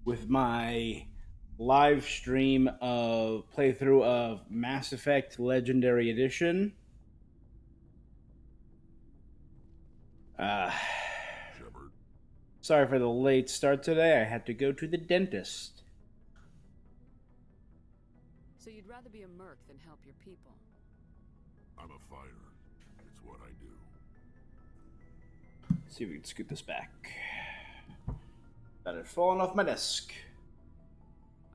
with my live stream of playthrough of Mass Effect Legendary Edition. Uh, Shepard, Sorry for the late start today. I had to go to the dentist. So you'd rather be a merc than help your people? I'm a fighter. It's what I do. Let's see if we can scoot this back. That had fallen off my desk.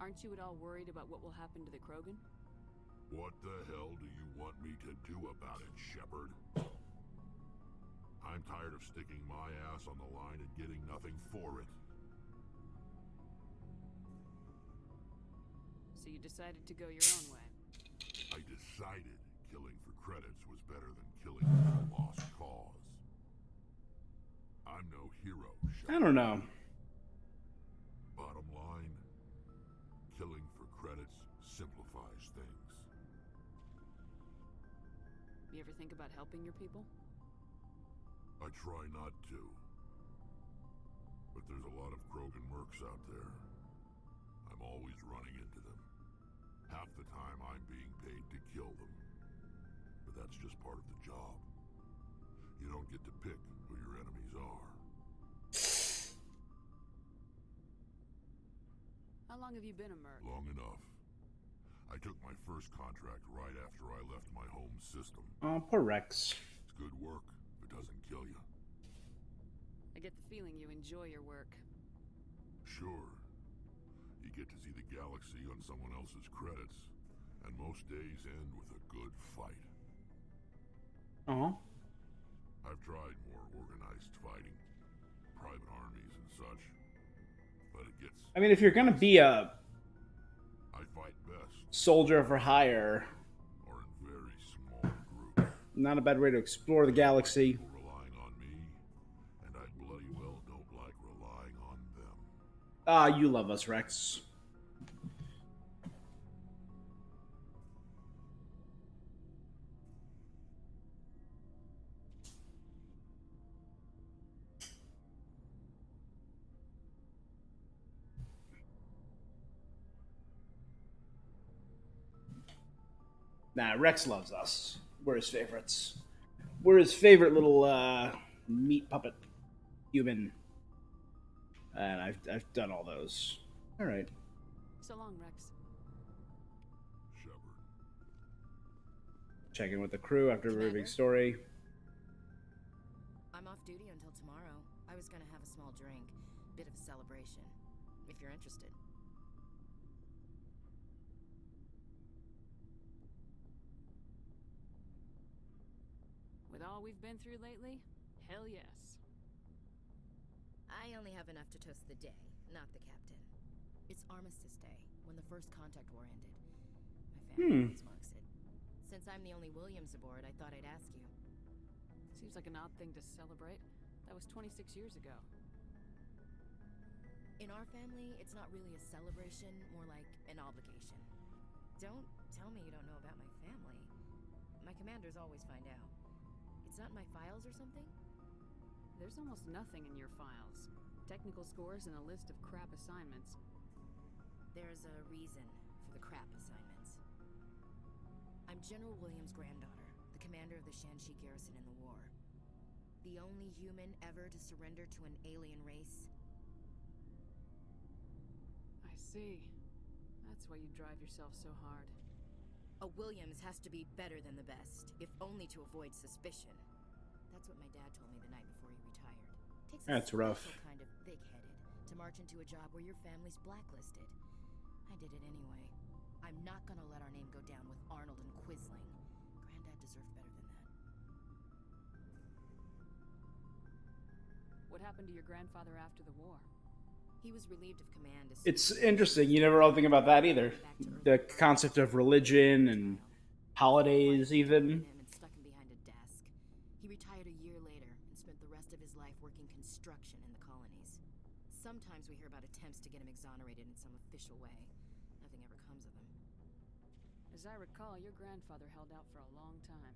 Aren't you at all worried about what will happen to the Krogan? What the hell do you want me to do about it, Shepard? I'm tired of sticking my ass on the line and getting nothing for it. So you decided to go your own way? I decided killing for credits was better than killing for a lost cause. I'm no hero, Shepard. I don't know. Bottom line, killing for credits simplifies things. You ever think about helping your people? I try not to. But there's a lot of Krogan mercs out there. I'm always running into them. Half the time I'm being paid to kill them. But that's just part of the job. You don't get to pick who your enemies are. How long have you been a merc? Long enough. I took my first contract right after I left my home system. Oh, poor Rex. It's good work if it doesn't kill you. I get the feeling you enjoy your work. Sure. You get to see the galaxy on someone else's credits, and most days end with a good fight. Oh. I've tried more organized fighting, private armies and such, but it gets... I mean, if you're gonna be a I fight best, soldier for hire, or in very small groups. not a bad way to explore the galaxy. People relying on me, and I bloody well don't like relying on them. Ah, you love us, Rex. Nah, Rex loves us. We're his favorites. We're his favorite little meat puppet human. And I've done all those. All right. So long, Rex. Shepard. Check in with the crew after a very big Commander? story. I'm off duty until tomorrow. I was gonna have a small drink. Bit of a celebration. If you're interested. With all we've been through lately, hell yes. I only have enough to toast the day, not the captain. It's Armistice Day, when the first contact war ended. My family always marks it. Since I'm the only Williams aboard, I thought I'd ask you. Seems like an odd thing to celebrate. That was 26 years ago. In our family, it's not really a celebration, more like an obligation. Don't tell me you don't know about my family. My commanders always find out. It's not in my files or something? There's almost nothing in your files. Technical scores and a list of crap assignments. There's a reason for the crap assignments. I'm General Williams' granddaughter, the commander of the Shanxi garrison in the war. The only human ever to surrender to an alien race. I see. That's why you drive yourself so hard. A Williams has to be better than the best, if only to avoid suspicion. That's what my dad told me the night before he retired. Takes a That's rough. special kind of thick-headed to march into a job where your family's blacklisted. I did it anyway. I'm not gonna let our name go down with Arnold and Quisling. Granddad deserved better than that. What happened to your grandfather after the war? He was relieved of command as It's interesting. You never all think about that either. The concept of religion and holidays, even. and stuck him behind a desk. He retired a year later and spent the rest of his life working construction in the colonies. Sometimes we hear about attempts to get him exonerated in some official way. Nothing ever comes of him. As I recall, your grandfather held out for a long time.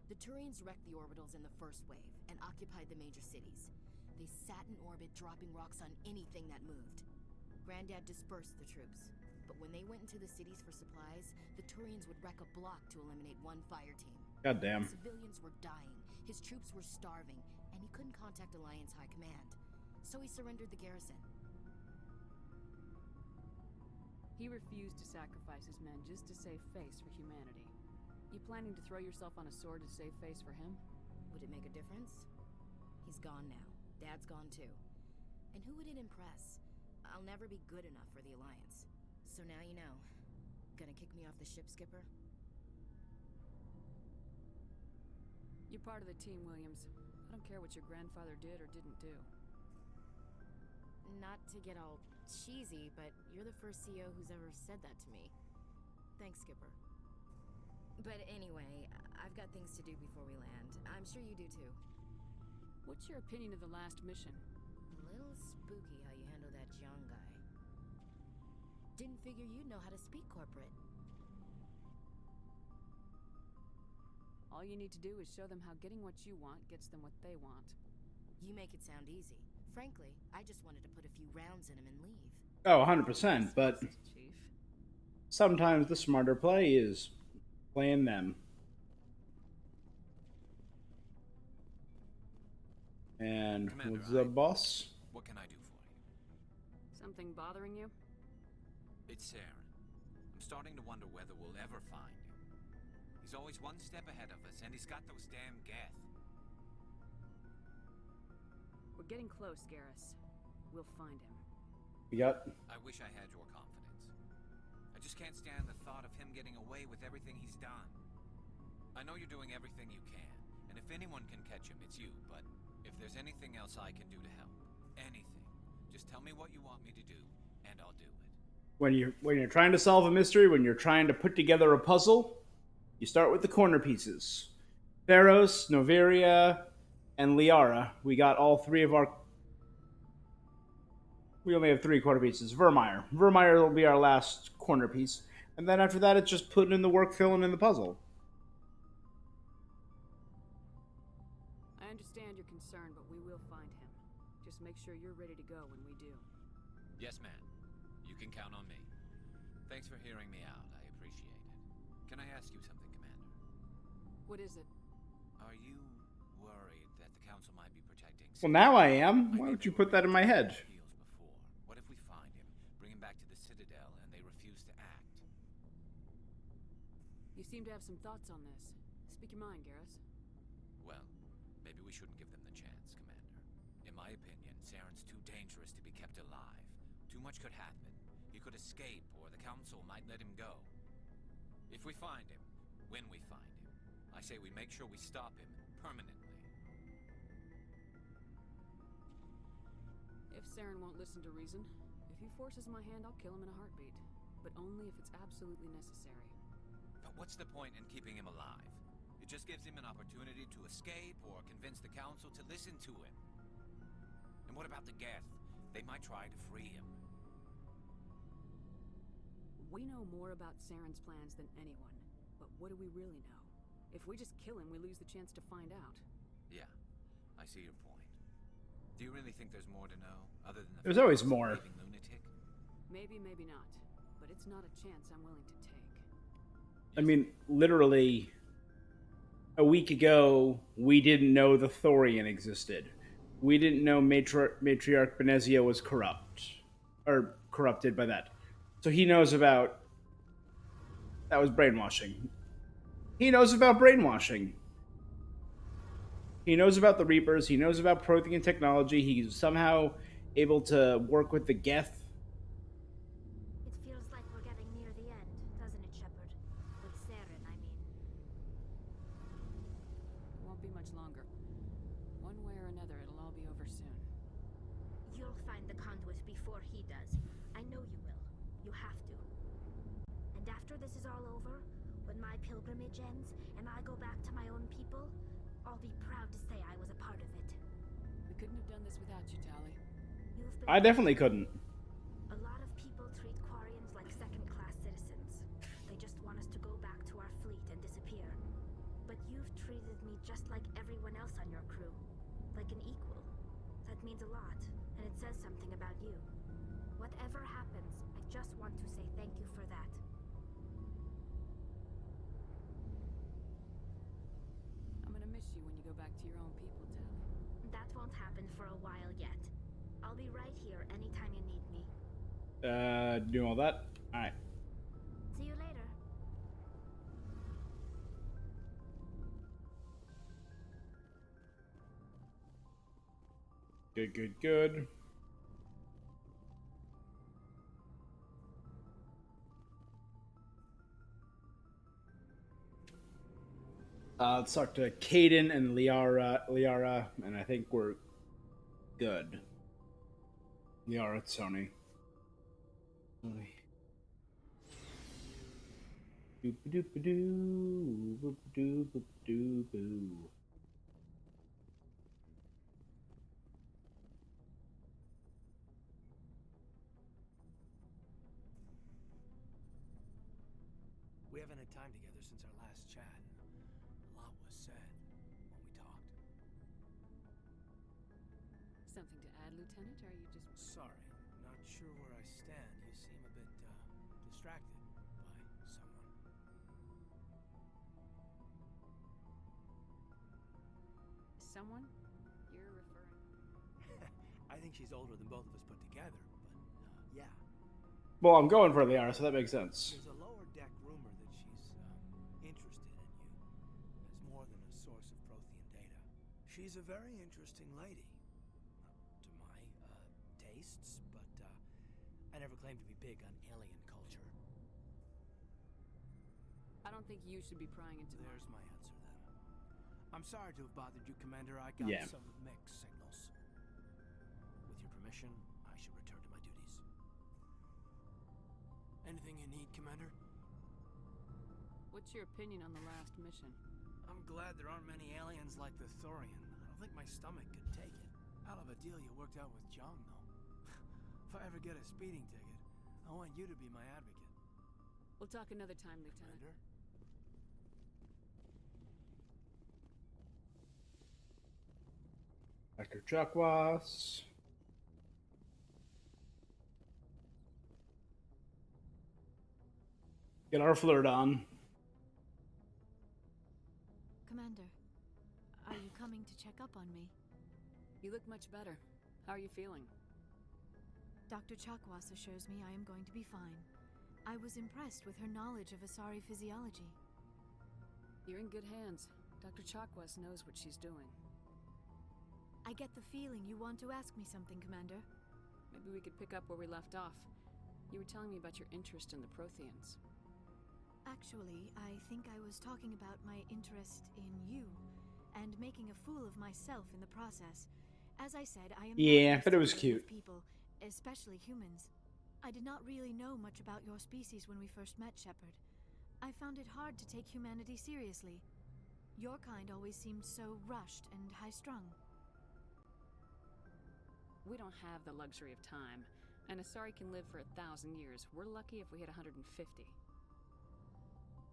The Turians wrecked the orbitals in the first wave and occupied the major cities. They sat in orbit, dropping rocks on anything that moved. Granddad dispersed the troops. But when they went into the cities for supplies, the Turians would wreck a block to eliminate one fire team. God damn. Civilians were dying, his troops were starving, and he couldn't contact Alliance High Command. So he surrendered the garrison. He refused to sacrifice his men just to save face for humanity. You planning to throw yourself on a sword to save face for him? Would it make a difference? He's gone now. Dad's gone too. And who would it impress? I'll never be good enough for the Alliance. So now you know. Gonna kick me off the ship, Skipper? You're part of the team, Williams. I don't care what your grandfather did or didn't do. Not to get all cheesy, but you're the first CEO who's ever said that to me. Thanks, Skipper. But anyway, I've got things to do before we land. I'm sure you do too. What's your opinion of the last mission? A little spooky how you handle that Jiang guy. Didn't figure you'd know how to speak corporate. All you need to do is show them how getting what you want gets them what they want. You make it sound easy. Frankly, I just wanted to put a few rounds in him and leave. Oh, 100%, but Chief. sometimes the smarter play is playing them. And Commander, what's up, boss? What can I do for you? Something bothering you? It's Saren. I'm starting to wonder whether we'll ever find him. He's always one step ahead of us, and he's got those damn Geth. We're getting close, Garrus. We'll find him. We got I wish I had your confidence. I just can't stand the thought of him getting away with everything he's done. I know you're doing everything you can, and if anyone can catch him, it's you, but if there's anything else I can do to help, anything, just tell me what you want me to do, and I'll do it. when you're trying to solve a mystery, when you're trying to put together a puzzle, you start with the corner pieces. Theros, Noveria, and Liara. We got all three of our. We only have 3 corner pieces. Vermeer. Vermeer will be our last corner piece, and then after that, it's just putting in the work, filling in the puzzle. I understand your concern, but we will find him. Just make sure you're ready to go when we do. Yes, ma'am. You can count on me. Thanks for hearing me out. I appreciate it. Can I ask you something, Commander? What is it? Are you worried that the Council might be protecting... Well, now I am. Why don't you put that in my head? Before. What if we find him, bring him back to the Citadel, and they refuse to act? You seem to have some thoughts on this. Speak your mind, Garrus. Well, maybe we shouldn't give them the chance, Commander. In my opinion, Saren's too dangerous to be kept alive. Too much could happen. He could escape, or the Council might let him go. If we find him, when we find him, I say we make sure we stop him permanently. If Saren won't listen to reason, if he forces my hand, I'll kill him in a heartbeat. But only if it's absolutely necessary. But what's the point in keeping him alive? It just gives him an opportunity to escape or convince the Council to listen to him. And what about the Geth? They might try to free him. We know more about Saren's plans than anyone. But what do we really know? If we just kill him, we lose the chance to find out. Yeah, I see your point. Do you really think there's more to know, other than the There's fact always he's a more. raving lunatic? Maybe, maybe not. But it's not a chance I'm willing to take. I mean, literally, a week ago, we didn't know the Thorian existed. We didn't know Matriarch Benezia was corrupt. Or corrupted by that. So he knows about... That was brainwashing. He knows about brainwashing. He knows about the Reapers. He knows about Prothean technology. He's somehow able to work with the Geth. It feels like we're getting near the end, doesn't it, Shepard? With Saren, I mean. It won't be much longer. One way or another, it'll all be over soon. You'll find the conduit before he does. I know you will. You have to. And after this is all over, when my pilgrimage ends and I go back to my own people, I'll be proud to say I was a part of it. We couldn't have done this without you, Tali. You've been... I definitely couldn't. A lot of people treat Quarians like second-class citizens. They just want us to go back to our fleet and disappear. But you've treated me just like everyone else on your crew. Like an equal. That means a lot, and it says something about you. Whatever happens back to your own people, Tally. That won't happen for a while yet. I'll be right here anytime you need me. Do all that? Alright. See you later. Good, good, good. Let's talk to Caden and Liara, and I think we're good. Liara, Sony. Doop-a-doop-a-doo, boop-a-doo, boop-a-doo-boo. We haven't had time together since our last chat. A lot was said when we talked. Something to add, Lieutenant, or are you just... Sorry, not sure where I stand. You seem a bit, distracted by someone. Someone? You're referring... I think she's older than both of us put together, but, yeah. Well, I'm going for Liara, so that makes sense. There's a lower deck rumor that she's, interested in you. As more than a source of Prothean data. She's a very interesting lady. To my, tastes, but, I never claimed to be big on alien culture. I don't think you should be prying into my... There's my answer, then. I'm sorry to have bothered you, Commander. I got Yeah. some mixed signals. With your permission, I should return to my duties. Anything you need, Commander? What's your opinion on the last mission? I'm glad there aren't many aliens like the Thorian. I don't think my stomach could take it. Hell of a deal you worked out with Jung, though. If I ever get a speeding ticket, I want you to be my advocate. We'll talk another time, Lieutenant. Commander? Dr. Chakwas. Get our flirt on. Commander, are you coming to check up on me? You look much better. How are you feeling? Dr. Chakwas assures me I am going to be fine. I was impressed with her knowledge of Asari physiology. You're in good hands. Dr. Chakwas knows what she's doing. I get the feeling you want to ask me something, Commander. Maybe we could pick up where we left off. You were telling me about your interest in the Protheans. Actually, I think I was talking about my interest in you, and making a fool of myself in the process. As I said, I am Yeah, not but it was used to dealing cute. with people, especially humans. I did not really know much about your species when we first met, Shepard. I found it hard to take humanity seriously. Your kind always seemed so rushed and high-strung. We don't have the luxury of time, and Asari can live for 1,000 years. We're lucky if we hit 150.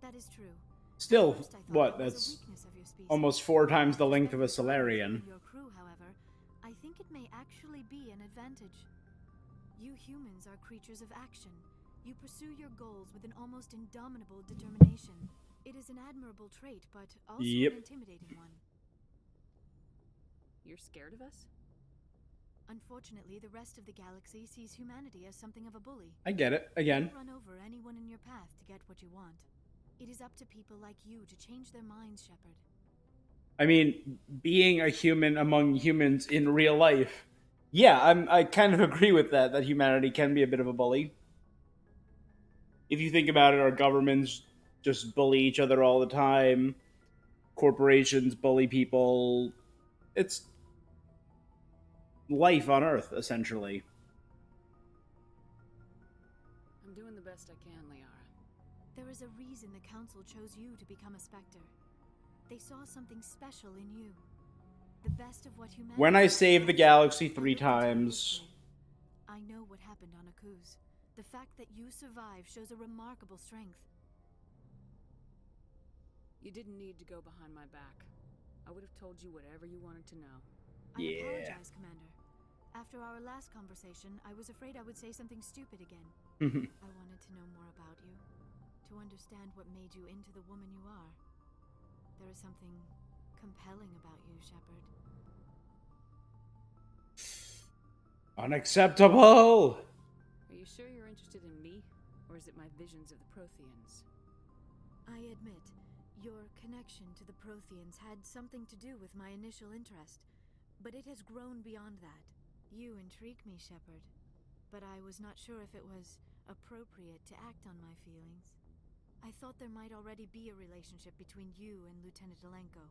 That is true. Still, At first I thought what? that was a That's weakness of your species. almost 4 times the length of a Spending time Solarian. with Your crew, however, I think it may actually be an advantage. You humans are creatures of action. You pursue your goals with an almost indomitable determination. It is an admirable trait, but also Yep. an intimidating one. You're scared of us? Unfortunately, the rest of the galaxy sees humanity as something of a bully. I get it. Again. You run over anyone in your path to get what you want. It is up to people like you to change their minds, Shepard. I mean, being a human among humans in real life, yeah, I kind of agree with that. That humanity can be a bit of a bully. If you think about it, our governments just bully each other all the time. Corporations bully people. It's life on Earth, essentially. I'm doing the best I can, Liara. There is a reason the Council chose you to become a Spectre. They saw something special in you. The best of what humanity... When I saved the galaxy 3 and looked into times... it. I know what happened on Akuz. The fact that you survived shows a remarkable strength. You didn't need to go behind my back. I would have told you whatever you wanted to know. I Yeah. apologize, Commander. After our last conversation, I was afraid I would say something stupid again. I wanted to know more about you, to understand what made you into the woman you are. There is something compelling about you, Shepard. Unacceptable! Are you sure you're interested in me? Or is it my visions of the Protheans? I admit, your connection to the Protheans had something to do with my initial interest, but it has grown beyond that. You intrigue me, Shepard, but I was not sure if it was appropriate to act on my feelings. I thought there might already be a relationship between you and Lieutenant Alenko.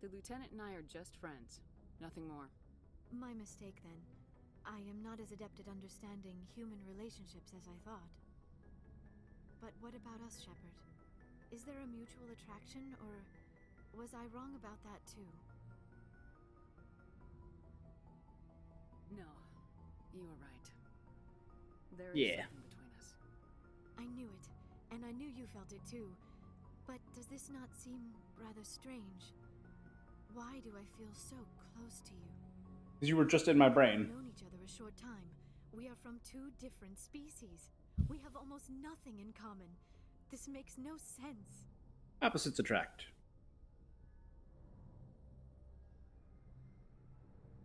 The Lieutenant and I are just friends. Nothing more. My mistake, then. I am not as adept at understanding human relationships as I thought. But what about us, Shepard? Is there a mutual attraction, or was I wrong about that too? No, you were right. There is Yeah. something between us. I knew it, and I knew you felt it too. But does this not seem rather strange? Why do I feel so close to you? Because you were just in my brain. We've known each other a short time. We are from two different species. We have almost nothing in common. This makes no sense. Opposites attract.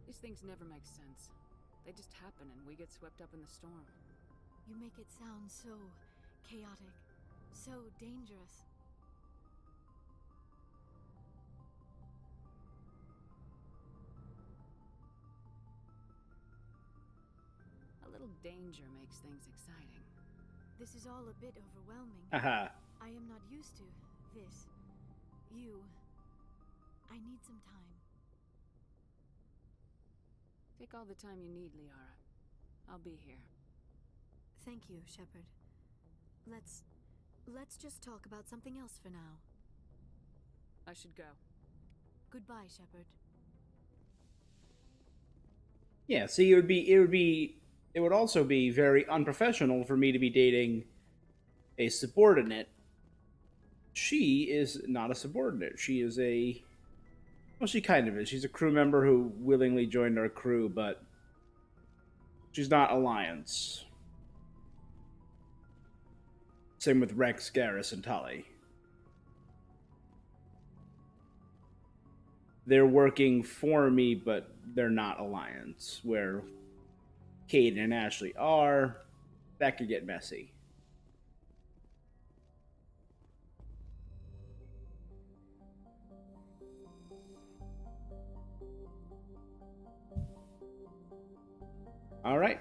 These things never make sense. They just happen and we get swept up in the storm. You make it sound so chaotic, so dangerous. A little danger makes things exciting. This is all a bit overwhelming. Haha. I am not used to this. You. I need some time. Take all the time you need, Liara. I'll be here. Thank you, Shepard. Let's just talk about something else for now. I should go. Goodbye, Shepard. Yeah, see, it would also be very unprofessional for me to be dating a subordinate. She is not a subordinate. She is well, she kind of is. She's a crew member who willingly joined our crew, but she's not Alliance. Same with Rex, Garrus, and Tali. They're working for me, but they're not Alliance. Where Cade and Ashley are, that could get messy. All right.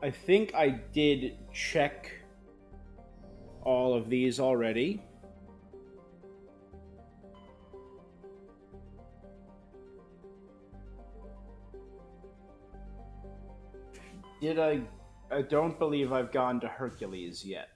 I think I did check all of these already. Did I don't believe I've gone to Hercules yet.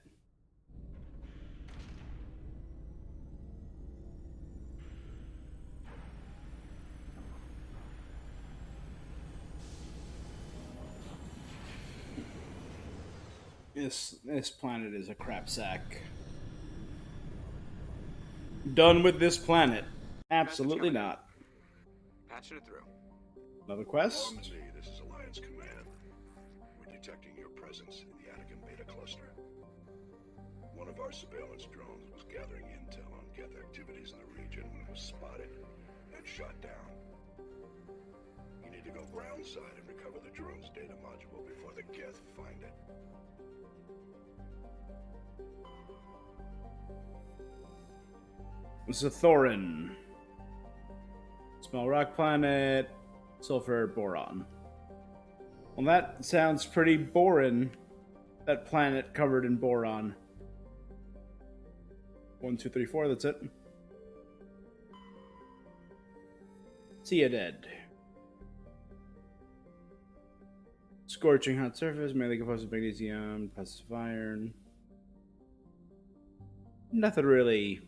This planet is a crap sack. Done with this planet? Absolutely not. Patching it through. Another quest? Normandy, this is Alliance Command. We're detecting your presence in the Anakin Beta cluster. One of our surveillance drones was gathering intel on Geth activities in the region when it was spotted and shot down. You need to go groundside and recover the drone's data module before the Geth find it. Zathorin. Small rock planet. Sulfur boron. Well, that sounds pretty boring. That planet covered in boron. 1, 2, 3, 4, that's it. See ya dead. Scorching hot surface, mainly composed of magnesium, deposits of iron. Nothing really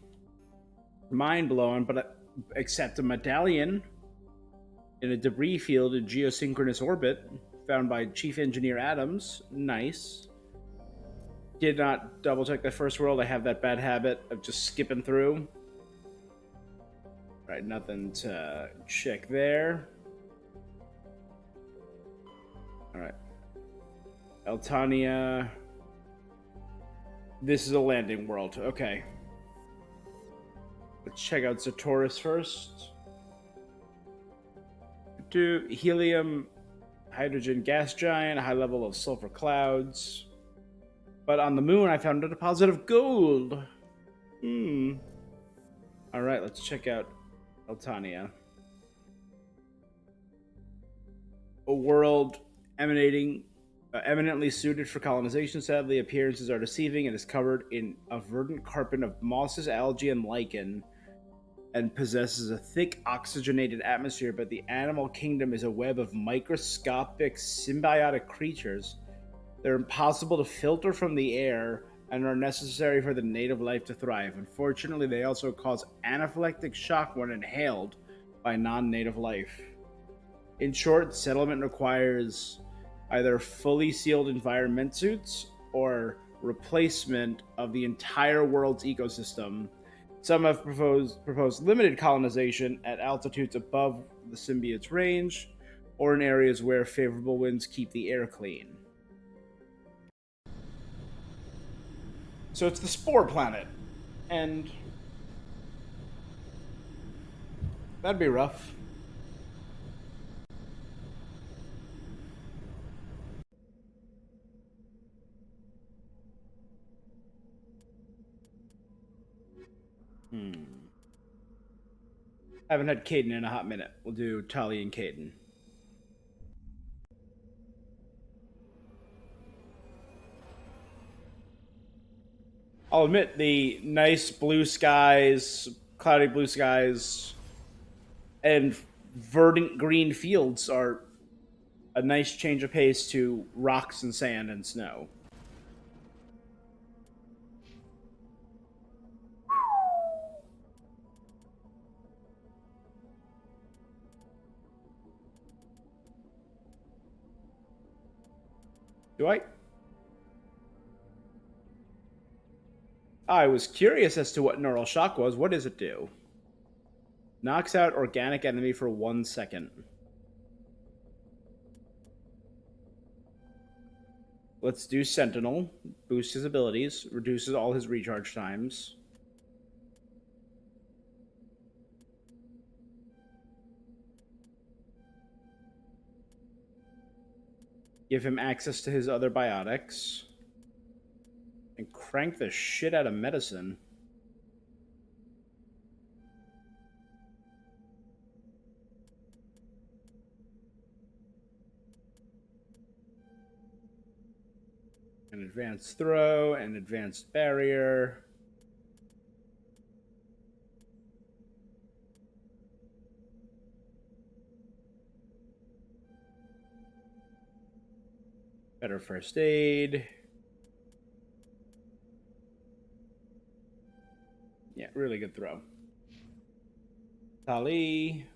mind-blowing, but except a medallion in a debris field in geosynchronous orbit found by Chief Engineer Adams. Nice. Did not double-check the first world. I have that bad habit of just skipping through. Right, nothing to check there. Alright. Eltania. This is a landing world. Okay. Let's check out Zatoris first. Helium, hydrogen gas giant, high level of sulfur clouds. But on the moon, I found a deposit of gold. Alright, let's check out Eltania. A world eminently suited for colonization. Sadly, appearances are deceiving and is covered in a verdant carpet of mosses, algae, and lichen, and possesses a thick oxygenated atmosphere, but the animal kingdom is a web of microscopic symbiotic creatures. They're impossible to filter from the air and are necessary for the native life to thrive. Unfortunately, they also cause anaphylactic shock when inhaled by non-native life. In short, settlement requires either fully sealed environment suits or replacement of the entire world's ecosystem. Some have proposed limited colonization at altitudes above the symbiote's range, or in areas where favorable winds keep the air clean. So it's the Spore Planet, and that'd be rough. Haven't had Caden in a hot minute. We'll do Tali and Caden. I'll admit, the nice blue skies, cloudy blue skies, and verdant green fields are a nice change of pace to rocks and sand and snow. Do I was curious as to what Neural Shock was. What does it do? Knocks out organic enemy for 1 second. Let's do Sentinel. Boosts his abilities. Reduces all his recharge times. Give him access to his other biotics. And crank the shit out of medicine. An advanced throw, an advanced barrier. Better first aid. Yeah, really good throw. Tali.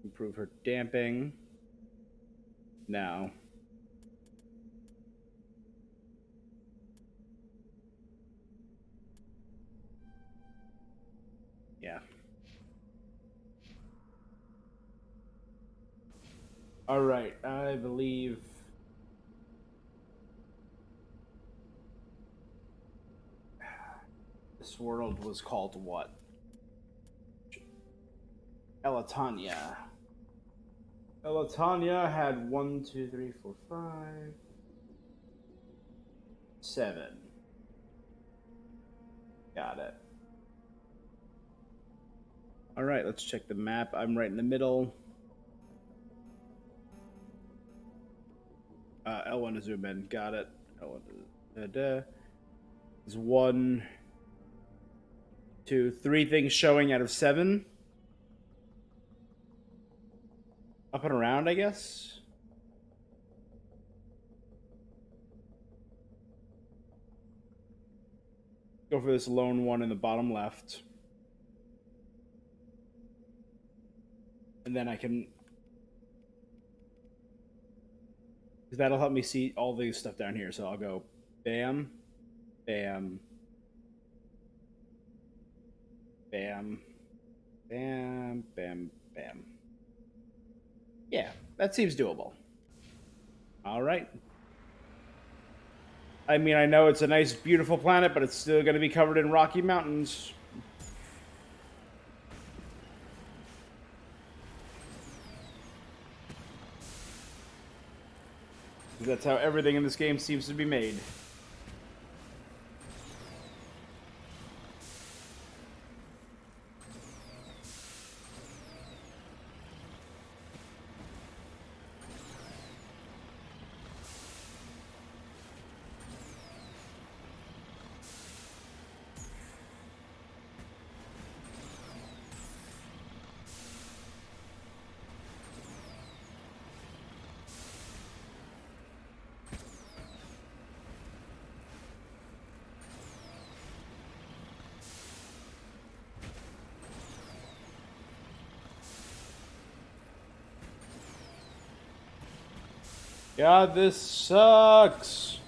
Improve her damping. Now. Yeah. All right, I believe this world was called what? Eltania. Eltania had 1, 2, 3, 4, 5, 7. Got it. All right, let's check the map. I'm right in the middle. L1 to zoom in. Got it. L1 to... There's 1, 2, 3 things showing out of 7. Up and around, I guess. Go for this lone one in the bottom left. And then I can... because that'll help me see all the stuff down here. So I'll go bam, bam, bam, bam, bam, bam. Yeah, that seems doable. All right. I mean, I know it's a nice, beautiful planet, but it's still going to be covered in rocky mountains. That's how everything in this game seems to be made. God, this sucks.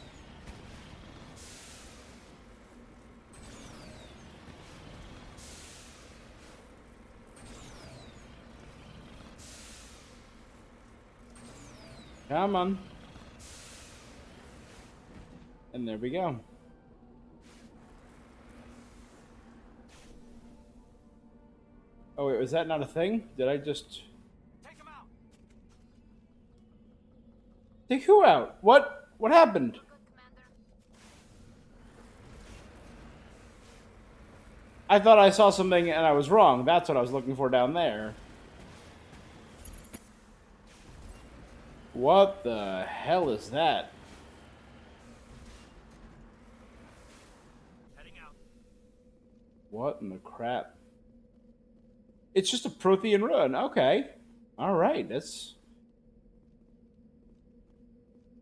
Come on. And there we go. Oh wait, was that not a thing? Did I just... Take who out? What? What happened? I thought I saw something and I was wrong. That's what I was looking for down there. What the hell is that? Heading out. What in the crap? It's just a Prothean ruin. Okay. Alright, that's...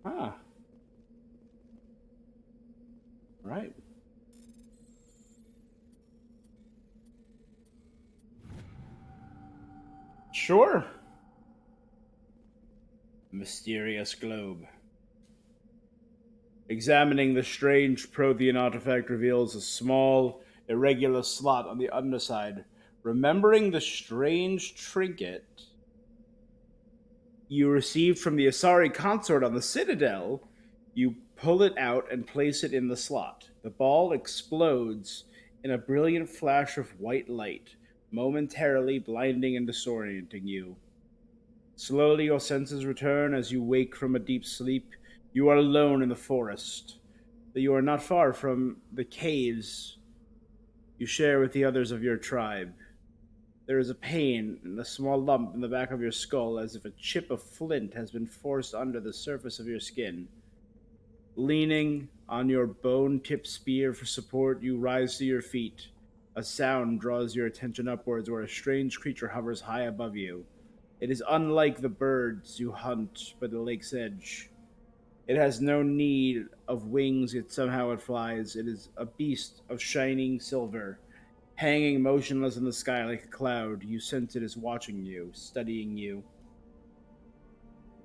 Huh. Right. Sure. Mysterious globe. Examining the strange Prothean artifact reveals a small, irregular slot on the underside. Remembering the strange trinket you received from the Asari consort on the Citadel, you pull it out and place it in the slot. The ball explodes in a brilliant flash of white light, momentarily blinding and disorienting you. Slowly your senses return as you wake from a deep sleep. You are alone in the forest, but you are not far from the caves you share with the others of your tribe. There is a pain and a small lump in the back of your skull, as if a chip of flint has been forced under the surface of your skin. Leaning on your bone-tipped spear for support, you rise to your feet. A sound draws your attention upwards, where a strange creature hovers high above you. It is unlike the birds you hunt by the lake's edge. It has no need of wings, yet somehow it flies. It is a beast of shining silver, hanging motionless in the sky like a cloud. You sense it is watching you, studying you.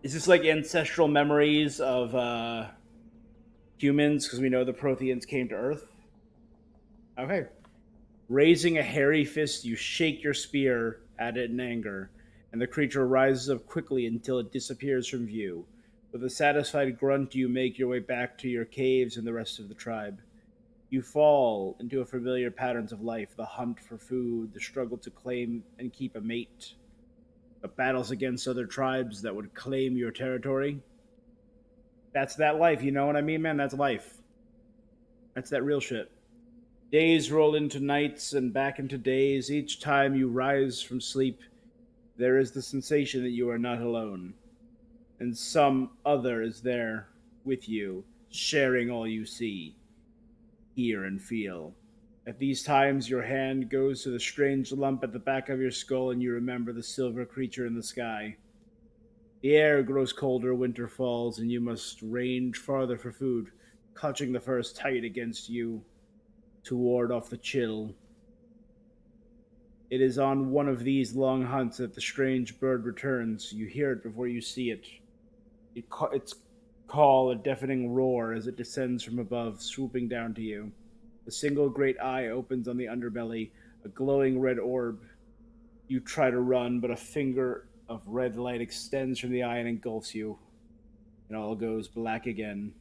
Is this like ancestral memories of humans? Because we know the Protheans came to Earth. Okay. Raising a hairy fist, you shake your spear at it in anger, and the creature rises up quickly until it disappears from view. With a satisfied grunt, you make your way back to your caves and the rest of the tribe. You fall into a familiar patterns of life, the hunt for food, the struggle to claim and keep a mate, the battles against other tribes that would claim your territory. That's that life, you know what I mean, man? That's life. That's that real shit. Days roll into nights and back into days. Each time you rise from sleep, there is the sensation that you are not alone, and some other is there with you, sharing all you see, hear, and feel. At these times, your hand goes to the strange lump at the back of your skull, and you remember the silver creature in the sky. The air grows colder, winter falls, and you must range farther for food, clutching the furs tight against you to ward off the chill. It is on one of these long hunts that the strange bird returns. You hear it before you see it. Its call, a deafening roar as it descends from above, swooping down to you. A single great eye opens on the underbelly, a glowing red orb. You try to run, but a finger of red light extends from the eye and engulfs you, and all goes black again.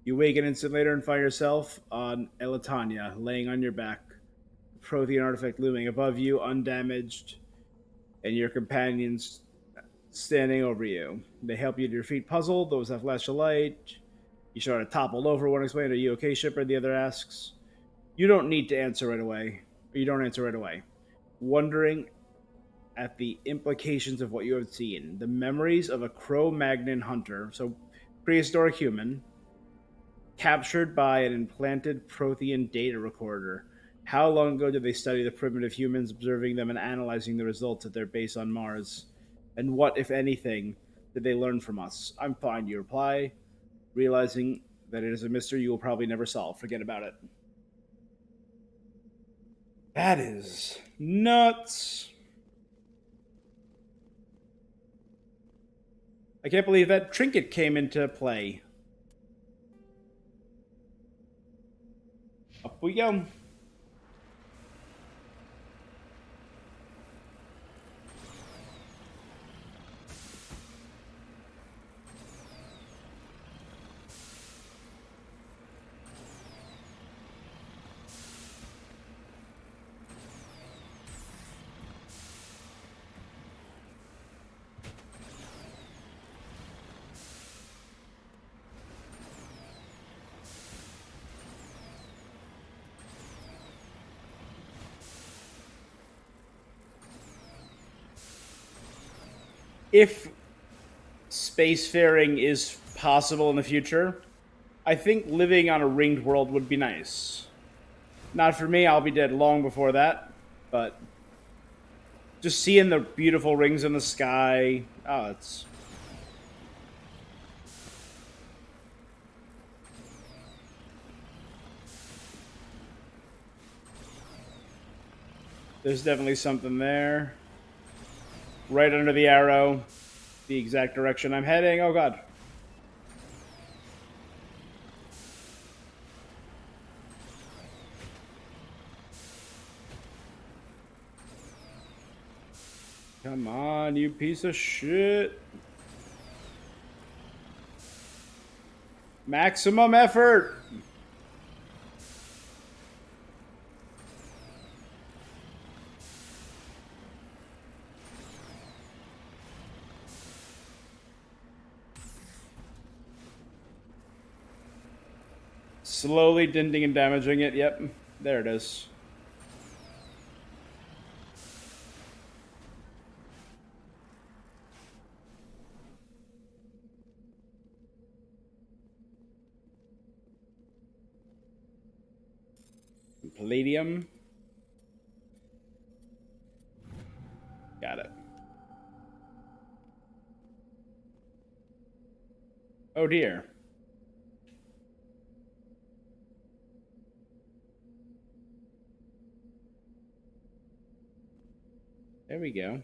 You wake an instant later and find yourself on Elatania, laying on your back, the Prothean artifact looming above you, undamaged, and your companions standing over you. They help you to your feet, puzzled. Those have flash of light. You sort of toppled over. One explains, "Are you okay, shipper?" The other asks. You don't need to answer right away. Or you don't answer right away. Wondering at the implications of what you have seen. The memories of a Cro-Magnon hunter, so prehistoric human, captured by an implanted Prothean data recorder. How long ago did they study the primitive humans, observing them and analyzing the results at their base on Mars? And what, if anything, did they learn from us? I'm fine, you reply, realizing that it is a mystery you will probably never solve. Forget about it. That is nuts. I can't believe that trinket came into play. Up we go. If spacefaring is possible in the future, I think living on a ringed world would be nice. Not for me, I'll be dead long before that, but just seeing the beautiful rings in the sky, oh, it's... There's definitely something there. Right under the arrow, the exact direction I'm heading. Oh, God. Come on, you piece of shit. Maximum effort. Slowly denting and damaging it. Yep, there it is. Palladium. Got it. Oh dear. There we go.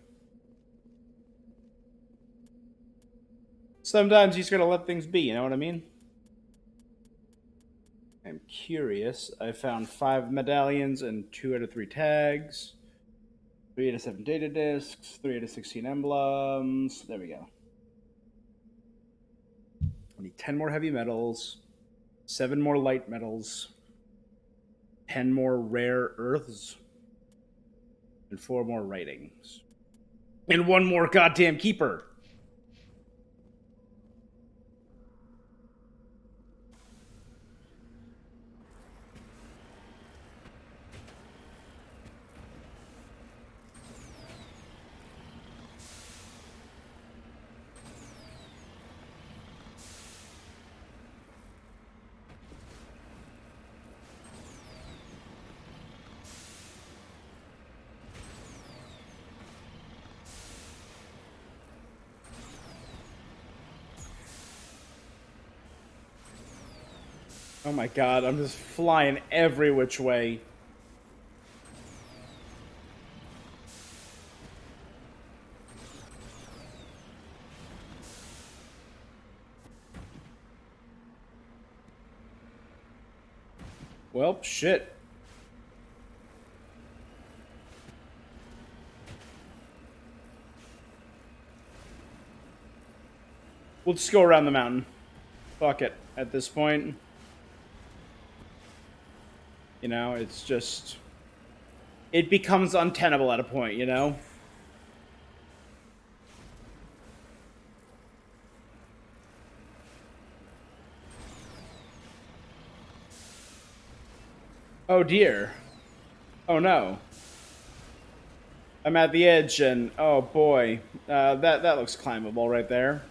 Sometimes you just gotta let things be, you know what I mean? I'm curious. I found 5 medallions and 2 out of 3 tags. 3 out of 7 data discs. 3 out of 16 emblems. There we go. I need 10 more heavy metals. 7 more light metals. 10 more rare earths. And 4 more writings. And 1 more goddamn keeper. Oh my god, I'm just flying every which way. Well, shit. We'll just go around the mountain. Fuck it, at this point. You know, it's just... It becomes untenable at a point, you know? Oh dear. Oh no. I'm at the edge and oh boy. That looks climbable right there.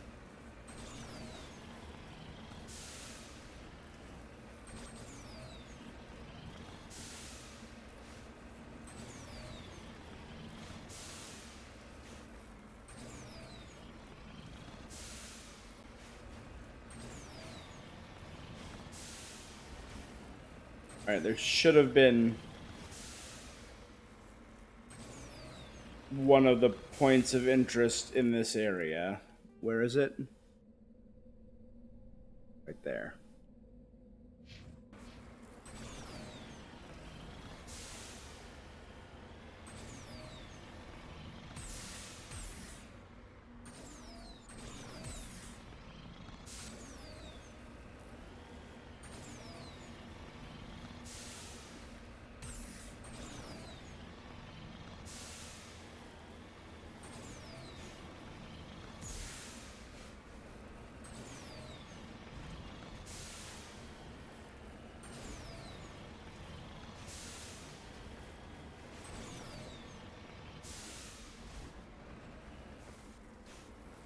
Alright, there should have been one of the points of interest in this area. Where is it? Right there.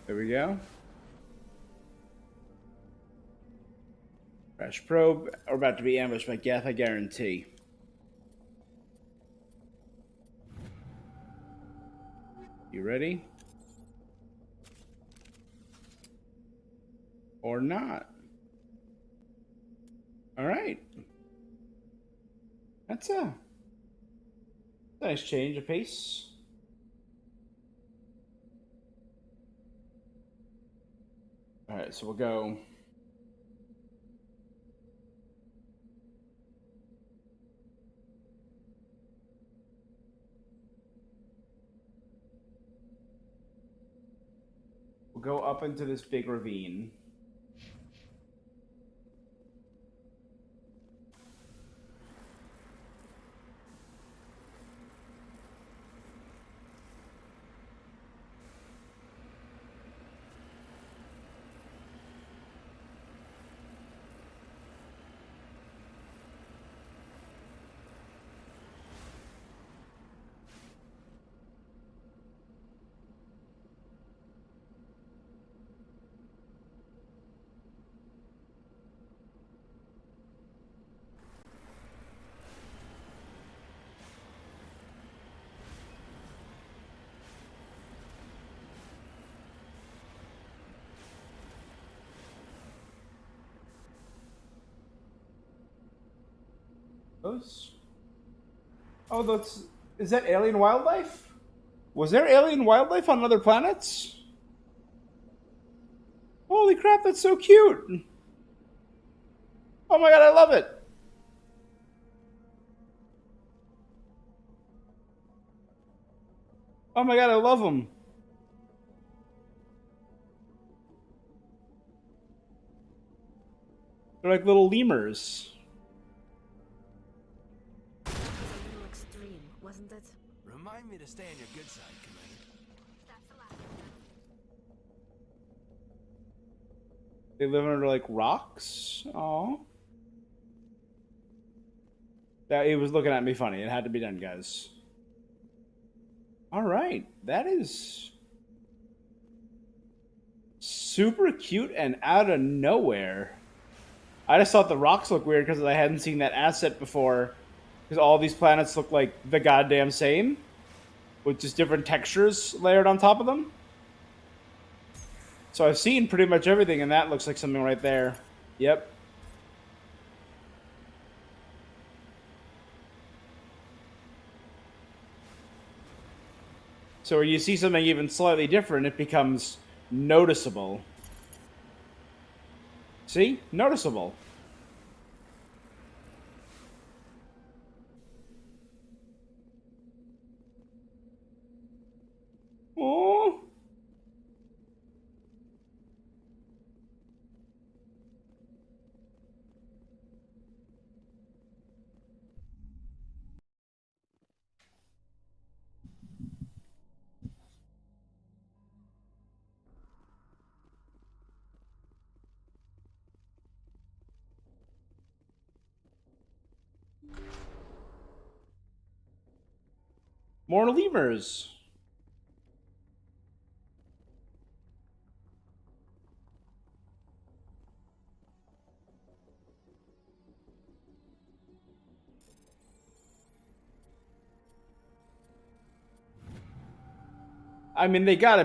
There we go. Crash probe. We're about to be ambushed by Geth, I guarantee. You ready? Or not? Alright. That's a nice change of pace. Alright, so we'll go. We'll go up into this big ravine. Those? Oh, that's... Is that alien wildlife? Was there alien wildlife on other planets? Holy crap, that's so cute! Oh my god, I love it! Oh my god, I love them. They're like little lemurs. It was a little extreme, wasn't it? Remind me to stay on your good side, Commander. That's the last. They live under like rocks. Oh. That he was looking at me funny. It had to be done, guys. All right, that is super cute and out of nowhere. I just thought the rocks looked weird because I hadn't seen that asset before. Because all these planets look like the goddamn same, with just different textures layered on top of them. So I've seen pretty much everything, and that looks like something right there. Yep. So when you see something even slightly different, it becomes noticeable. See? Noticeable. Oh. More lemurs. I mean, they gotta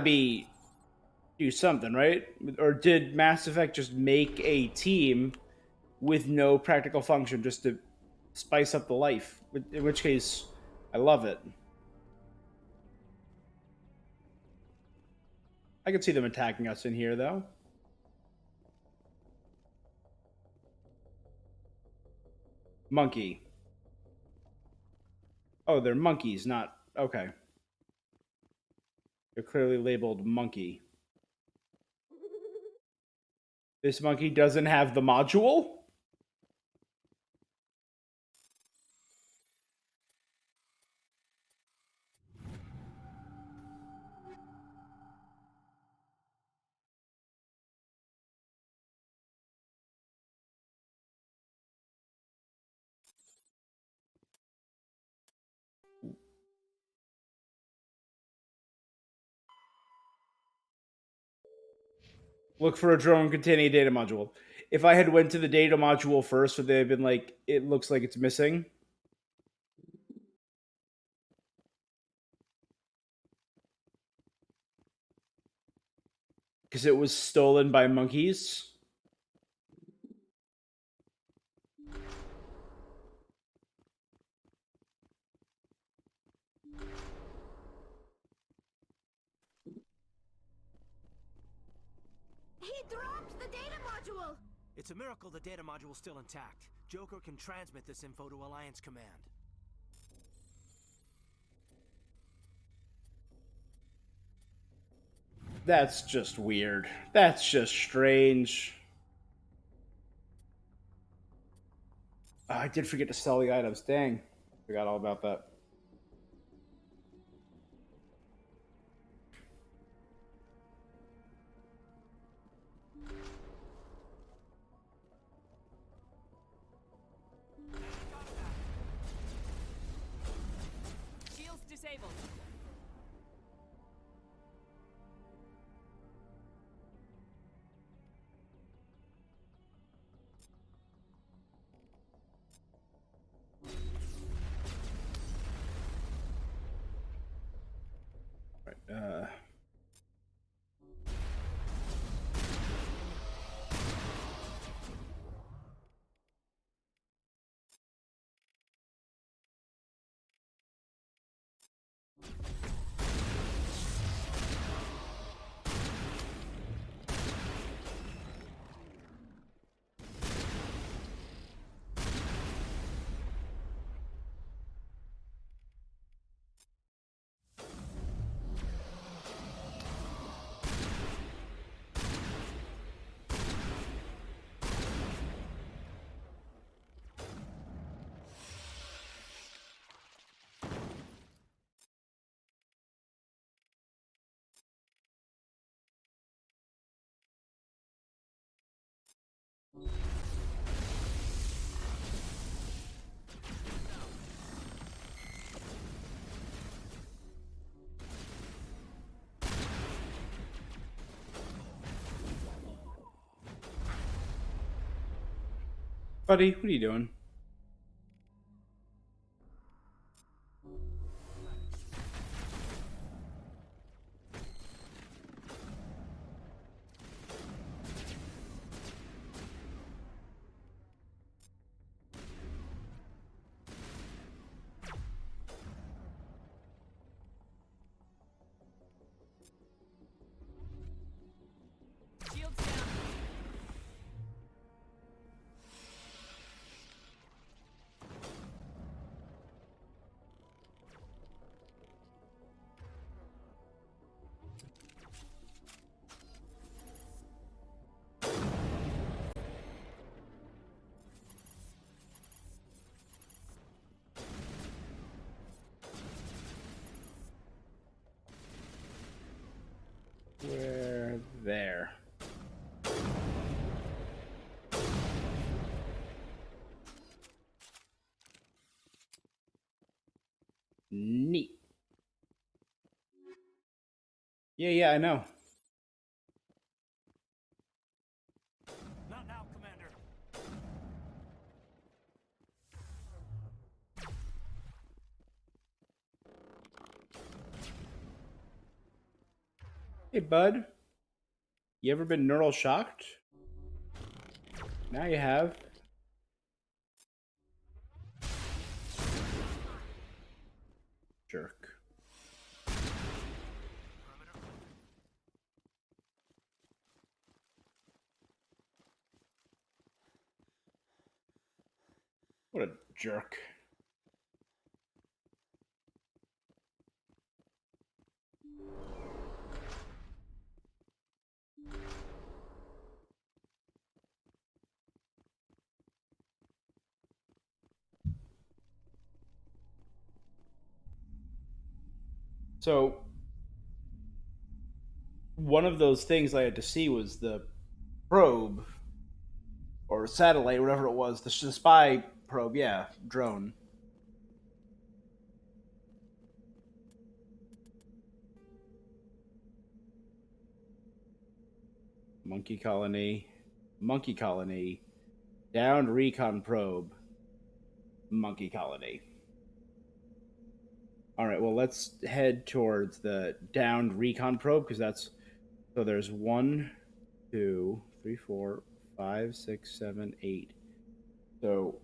do something, right? Or did Mass Effect just make a team with no practical function just to spice up the life? In which case, I love it. I could see them attacking us in here, though. Monkey. Oh, they're monkeys, not... Okay. They're clearly labeled monkey. This monkey doesn't have the module? Look for a drone containing a data module. If I had went to the data module first, would they have been like, it looks like it's missing? Because it was stolen by monkeys? He dropped the data module! It's a miracle the data module's still intact. Joker can transmit this info to Alliance Command. That's just weird. That's just strange. Oh, I did forget to sell the items. Dang. Forgot all about that. Shields disabled. Right, buddy, what are you doing? Shields down. Where? There. Neat. Yeah, I know. Not now, Commander. Hey, bud. You ever been neural shocked? Now you have. Jerk. What a jerk. So, one of those things I had to see was the probe or satellite, whatever it was, the spy probe, yeah, drone. Monkey colony, downed recon probe, monkey colony. All right, well, let's head towards the downed recon probe because that's so there's 1, 2, 3, 4, 5, 6, 7, 8. So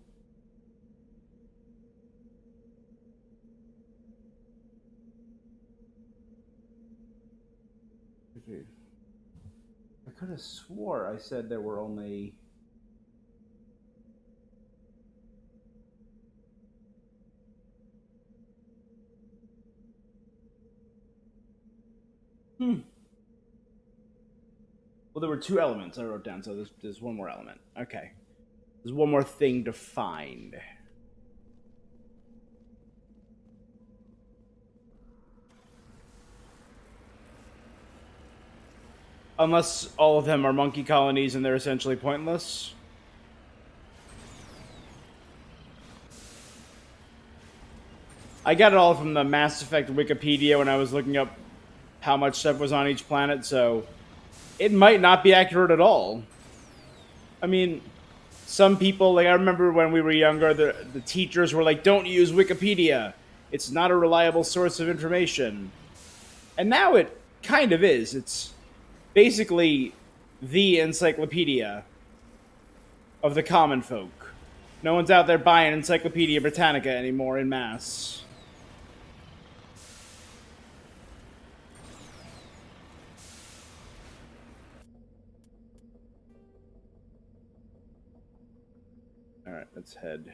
I could have swore I said there were only. Well, there were 2 elements I wrote down, so there's one more element. Okay. There's one more thing to find. Unless all of them are monkey colonies and they're essentially pointless. I got it all from the Mass Effect Wikipedia when I was looking up how much stuff was on each planet, so it might not be accurate at all. I mean, some people, like I remember when we were younger, the teachers were like, don't use Wikipedia. It's not a reliable source of information. And now it kind of is. It's basically the encyclopedia of the common folk. No one's out there buying Encyclopedia Britannica anymore in mass. Alright, let's head.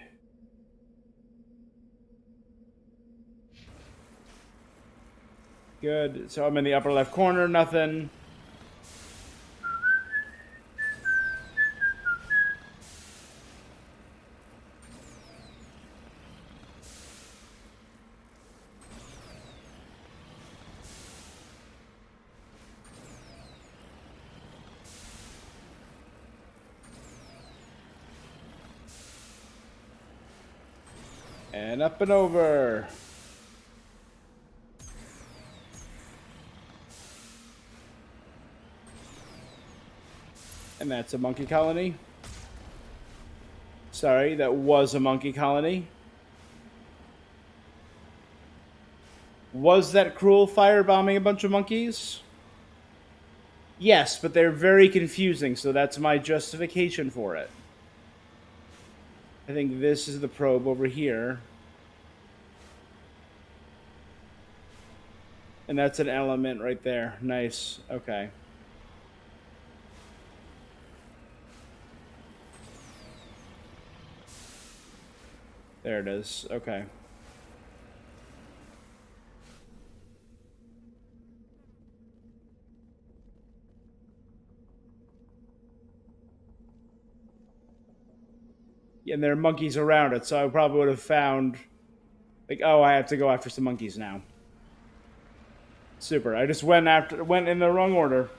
Good. So I'm in the upper left corner, nothing. And up and over. And that's a monkey colony. Sorry, that was a monkey colony. Was that cruel firebombing a bunch of monkeys? Yes, but they're very confusing, so that's my justification for it. I think this is the probe over here. And that's an element right there. Nice. Okay. There it is. Okay. Yeah, and there are monkeys around it, so I probably would have found, like, oh, I have to go after some monkeys now. Super. I just went in the wrong order.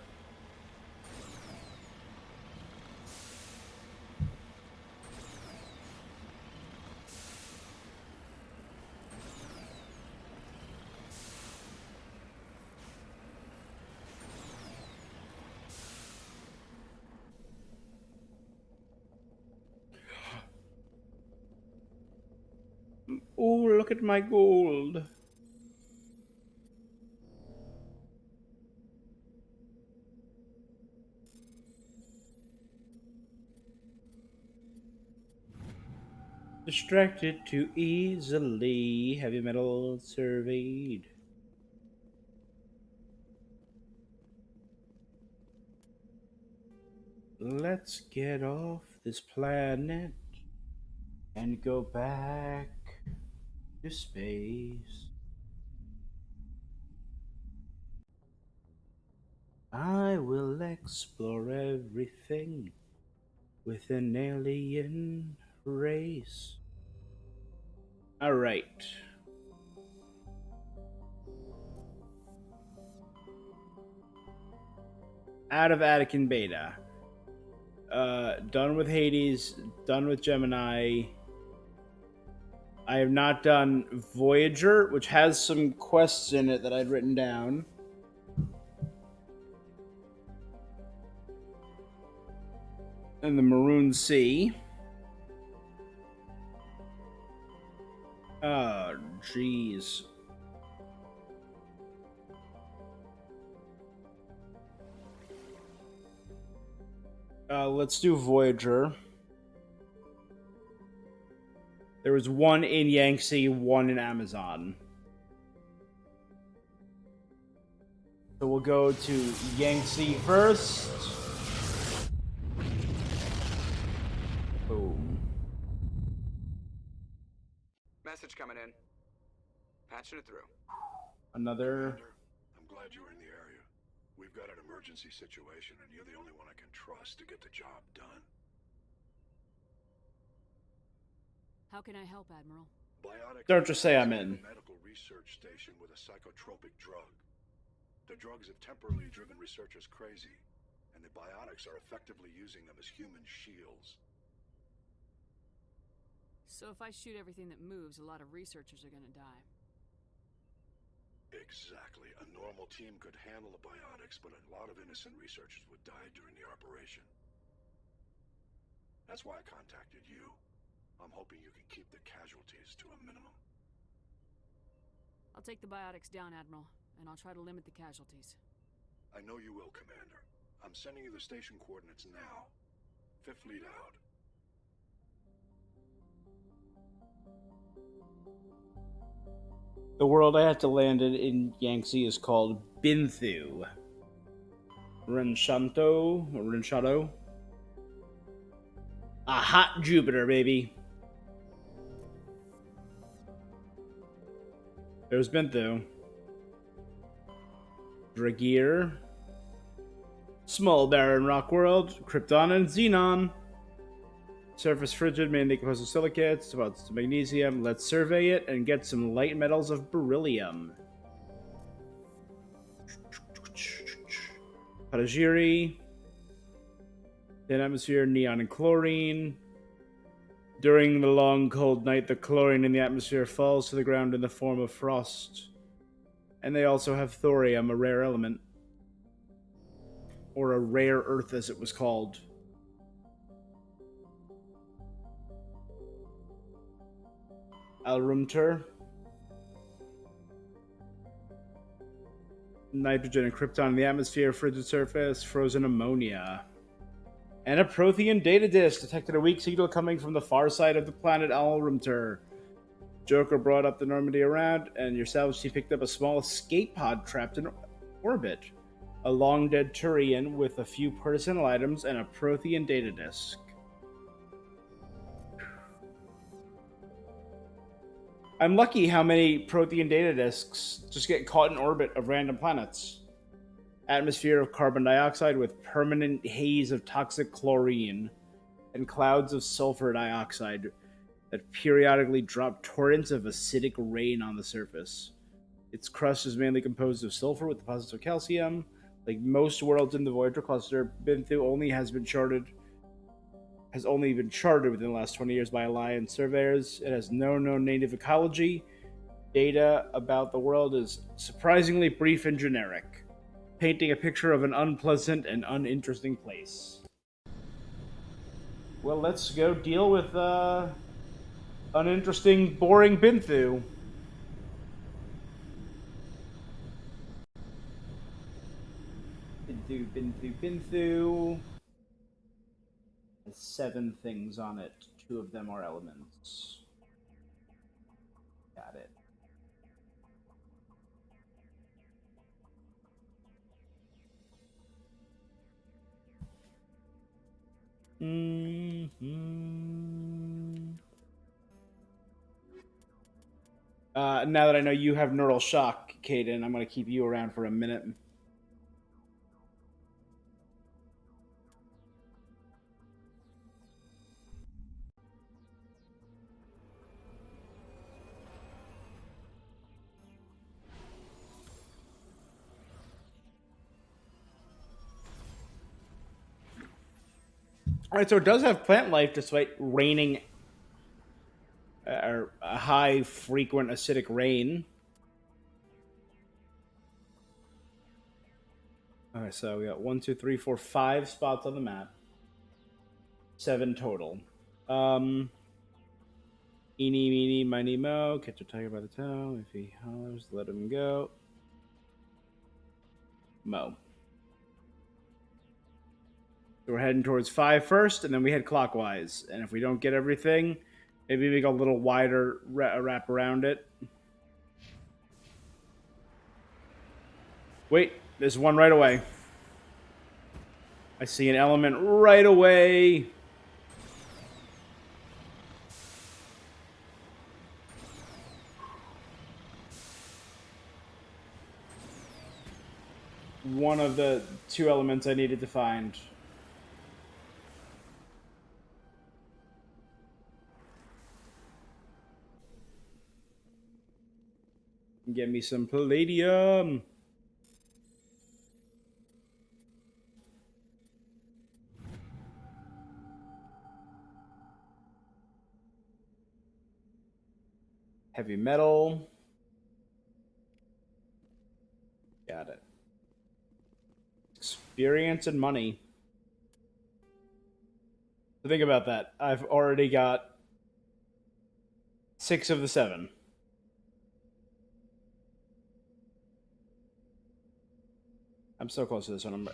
Oh, look at my gold. Distracted too easily. Heavy metal surveyed. Let's get off this planet and go back to space. I will explore everything with an alien race. All right. Out of Anakin Beta. Done with Hades. Done with Gemini. I have not done Voyager, which has some quests in it that I'd written down. And the Maroon Sea. Oh, jeez. Let's do Voyager. There was one in Yangtze, one in Amazon. So we'll go to Yangtze first. Boom. Message coming in. Patching it through. Another. Commander, I'm glad you were in the area. We've got an emergency situation, and you're the only one I can trust to get the job done. How can I help, Admiral? Biotics Don't just say I'm is a in. medical research station with a psychotropic drug. The drugs have temporarily driven researchers crazy, and the biotics are effectively using them as human shields. So if I shoot everything that moves, a lot of researchers are gonna die. Exactly. A normal team could handle the biotics, but a lot of innocent researchers would die during the operation. That's why I contacted you. I'm hoping you can keep the casualties to a minimum. I'll take the biotics down, Admiral, and I'll try to limit the casualties. I know you will, Commander. I'm sending you the station coordinates now. Fifth Fleet out. The world I have to land in Yangtze is called Binthu. Renshato. A hot Jupiter, baby. There's Binthu. Dragir. Small barren rock world. Krypton and Xenon. Surface frigid, mainly composed of silicates, about magnesium. Let's survey it and get some light metals of beryllium. Patagiri. Thin atmosphere, neon and chlorine. During the long cold night, the chlorine in the atmosphere falls to the ground in the form of frost. And they also have thorium, a rare element. Or a rare earth, as it was called. Alrumter. Nitrogen and krypton in the atmosphere, frigid surface, frozen ammonia. And a Prothean data disk detected a weak signal coming from the far side of the planet Alrumter. Joker brought up the Normandy around, and your salvage team picked up a small escape pod trapped in orbit. A long-dead Turian with a few personal items and a Prothean data disk. I'm lucky how many Prothean data disks just get caught in orbit of random planets. Atmosphere of carbon dioxide with permanent haze of toxic chlorine and clouds of sulfur dioxide that periodically drop torrents of acidic rain on the surface. Its crust is mainly composed of sulfur with deposits of calcium. Like most worlds in the Voyager cluster, Binthu has only been charted within the last 20 years by Alliance surveyors. It has no known native ecology. Data about the world is surprisingly brief and generic, painting a picture of an unpleasant and uninteresting place. Well, let's go deal with Uninteresting, boring Binthu. Binthu. Has 7 things on it. 2 of them are elements. Got it. Now that I know you have neural shock, Caden, I'm going to keep you around for a minute. All right, so it does have plant life despite raining or a high frequent acidic rain. All right, so we got 1, 2, 3, 4, 5 spots on the map. 7 total. Eeny, meeny, miny, mo. Catch a tiger by the tail. If he hollers, let him go. Mo. So we're heading towards 5 first, and then we head clockwise. And if we don't get everything, maybe make a little wider wrap around it. Wait, there's one right away. I see an element right away. One of the 2 elements I needed to find. Get me some palladium. Heavy metal. Got it. Experience and money. So think about that. I've already got 6 of the 7. I'm so close to this one.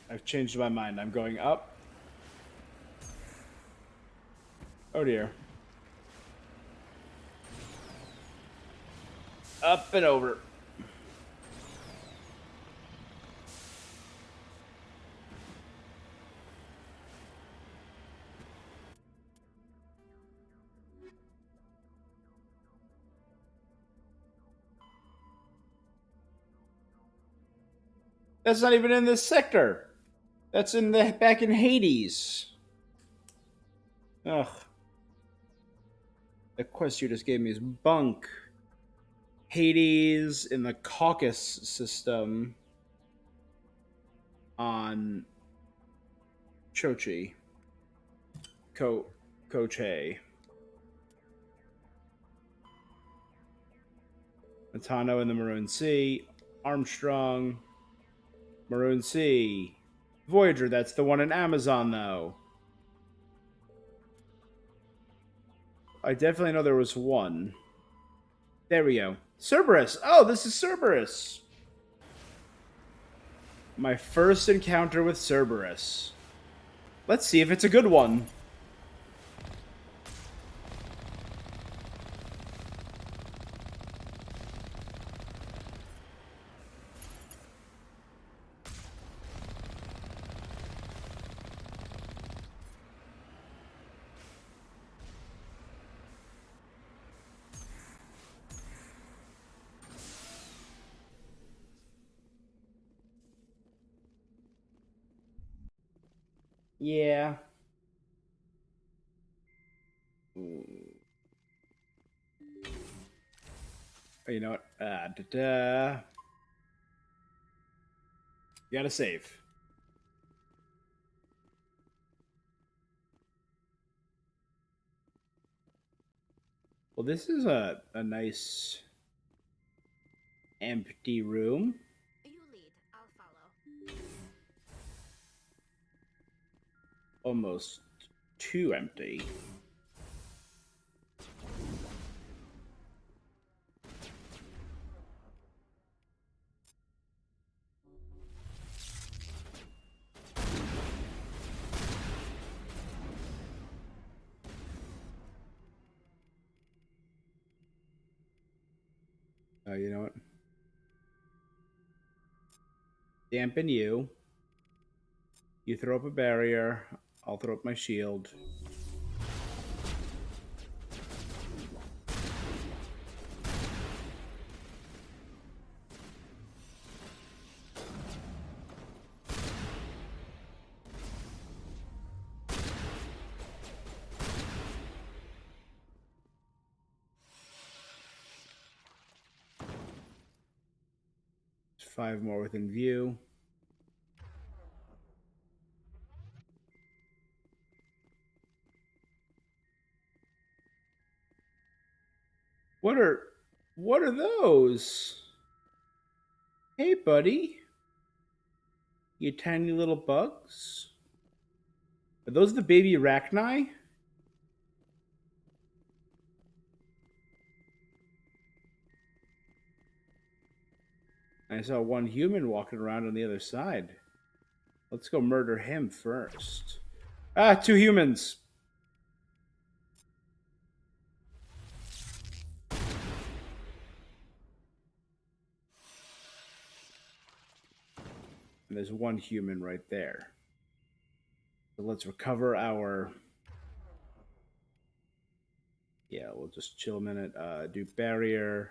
I've changed my mind. I'm going up. Oh dear. Up and over. That's not even in this sector. That's in the back in Hades. Ugh. The quest you just gave me is bunk. Hades in the Caucasus system on Chochi. Koche. Matano in the Maroon Sea. Armstrong. Maroon Sea. Voyager, that's the one in Amazon, though. I definitely know there was one. There we go. Cerberus! Oh, this is Cerberus! My first encounter with Cerberus. Let's see if it's a good one. Yeah. Oh, you know what? You gotta save. Well, this is a nice empty room. You lead, I'll follow. Almost too empty. Oh, you know what? Dampen you. You throw up a barrier. I'll throw up my shield. There's 5 more within view. What are those? Hey, buddy. You tiny little bugs. Are those the baby arachni? I saw one human walking around on the other side. Let's go murder him first. Ah, 2 humans. And there's 1 human right there. So let's recover our... Yeah, we'll just chill a minute. Do barrier.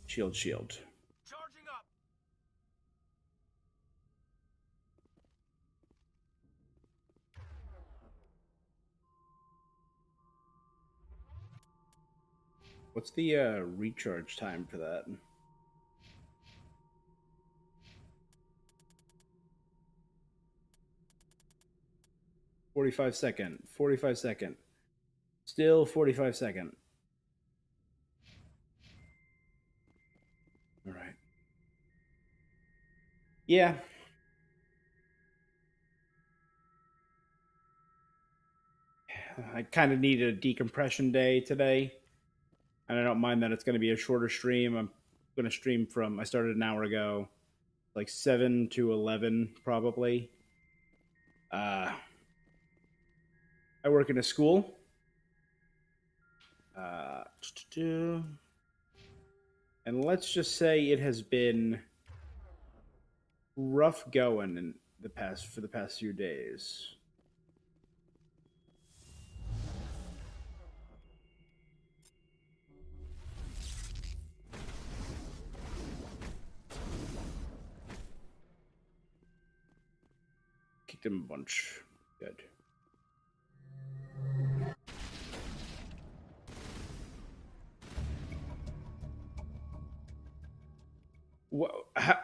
Shield. Charging up. What's the recharge time for that? $45 second. 45 second. Still 45 second. All right. Yeah. I kind of need a decompression day today. And I don't mind that it's going to be a shorter stream. I'm going to stream from, I started an hour ago, like 7 to 11 probably. I work in a school. And let's just say it has been rough going for the past few days. Kicked him a bunch. Good.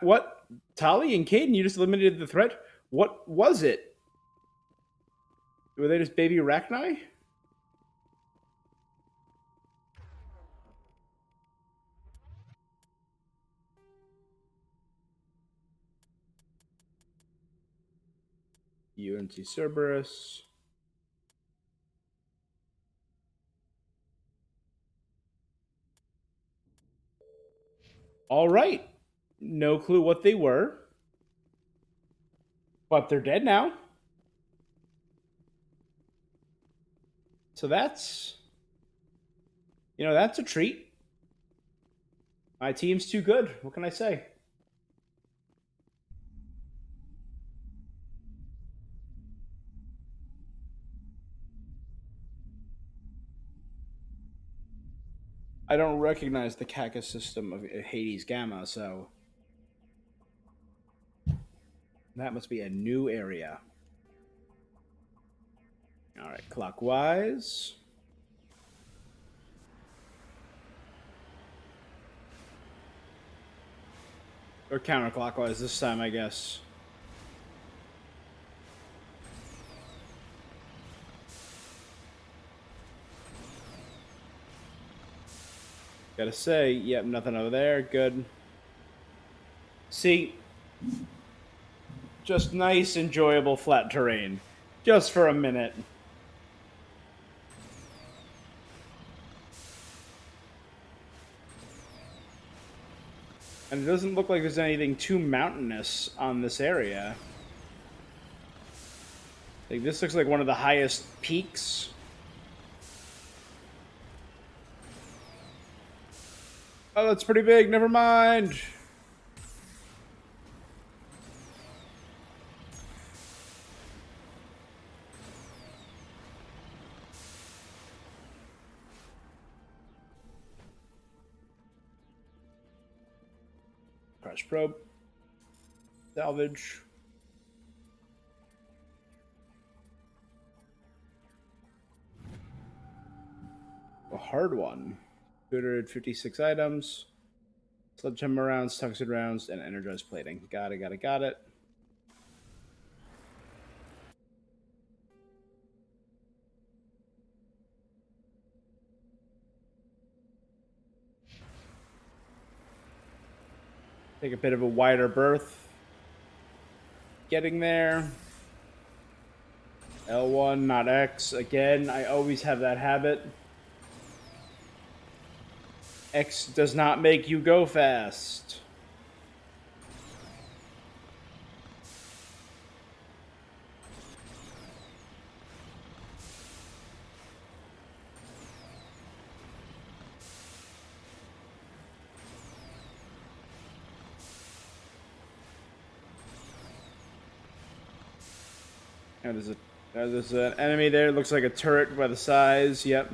What? Tali and Caden, you just eliminated the threat? What was it? Were they just baby arachni? UNC Cerberus. All right. No clue what they were. But they're dead now. So that's... that's a treat. My team's too good. What can I say? I don't recognize the Cacus system of Hades Gamma, so... that must be a new area. Alright, clockwise. Or counterclockwise this time, I guess. Gotta say, yep, nothing over there. Good. See, just nice, enjoyable flat terrain. Just for a minute. And it doesn't look like there's anything too mountainous on this area. Like, this looks like one of the highest peaks Oh, that's pretty big. Never mind. Crash probe. Salvage. A hard one. 256 items. Sledgehammer rounds, tungsten rounds, and energized plating. Got it. Take a bit of a wider berth. Getting there. L1, not X. Again, I always have that habit. X does not make you go fast. And there's an enemy there. It looks like a turret by the size. Yep.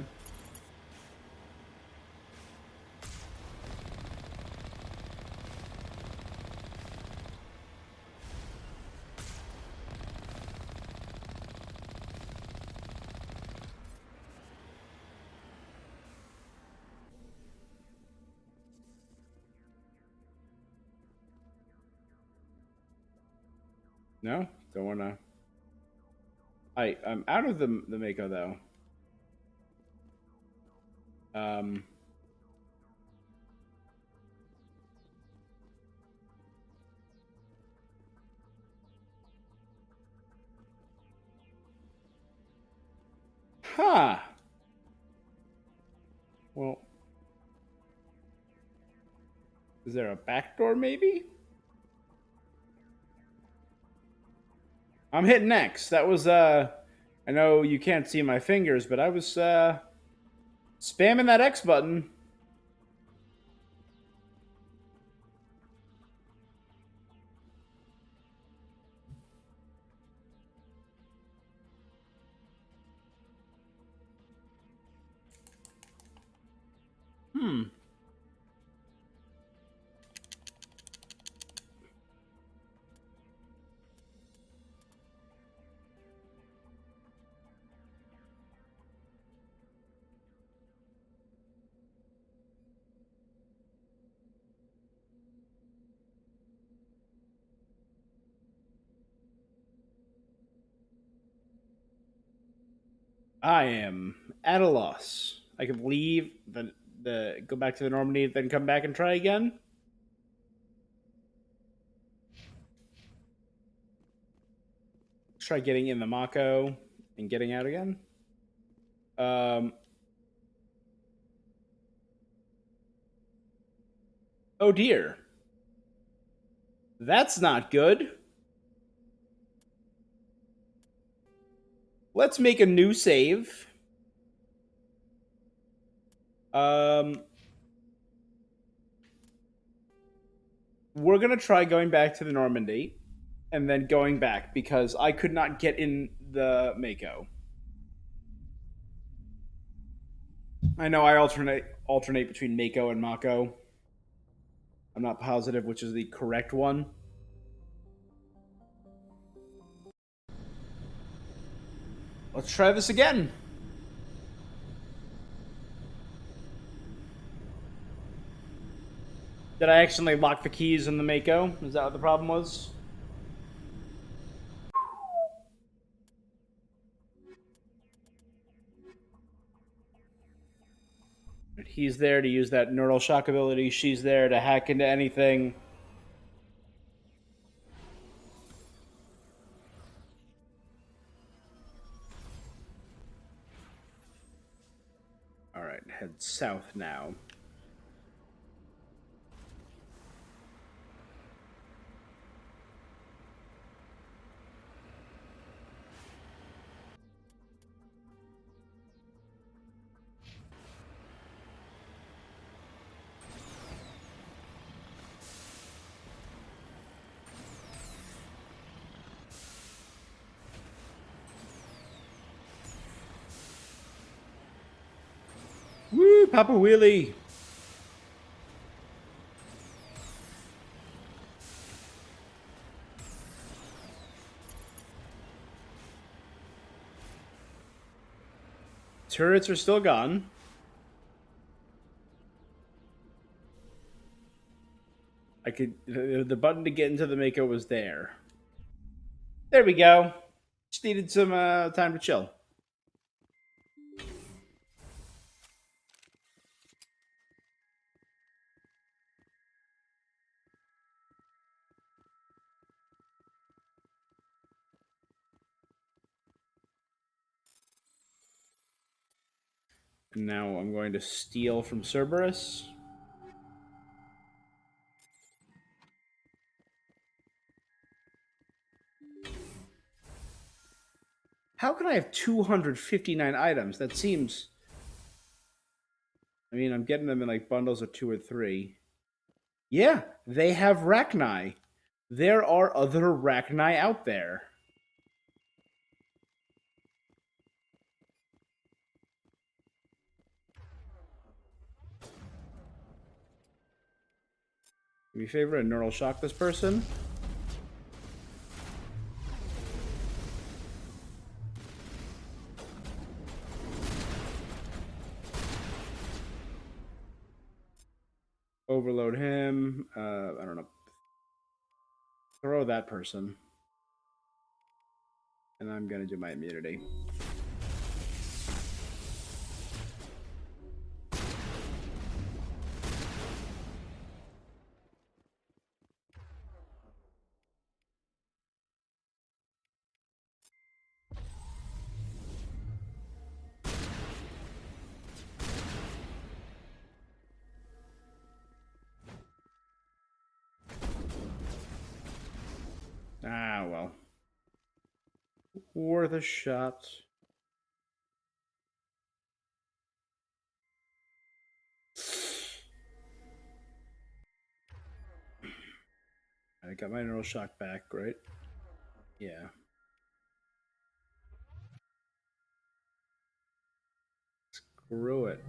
No, don't wanna. I'm out of the Mako though. Huh. Well, is there a back door maybe? I'm hitting X. That was I know you can't see my fingers, but I was spamming that X button. I am at a loss. I could leave the go back to the Normandy, then come back and try again. Let's try getting in the Mako and getting out again. Oh dear. That's not good. Let's make a new save. We're going to try going back to the Normandy and then going back because I could not get in the Mako. I know I alternate between Mako and Mako. I'm not positive which is the correct one. Let's try this again. Did I accidentally lock the keys in the Mako? Is that what the problem was? He's there to use that neural shock ability. She's there to hack into anything. All right, head south now. Papa Wheelie. Turrets are still gone. I could. The button to get into the Mako was there. There we go. Just needed some time to chill. And now I'm going to steal from Cerberus. How can I have 259 items? That seems... I mean, I'm getting them in like bundles of 2 or 3. Yeah, they have Rachni. There are other Rachni out there. Do me a favor and neural shock this person. Overload him. I don't know. Throw that person. And I'm going to do my immunity. Ah, well. Worth a shot. I got my neural shock back, right? Yeah. Screw it.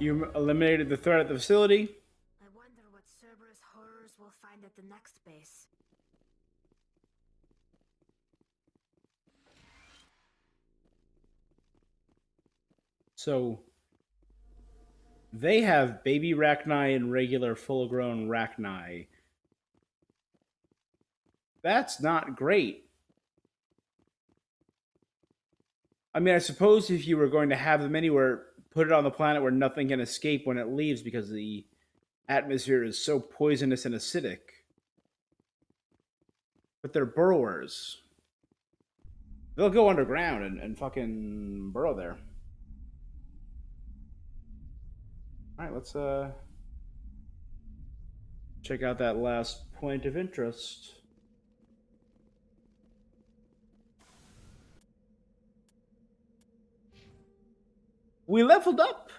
You eliminated the threat at the facility. I wonder what Cerberus horrors we'll find at the next base. So they have baby Rachni and regular full-grown Rachni. That's not great. I mean, I suppose if you were going to have them anywhere, put it on the planet where nothing can escape when it leaves because the atmosphere is so poisonous and acidic. But they're burrowers. They'll go underground and fucking burrow there. Alright, let's check out that last point of interest. We leveled up!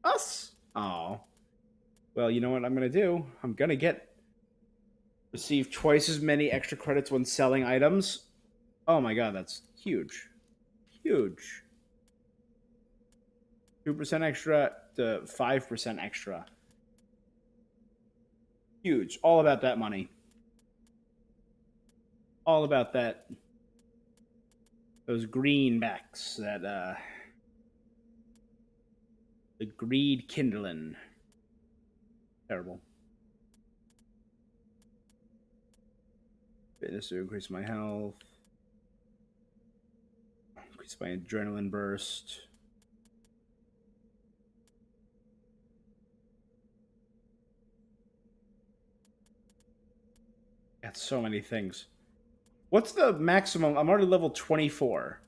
Us! Oh. Well, you know what I'm gonna do? I'm gonna receive twice as many extra credits when selling items. Oh my god, that's huge. Huge. 2% extra to 5% extra. Huge. All about that money. All about that. Those greenbacks. That, the greed kindling. Terrible. Fitness to increase my health. Increase my adrenaline burst. Got so many things. What's the maximum? I'm already level 24.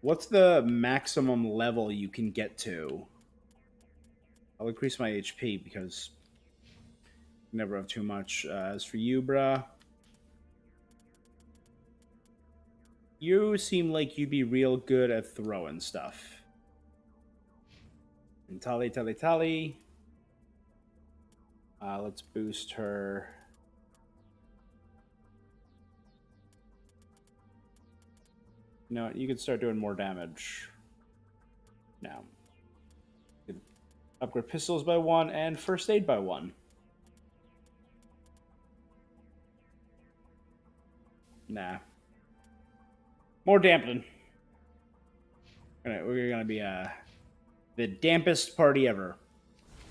What's the maximum level you can get to? I'll increase my HP because I never have too much. As for you, bruh, you seem like you'd be real good at throwing stuff. And Tali. Let's boost her. No, you can start doing more damage now. You can upgrade pistols by 1 and first aid by 1. Nah. More dampening. We're gonna be the dampest party ever.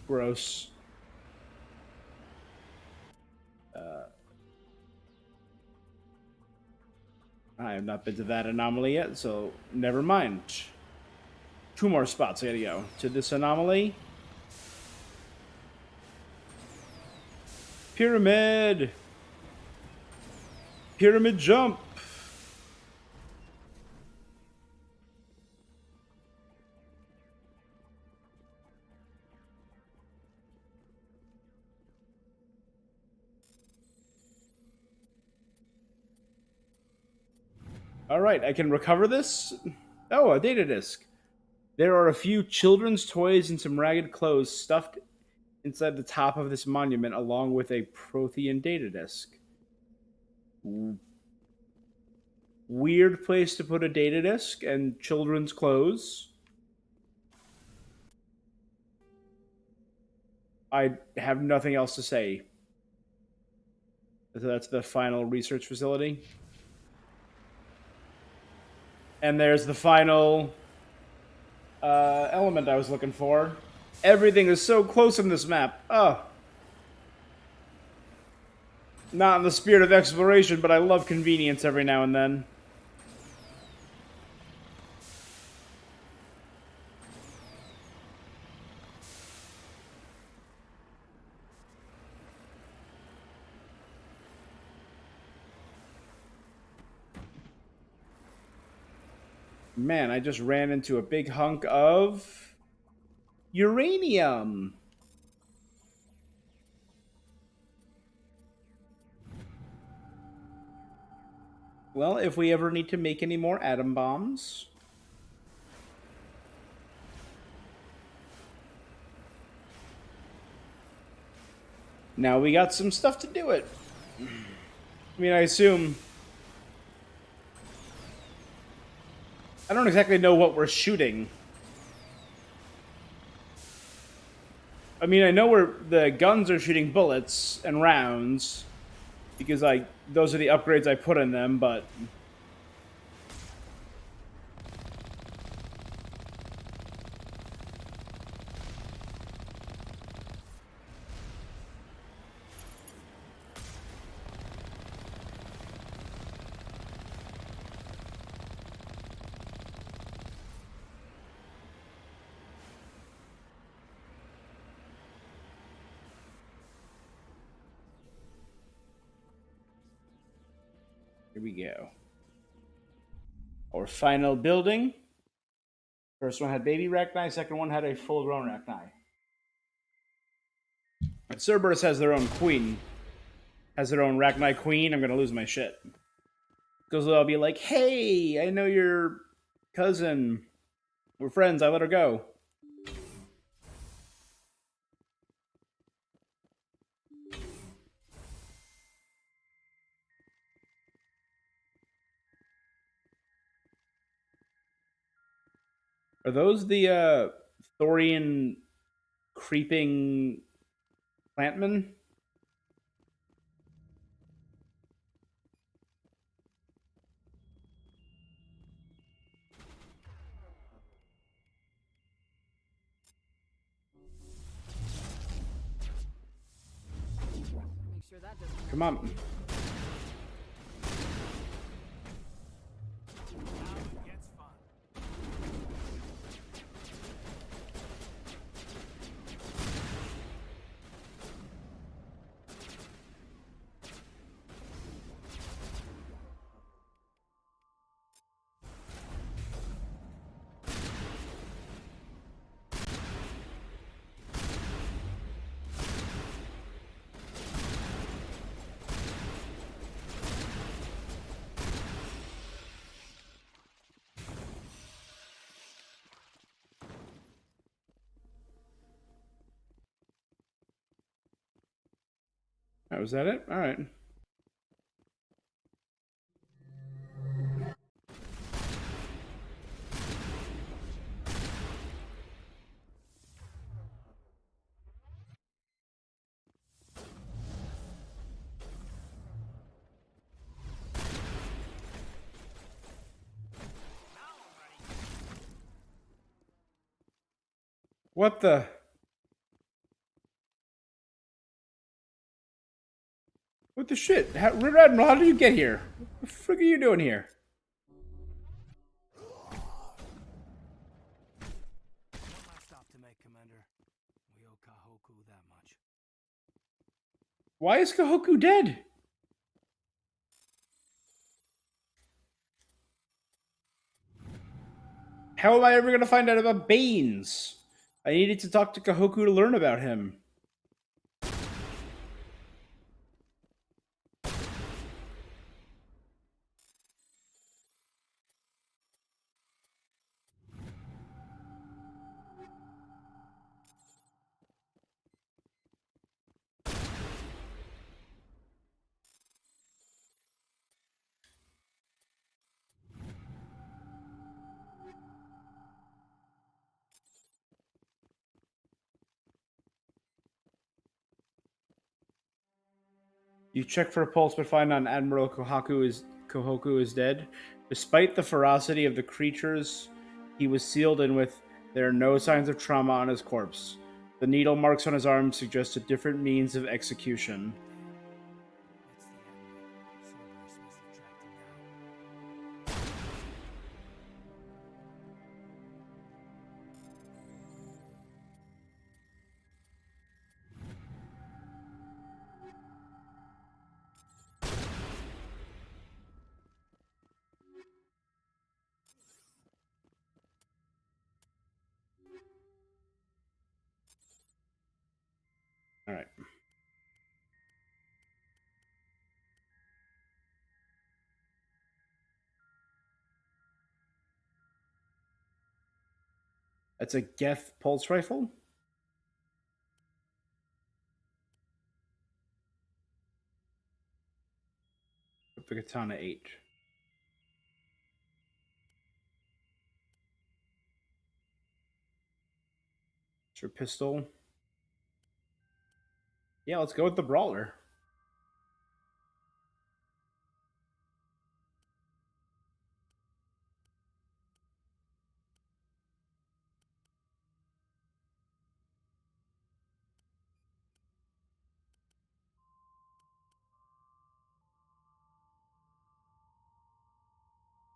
Gross. I have not been to that anomaly yet, so never mind. 2 more spots I gotta go. To this anomaly. Pyramid! Pyramid jump! Alright, I can recover this? Oh, a data disk. There are a few children's toys and some ragged clothes stuffed inside the top of this monument, along with a Prothean data disk. Weird place to put a data disk and children's clothes. I have nothing else to say. So that's the final research facility. And there's the final element I was looking for. Everything is so close in this map. Oh. Not in the spirit of exploration, but I love convenience every now and then. Man, I just ran into a big hunk of uranium. Well, if we ever need to make any more atom bombs. Now we got some stuff to do it. I mean, I assume... I don't exactly know what we're shooting. I mean, I know the guns are shooting bullets and rounds because those are the upgrades I put in them, but here we go. Our final building. First one had baby Rachni, second one had a full-grown Rachni. And Cerberus has their own queen. Has their own Rachni queen. I'm gonna lose my shit. Because they'll be like, hey, I know your cousin. We're friends, I let her go. Are those the Thorian creeping plantmen? Make sure that doesn't Come on. Oh, was that it? All right. What the? What the shit? Red Admiral, how did you get here? What the frick are you doing here? One last stop to make, Commander. We owe Kahoku that much. Why is Kahoku dead? How am I ever going to find out about Baines? I needed to talk to Kahoku to learn about him. You check for a pulse, but find on Admiral Kohoku is dead. Despite the ferocity of the creatures he was sealed in with, there are no signs of trauma on his corpse. The needle marks on his arm suggest a different means of execution. It's the Admiral. Cerberus must have tracked him down. All right. That's a Geth pulse rifle? The Katana 8. It's your pistol. Yeah, let's go with the Brawler.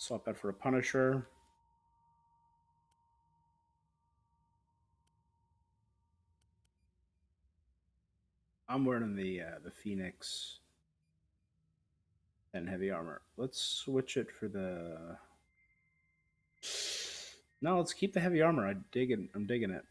Swap that for a Punisher. I'm wearing the Phoenix and heavy armor. Let's switch it for the. No, let's keep the heavy armor. I'm digging it.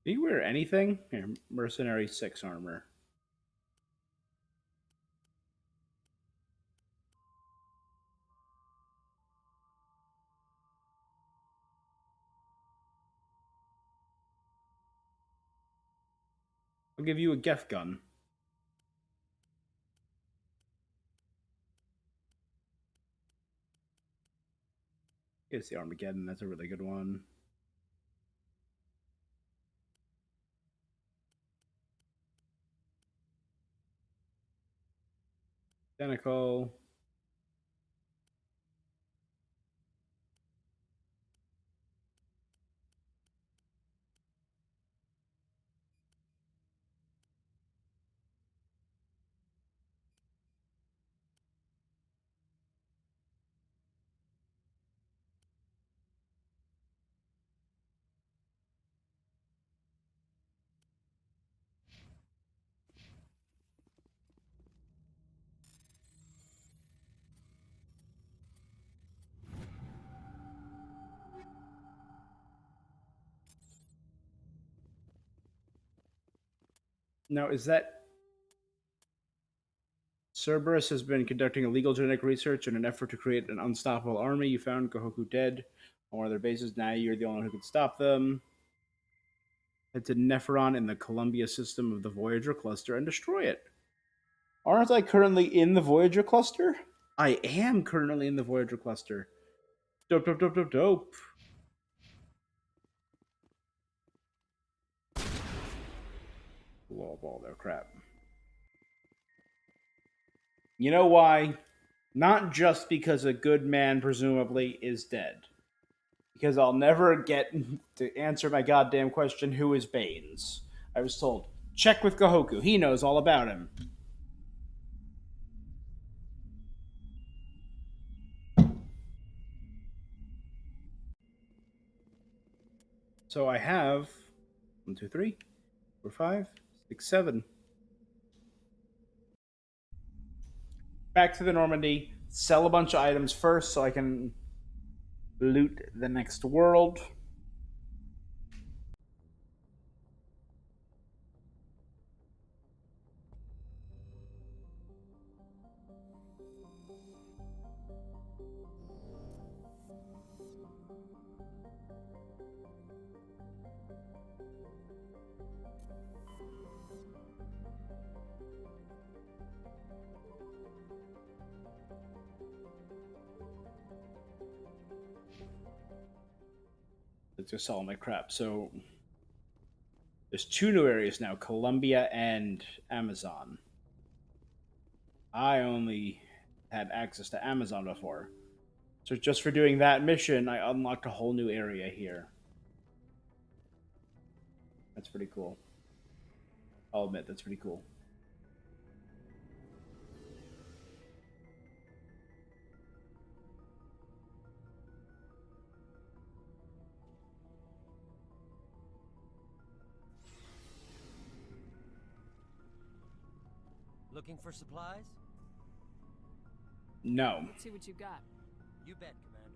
Do you wear anything? Here, Mercenary 6 armor. I'll give you a Geth gun. Here's the Armageddon. That's a really good one. Identical. Now, is that Cerberus has been conducting illegal genetic research in an effort to create an unstoppable army. You found Gohoku dead on one of their bases. Now you're the only one who can stop them. Head to Nepheron in the Columbia system of the Voyager cluster and destroy it. Aren't I currently in the Voyager cluster? I am currently in the Voyager cluster. Dope, dope, dope, dope, dope. Blow up all their crap. You know why? Not just because a good man, presumably, is dead. Because I'll never get to answer my goddamn question, who is Baines? I was told, check with Gohoku. He knows all about him. So I have 1, 2, 3, 4, 5, 6, 7. Back to the Normandy. Sell a bunch of items first so I can loot the next world. Let's just sell all my crap. So there's 2 new areas now, Columbia and Amazon. I only had access to Amazon before. So just for doing that mission, I unlocked a whole new area here. That's pretty cool. I'll admit, that's pretty cool. Looking for supplies? No. Let's see what you got. You bet, Commander.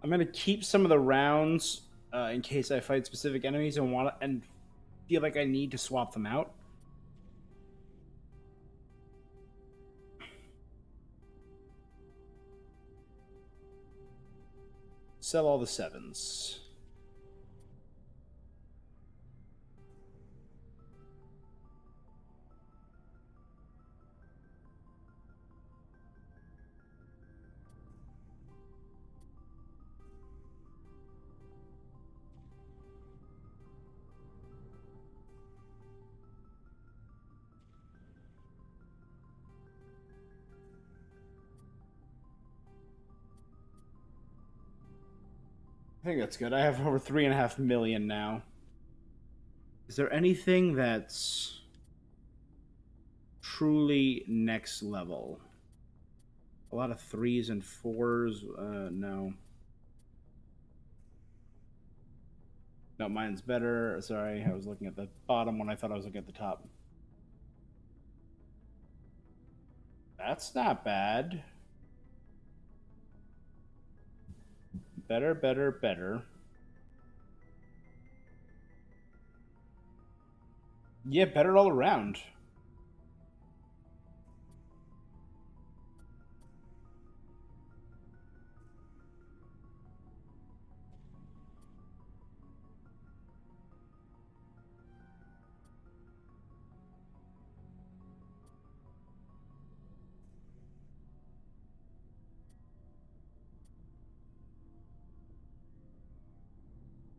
I'm gonna keep some of the rounds in case I fight specific enemies and feel like I need to swap them out. Sell all the 7s. I think that's good. I have over 3.5 million now. Is there anything that's truly next level? A lot of 3s and 4s. No. No, mine's better. Sorry, I was looking at the bottom when I thought I was looking at the top. That's not bad. Better, better, better. Yeah, better all around.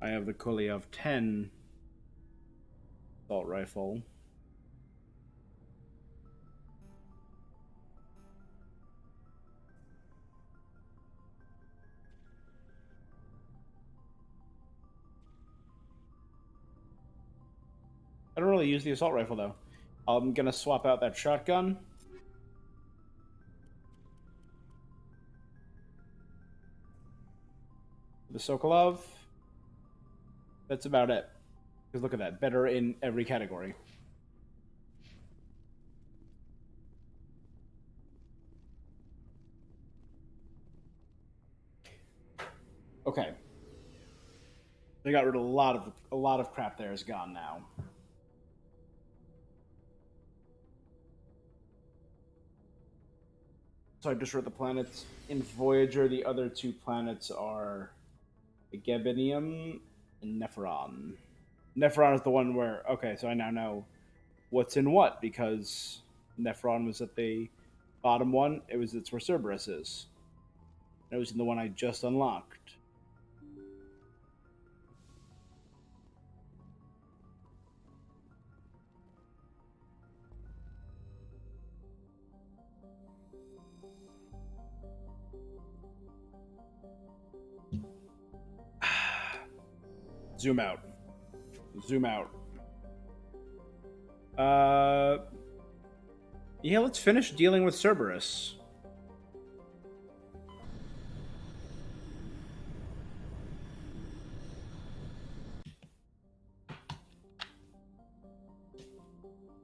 I have the Kolyov 10 assault rifle. I don't really use the assault rifle though. I'm gonna swap out that shotgun. The Sokolov. That's about it. Because look at that. Better in every category. Okay. They got rid of a lot of crap there is gone now. So I just wrote the planets in Voyager. The other two planets are Gebenium and Nephron. Nephron is the one where, okay, so I now know what's in what, because Nephron was at the bottom one. It's where Cerberus is. It was in the one I just unlocked. Zoom out. Zoom out. Yeah, let's finish dealing with Cerberus.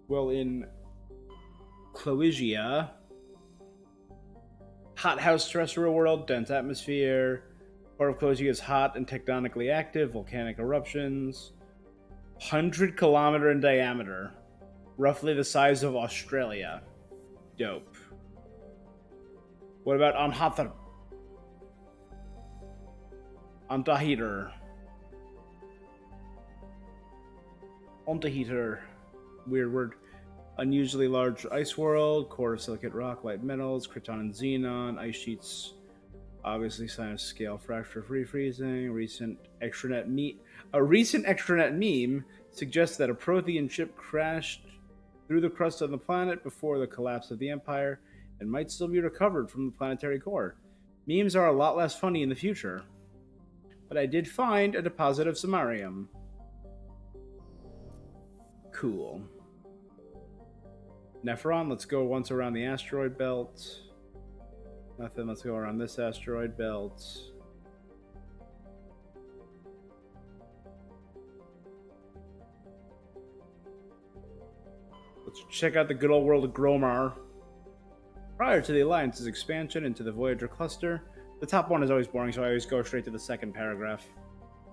Well, in Cloigia, hothouse terrestrial world, dense atmosphere. Part of Cloigia is hot and tectonically active, volcanic eruptions. 100-kilometer in diameter. Roughly the size of Australia. Dope. What about Anhathar? Antahiter. Ontahiter. Weird word. Unusually large ice world. Core of silicate rock, light metals, Krypton and Xenon, ice sheets. Obviously, sign of scale fracture free freezing. A recent extranet meme suggests that a Prothean ship crashed through the crust of the planet before the collapse of the Empire and might still be recovered from the planetary core. Memes are a lot less funny in the future. But I did find a deposit of samarium. Cool. Nephron, let's go once around the asteroid belt. Nothing, let's go around this asteroid belt. Let's check out the good old world of Gromar. Prior to the Alliance's expansion into the Voyager cluster, the top one is always boring, so I always go straight to the second paragraph.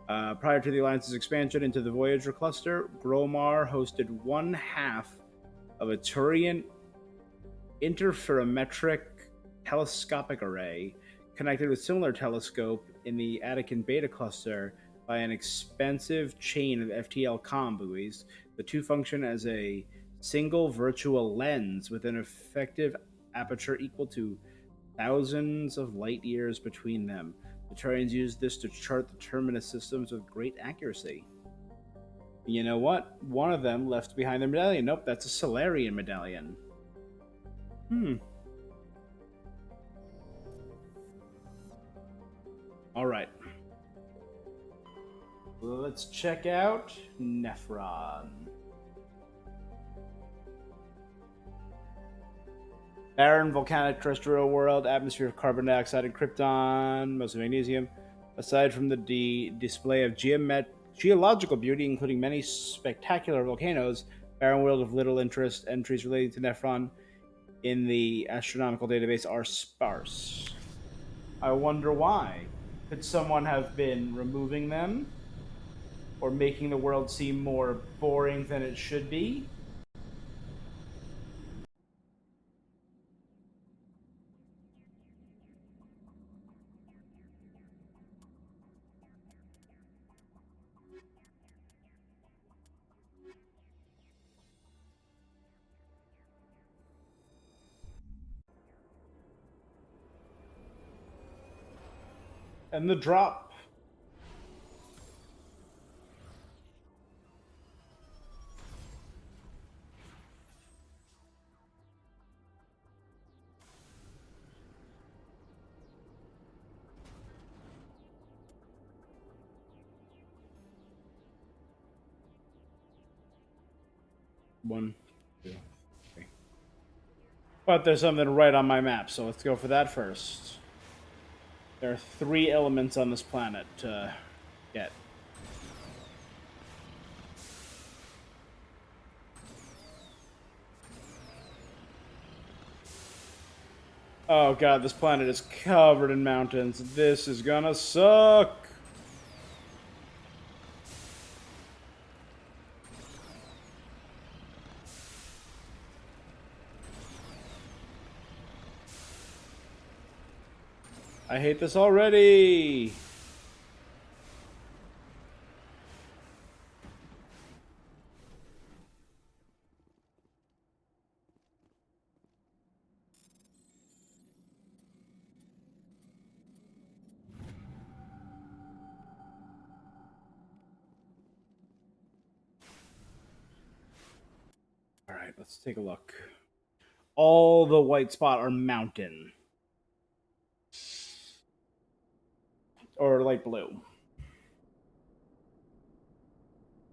Prior to the Alliance's expansion into the Voyager cluster, Gromar hosted one half of a Turian interferometric telescopic array connected with similar telescope in the Attican Beta cluster by an expensive chain of FTL comm buoys. The two function as a single virtual lens with an effective aperture equal to thousands of light years between them. The Turians used this to chart the terminus systems with great accuracy. You know what? One of them left behind their medallion. Nope, that's a Solarian medallion. Alright. Let's check out Nephron. Barren volcanic terrestrial world, atmosphere of carbon dioxide and krypton, mostly magnesium. Aside from the display of geological beauty, including many spectacular volcanoes, barren world of little interest. Entries relating to Nephron in the astronomical database are sparse. I wonder why. Could someone have been removing them? Or making the world seem more boring than it should be? And the drop. One, two, three. But there's something right on my map, so let's go for that first. There are 3 elements on this planet to get. Oh god, this planet is covered in mountains. This is gonna suck! I hate this already! Alright, let's take a look. All the white spot are mountain. Or light blue.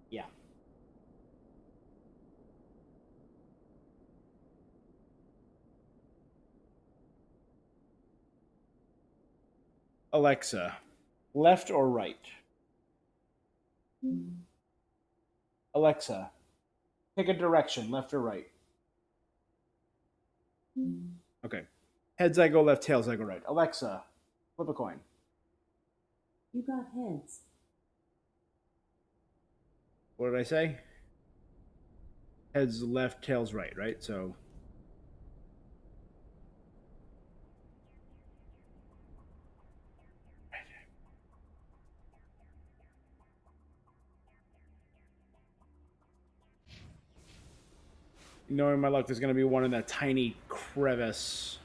Yeah. Alexa, left or right? Alexa, pick a direction, left or right. Okay. Heads I go left, tails I go right. Alexa, flip a coin. You got heads. What did I say? Heads left, tails right, right? So knowing my luck, there's going to be one in that tiny crevice.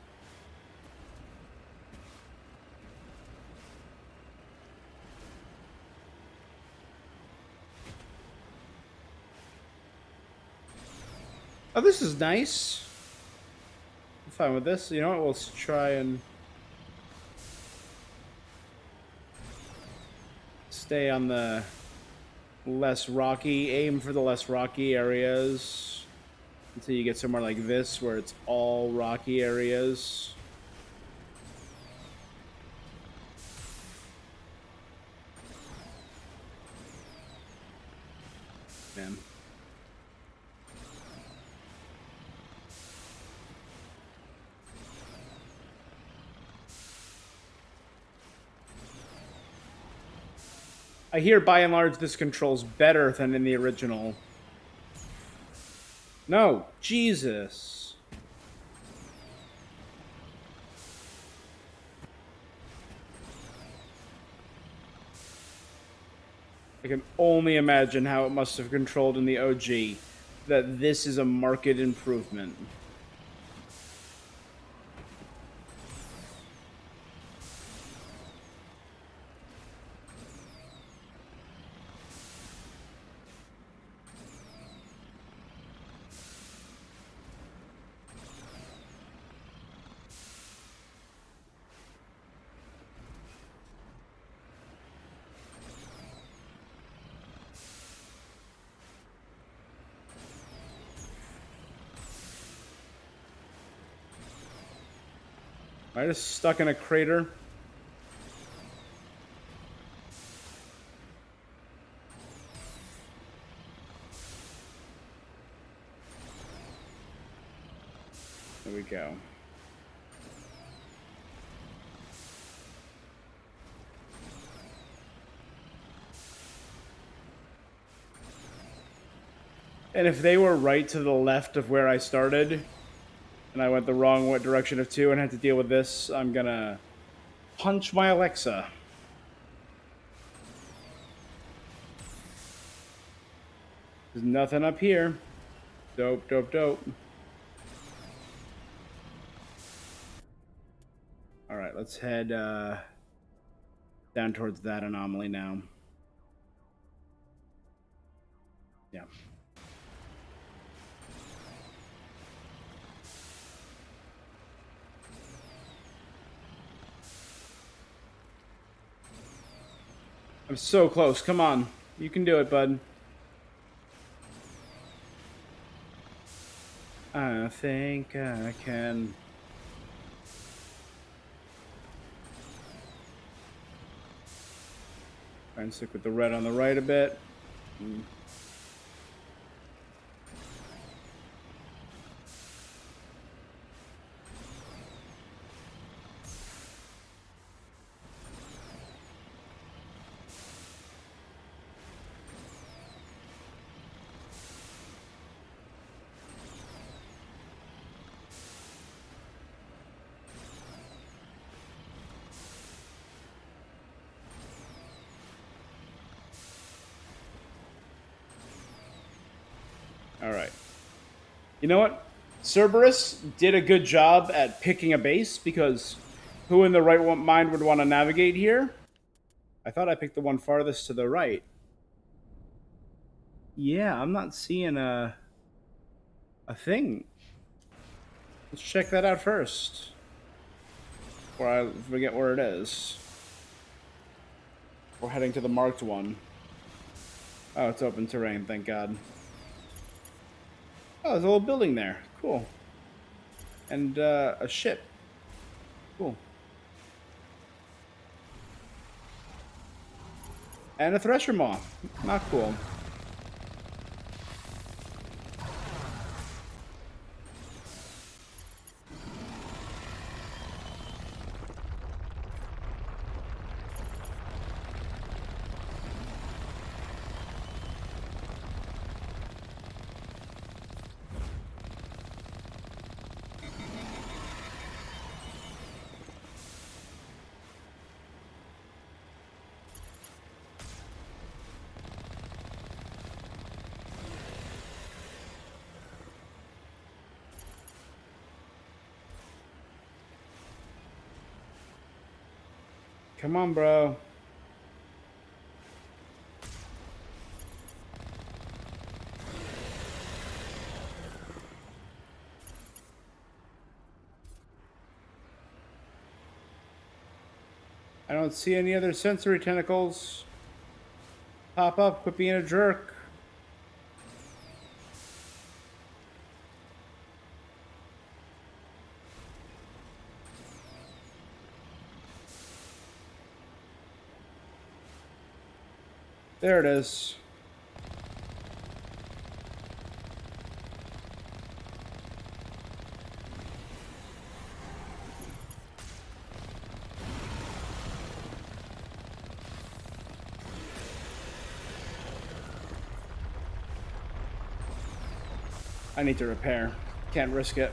Oh, this is nice. I'm fine with this. You know what? We'll try and stay on the less rocky. Aim for the less rocky areas until you get somewhere like this where it's all rocky areas. Man. I hear by and large this controls better than in the original. No, Jesus. I can only imagine how it must have controlled in the OG. That this is a marked improvement. Am I just stuck in a crater? There we go. And if they were right to the left of where I started, and I went the wrong direction of 2 and had to deal with this, I'm gonna punch my Alexa. There's nothing up here. Dope, dope, dope. Alright, let's head down towards that anomaly now. Yeah. I'm so close. Come on. You can do it, bud. I think I can. Try and stick with the red on the right a bit. All right. You know what? Cerberus did a good job at picking a base, because who in the right mind would want to navigate here? I thought I picked the one farthest to the right. Yeah, I'm not seeing a thing. Let's check that out first, before I forget where it is. We're heading to the marked one. Oh, it's open terrain, thank God. Oh, there's a little building there. Cool. And a ship. Cool. And a thresher maw. Not cool. Come on, bro. I don't see any other sensory tentacles pop up. Quit being a jerk. There it is. I need to repair. Can't risk it.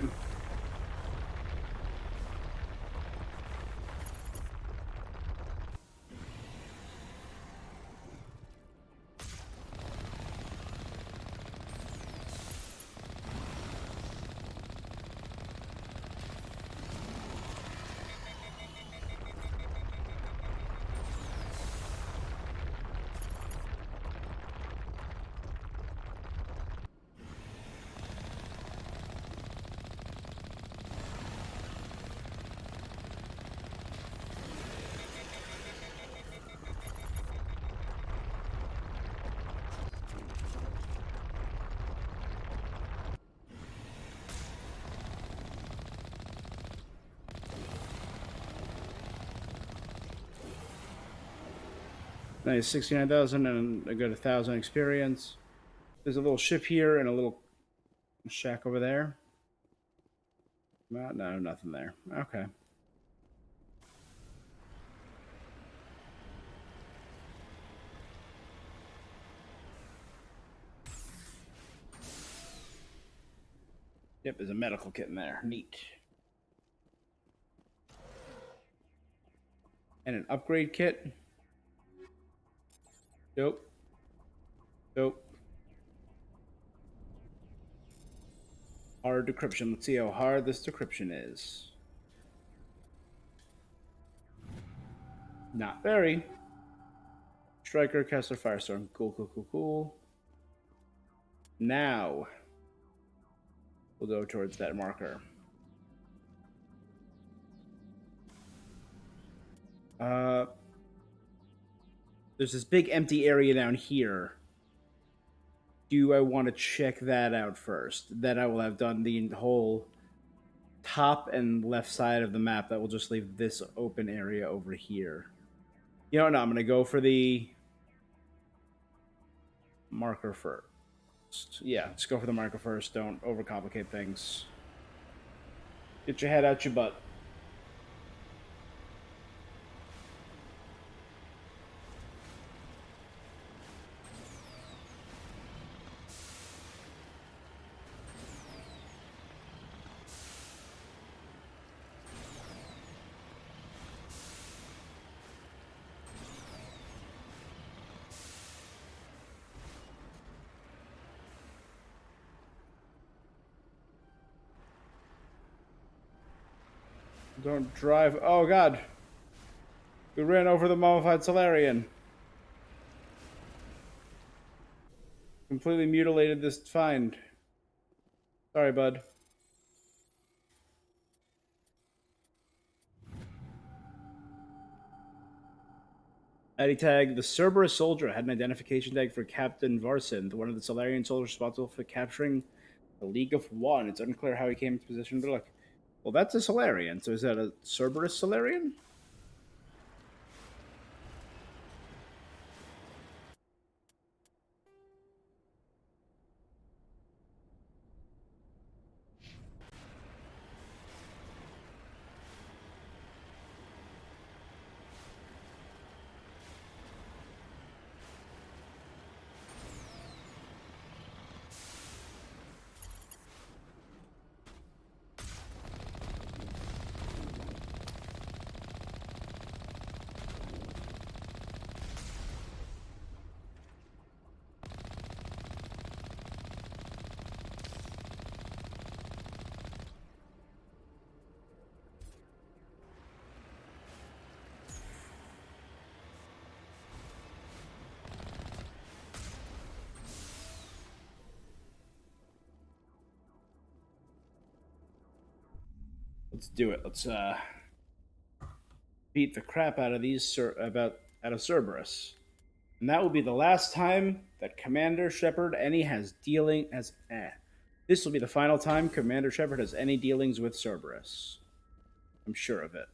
Nice, 69,000 and a good 1,000 experience. There's a little ship here and a little shack over there. No, nothing there. Okay. Yep, there's a medical kit in there. Neat. And an upgrade kit. Dope. Dope. Hard decryption. Let's see how hard this decryption is. Not very. Striker, Caster, Firestorm. Cool, cool, cool, cool. Now, we'll go towards that marker. There's this big empty area down here. Do I want to check that out first? Then I will have done the whole top and left side of the map. That will just leave this open area over here. You know what? No, I'm going to go for the marker first. Yeah, let's go for the marker first. Don't overcomplicate things. Get your head out your butt. Don't drive. Oh, God. We ran over the mummified Solarian. Completely mutilated this find. Sorry, bud. ID tag. The Cerberus soldier had an identification tag for Captain Varsin, one of the Solarian soldiers responsible for capturing the League of One. It's unclear how he came into position, but look. Well, that's a Solarian. So is that a Cerberus Solarian? Let's do it. Let's beat the crap out of these out of Cerberus, and that will be the last time that Commander Shepard has dealing. This will be the final time Commander Shepard has any dealings with Cerberus. I'm sure of it.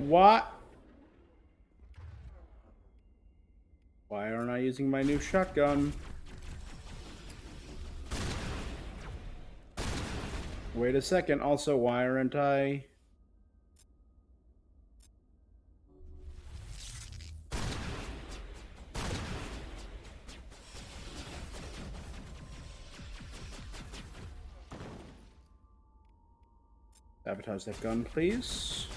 What? Why aren't I using my new shotgun? Wait a second. Also, why aren't I... Sabotage that gun, please.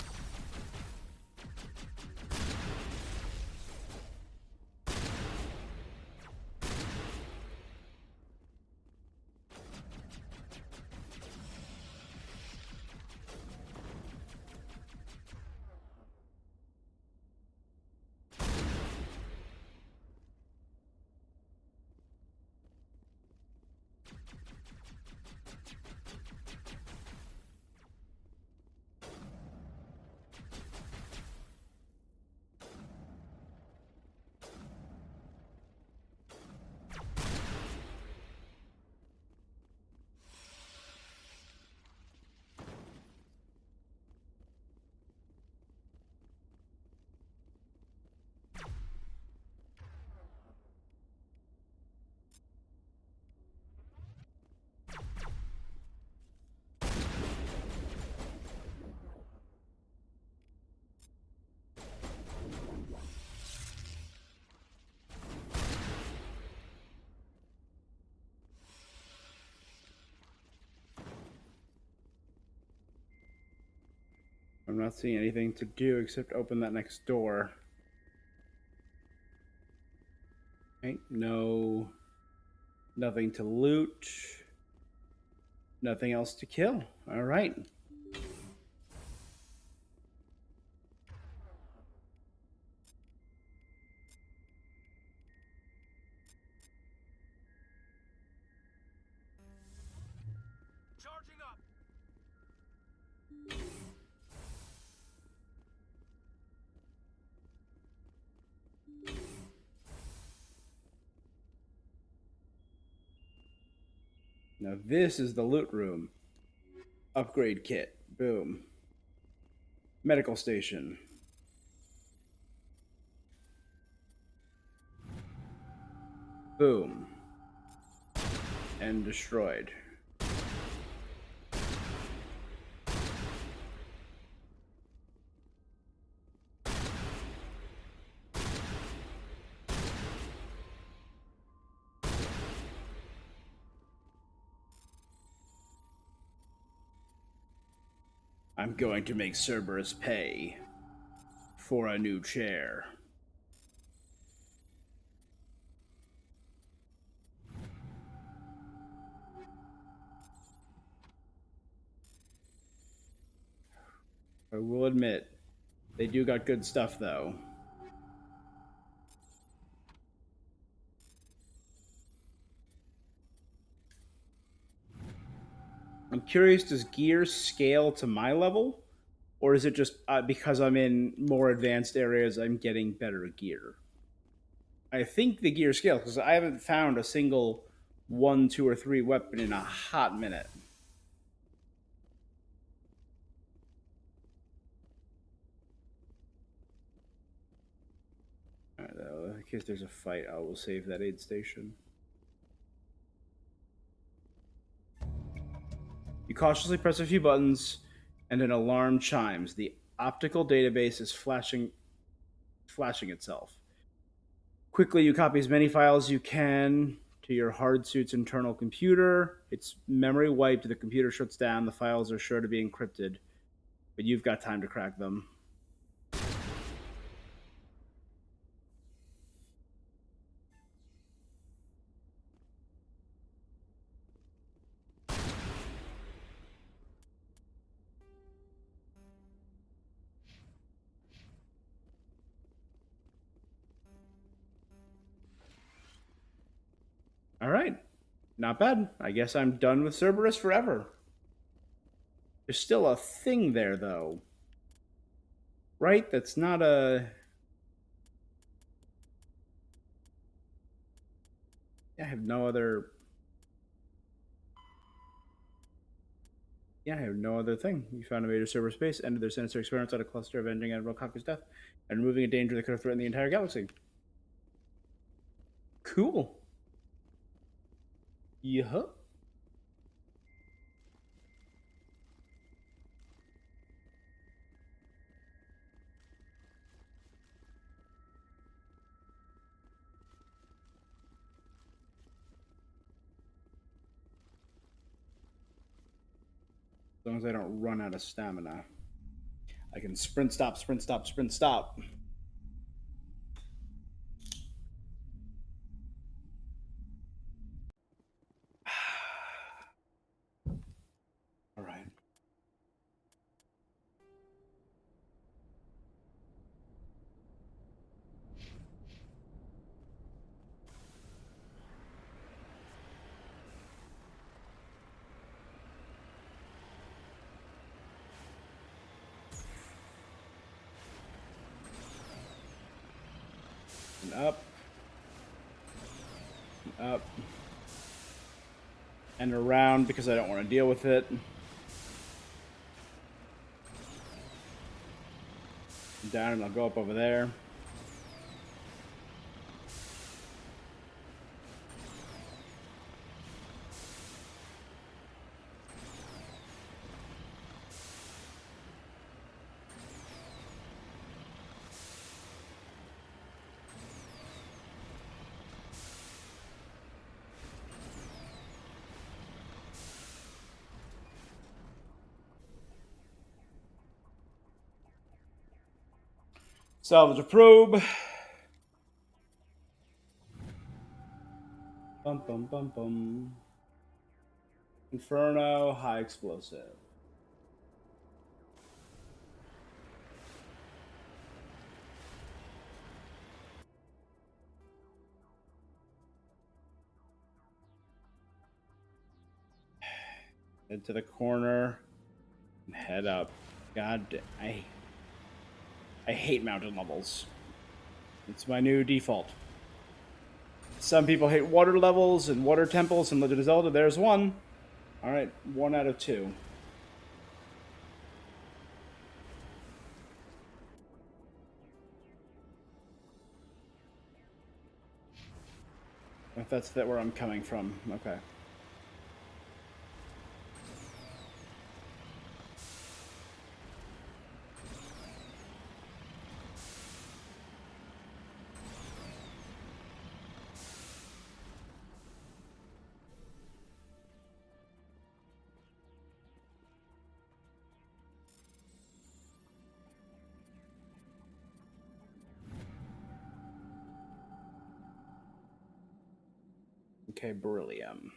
I'm not seeing anything to do except open that next door. Okay, no, nothing to loot. Nothing else to kill. All right. Charging up. Now this is the loot room. Upgrade kit. Boom. Medical station. Boom. And destroyed. I'm going to make Cerberus pay for a new chair. I will admit, they do got good stuff though. I'm curious, does gear scale to my level? Or is it just because I'm in more advanced areas, I'm getting better gear? I think the gear scales, because I haven't found a single 1, 2, or 3 weapon in a hot minute. Alright, in case there's a fight, I will save that aid station. You cautiously press a few buttons, and an alarm chimes. The optical database is flashing itself. Quickly, you copy as many files as you can to your hard suit's internal computer. It's memory wiped, the computer shuts down, the files are sure to be encrypted, but you've got time to crack them. All right. Not bad. I guess I'm done with Cerberus forever. There's still a thing there, though. Right? That's not a... I have no other... Yeah, I have no other thing. You found a major Cerberus base, ended their sinister experiments on a cluster, avenging Admiral Kaku's death, and removing a danger that could have threatened the entire galaxy. Cool. Yeah. As long as I don't run out of stamina. I can sprint, stop, sprint, stop, sprint, stop. All right. And up. And up. And around because I don't want to deal with it. Down and I'll go up over there. Salvage a probe. Bum bum bum bum. Inferno, high explosive. Head to the corner and head up. God, I hate mountain levels. It's my new default. Some people hate water levels and water temples in Legend of Zelda. There's one. All right, 1 out of 2. If that's where I'm coming from, okay. Okay, beryllium.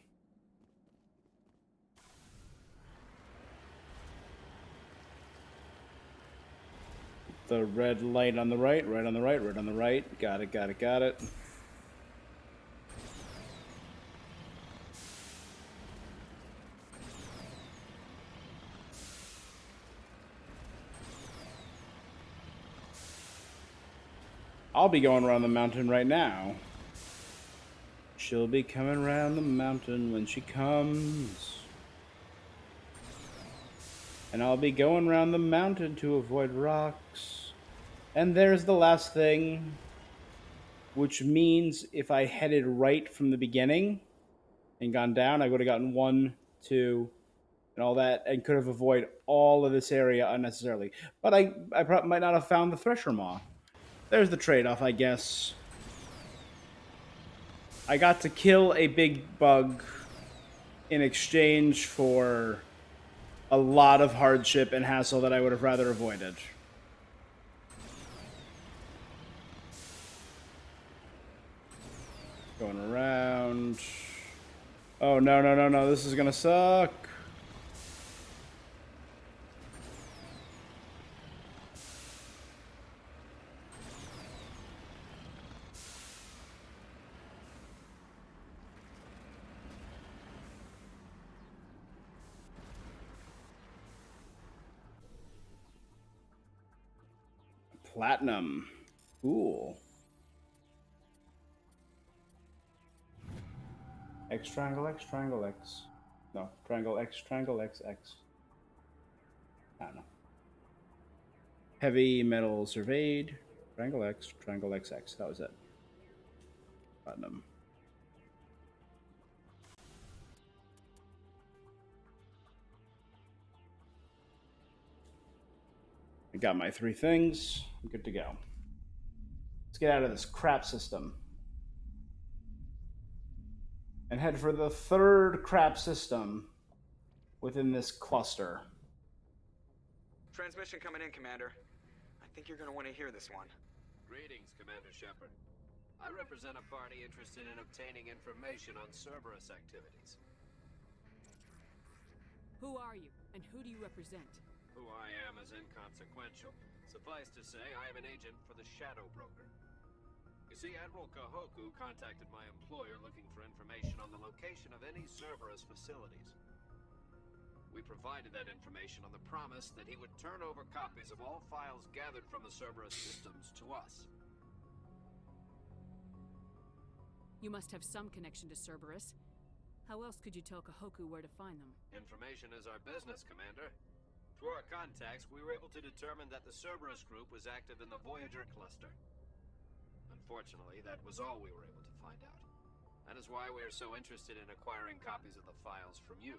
The red light on the right, right on the right, right on the right. Got it, got it, got it. I'll be going around the mountain right now. She'll be coming around the mountain when she comes. And I'll be going around the mountain to avoid rocks. And there's the last thing, which means if I headed right from the beginning and gone down, I would have gotten 1, 2, and all that, and could have avoided all of this area unnecessarily. But I probably might not have found the Thresher Maw. There's the trade-off, I guess. I got to kill a big bug in exchange for a lot of hardship and hassle that I would have rather avoided. Going around. Oh, no, no, no, no. This is gonna suck. Platinum. Cool. X triangle X triangle X. No, triangle X triangle X X. I don't know. Heavy metal surveyed. Triangle X triangle X X. That was it. Platinum. I got my 3 things. I'm good to go. Let's get out of this crap system. And head for the 3rd crap system within this cluster. Transmission coming in, Commander. I think you're going to want to hear this one. Greetings, Commander Shepard. I represent a party interested in obtaining information on Cerberus activities. Who are you, and who do you represent? Who I am is inconsequential. Suffice to say, I am an agent for the Shadow Broker. You see, Admiral Kahoku contacted my employer looking for information on the location of any Cerberus facilities. We provided that information on the promise that he would turn over copies of all files gathered from the Cerberus systems to us. You must have some connection to Cerberus. How else could you tell Kahoku where to find them? Information is our business, Commander. Through our contacts, we were able to determine that the Cerberus group was active in the Voyager cluster. Unfortunately, that was all we were able to find out. That is why we are so interested in acquiring copies of the files from you.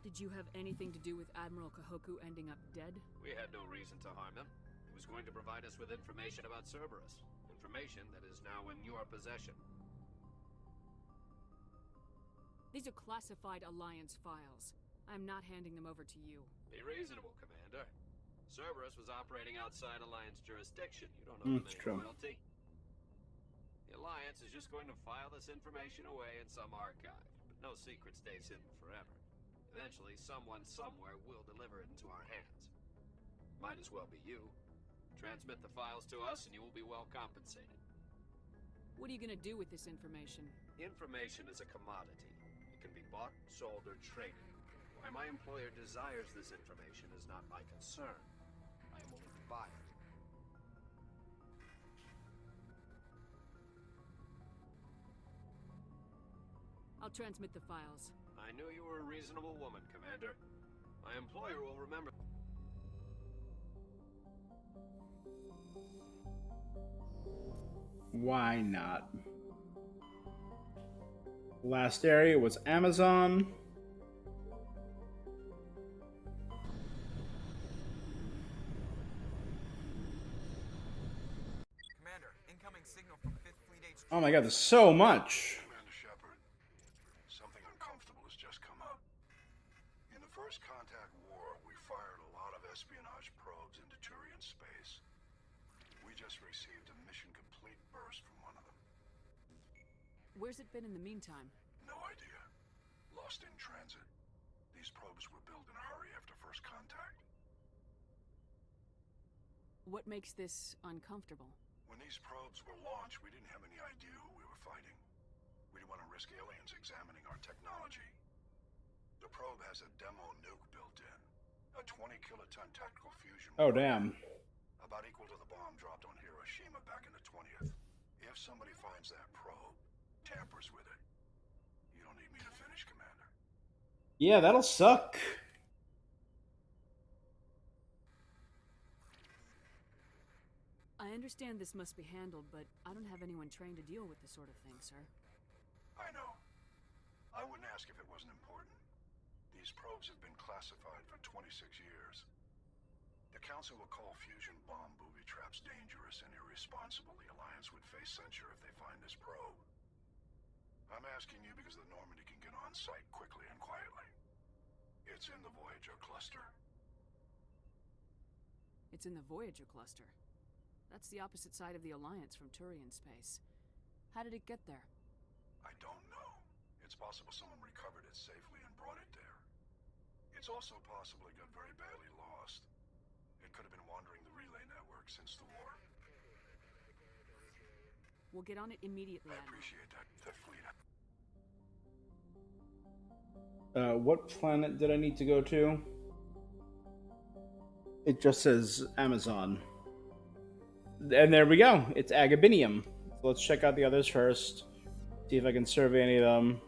Did you have anything to do with Admiral Kahoku ending up dead? We had no reason to harm him. He was going to provide us with information about Cerberus. Information that is now in your possession. These are classified Alliance files. I'm not handing them over to you. Be reasonable, Commander. Cerberus was operating outside Alliance jurisdiction. You don't owe them any true. royalty. The Alliance is just going to file this information away in some archive, but no secret stays hidden forever. Eventually, someone somewhere will deliver it into our hands. Might as well be you. Transmit the files to us and you will be well compensated. What are you gonna do with this information? Information is a commodity. It can be bought, sold, or traded. Why my employer desires this information is not my concern. I am only the buyer. I'll transmit the files. I knew you were a reasonable woman, Commander. My employer will remember. Why not? Last area was Amazon. Commander, incoming signal from 5th Fleet HQ. Oh my god, there's so much. Commander Shepard, something uncomfortable has just come up. In the First Contact War, we fired a lot of espionage probes into Turian space. We just received a mission-complete burst from one of them. Where's it been in the meantime? No idea. Lost in transit. These probes were built in a hurry after First Contact. What makes this uncomfortable? When these probes were launched, we didn't have any idea who we were fighting. We didn't want to risk aliens examining our technology. The probe has a demo nuke built in. A 20-kiloton tactical fusion. Oh, damn. About equal to the bomb dropped on Hiroshima back in the 20th. If somebody finds that probe, tampers with it, you don't need me to finish, Commander. Yeah, that'll suck. I understand this must be handled, but I don't have anyone trained to deal with this sort of thing, sir. I know. I wouldn't ask if it wasn't important. These probes have been classified for 26 years. The Council will call fusion bomb booby traps dangerous and irresponsible. The Alliance would face censure if they find this probe. I'm asking you because the Normandy can get on site quickly and quietly. It's in the Voyager cluster. It's in the Voyager cluster. That's the opposite side of the Alliance from Turian space. How did it get there? I don't know. It's possible someone recovered it safely and brought it there. It's also possible it got very badly lost. It could have been wandering the relay network since the war. We'll get on it immediately, I Admiral. appreciate that. The fleet. What planet did I need to go to? It just says Amazon. And there we go. It's Agabinium. So let's check out the others first. See if I can survey any of them.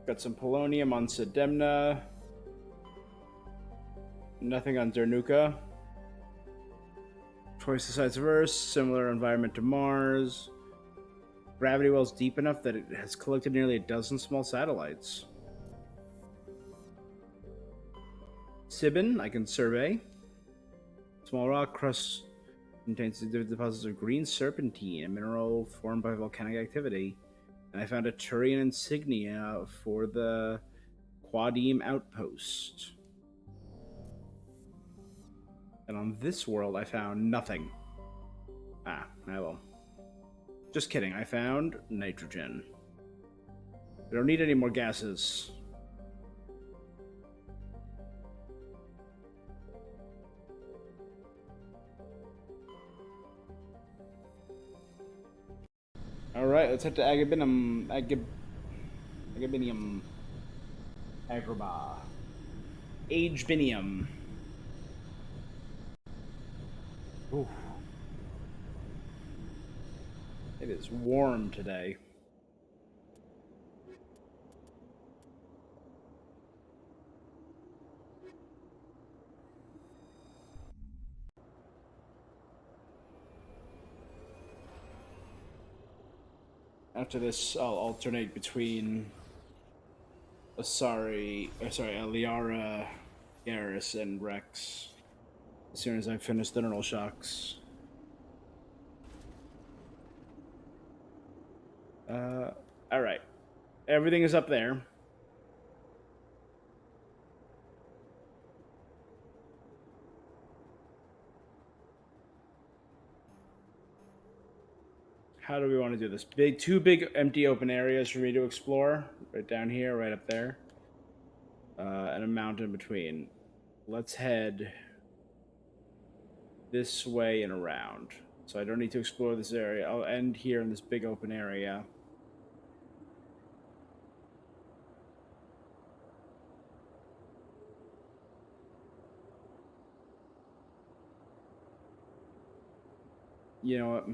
Got some polonium on Sedemna. Nothing on Dernuka. Twice the size of Earth. Similar environment to Mars. Gravity wells deep enough that it has collected nearly a dozen small satellites. Sibin, I can survey. Small rock crust contains deposits of green serpentine, a mineral formed by volcanic activity. And I found a Turian insignia for the Quadim outpost. And on this world, I found nothing. Ah, well. Just kidding, I found nitrogen. We don't need any more gases. Alright, let's head to Agabinium. Agabinium. Agrabah. Agebinium. Ooh. It is warm today. After this, I'll alternate between Liara, Garrus, and Rex as soon as I finish the neural shocks. All right. Everything is up there. How do we want to do this? Two big empty open areas for me to explore. Right down here, right up there. And a mountain between. Let's head this way and around. So I don't need to explore this area. I'll end here in this big open area. You know what?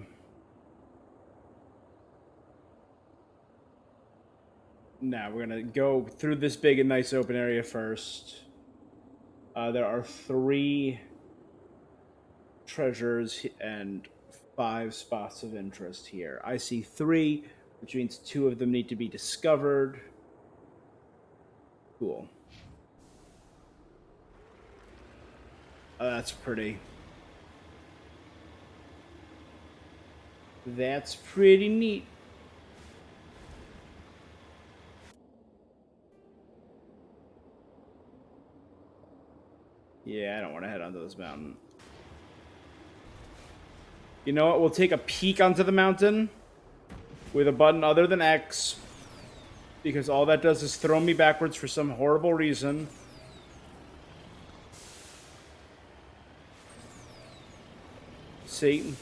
Now we're gonna go through this big and nice open area first. There are 3 treasures and 5 spots of interest here. I see 3, which means 2 of them need to be discovered. Cool. That's pretty. That's pretty neat. Yeah, I don't want to head onto this mountain. You know what? We'll take a peek onto the mountain with a button other than X, because all that does is throw me backwards for some horrible reason. See?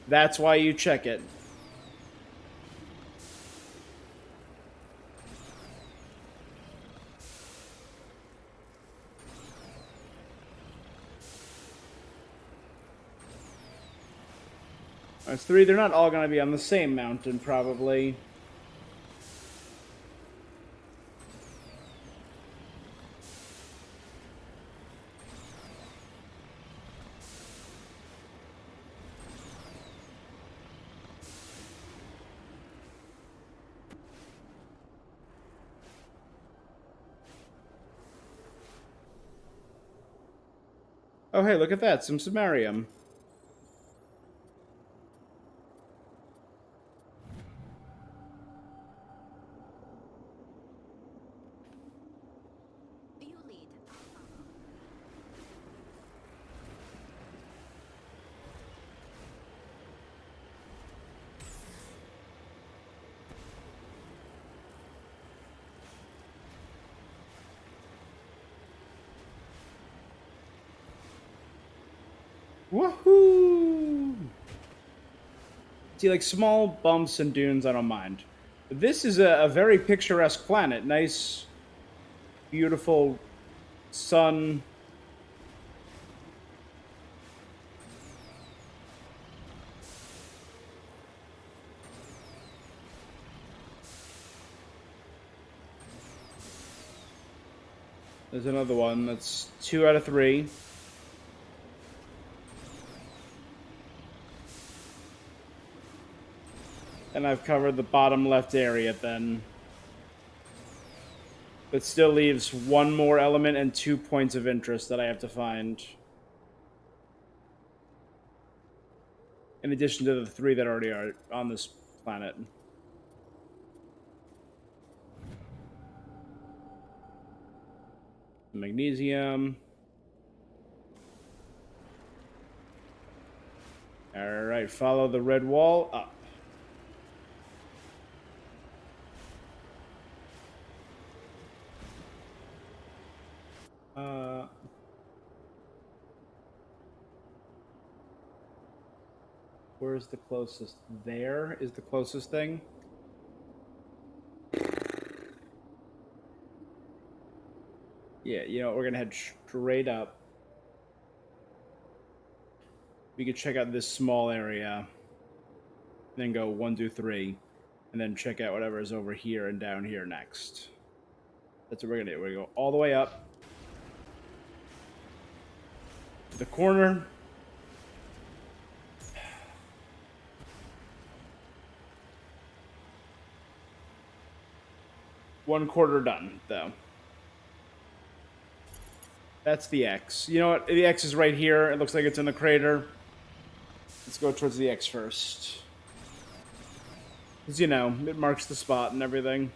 That's why you check it. There's 3. They're not all going to be on the same mountain, probably. Oh, hey, look at that. Some samarium. Woohoo! See, like, small bumps and dunes, I don't mind. But this is a very picturesque planet. Nice, beautiful sun. There's another one. That's 2 out of 3. And I've covered the bottom left area then. But still leaves 1 more element and 2 points of interest that I have to find. In addition to the 3 that already are on this planet. Magnesium. Alright, follow the red wall up. Where's the closest? There is the closest thing. Yeah, you know, we're gonna head straight up. We could check out this small area. Then go 1, 2, 3. And then check out whatever is over here and down here next. That's what we're gonna do. We're gonna go all the way up to the corner. One quarter done, though. That's the X. You know what? The X is right here. It looks like it's in the crater. Let's go towards the X first. 'Cause, you know, it marks the spot and everything.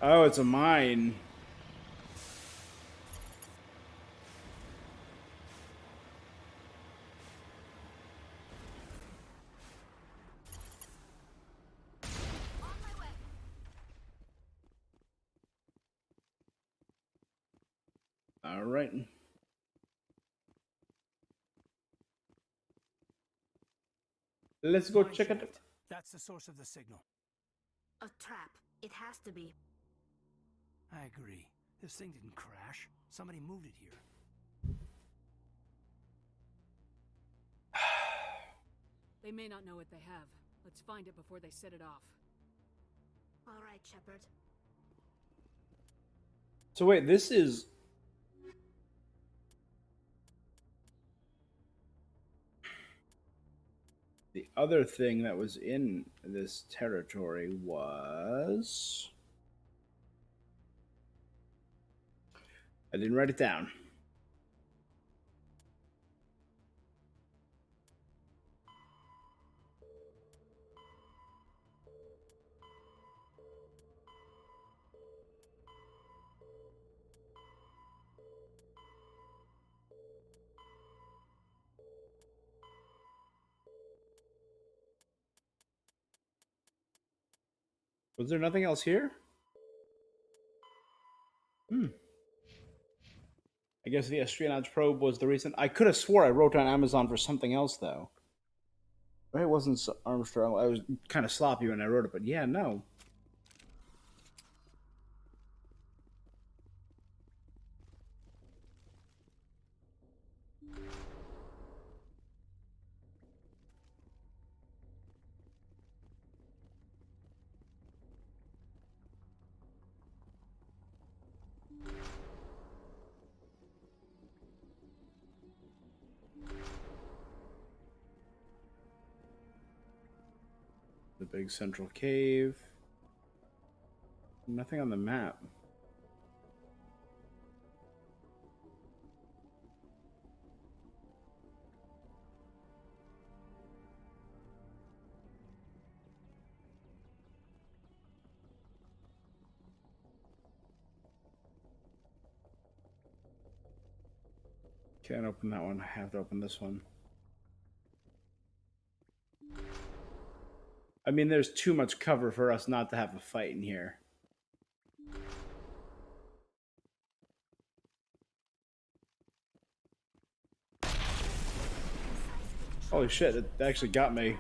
Oh, it's a mine. All right. Let's go check it out. That's the source of the signal. A trap. It has to be. I agree. This thing didn't crash. Somebody moved it here. They may not know what they have. Let's find it before they set it off. All right, Shepard. So wait, this is... The other thing that was in this territory was... I didn't write it down. Was there nothing else here? I guess the espionage probe was the reason. I could have swore I wrote on Amazon for something else, though. Right? It wasn't Armstrong. I was kind of sloppy when I wrote it, but yeah, no. The big central cave. Nothing on the map. Can't open that one. I have to open this one. I mean, there's too much cover for us not to have a fight in here. Holy shit, it actually got me.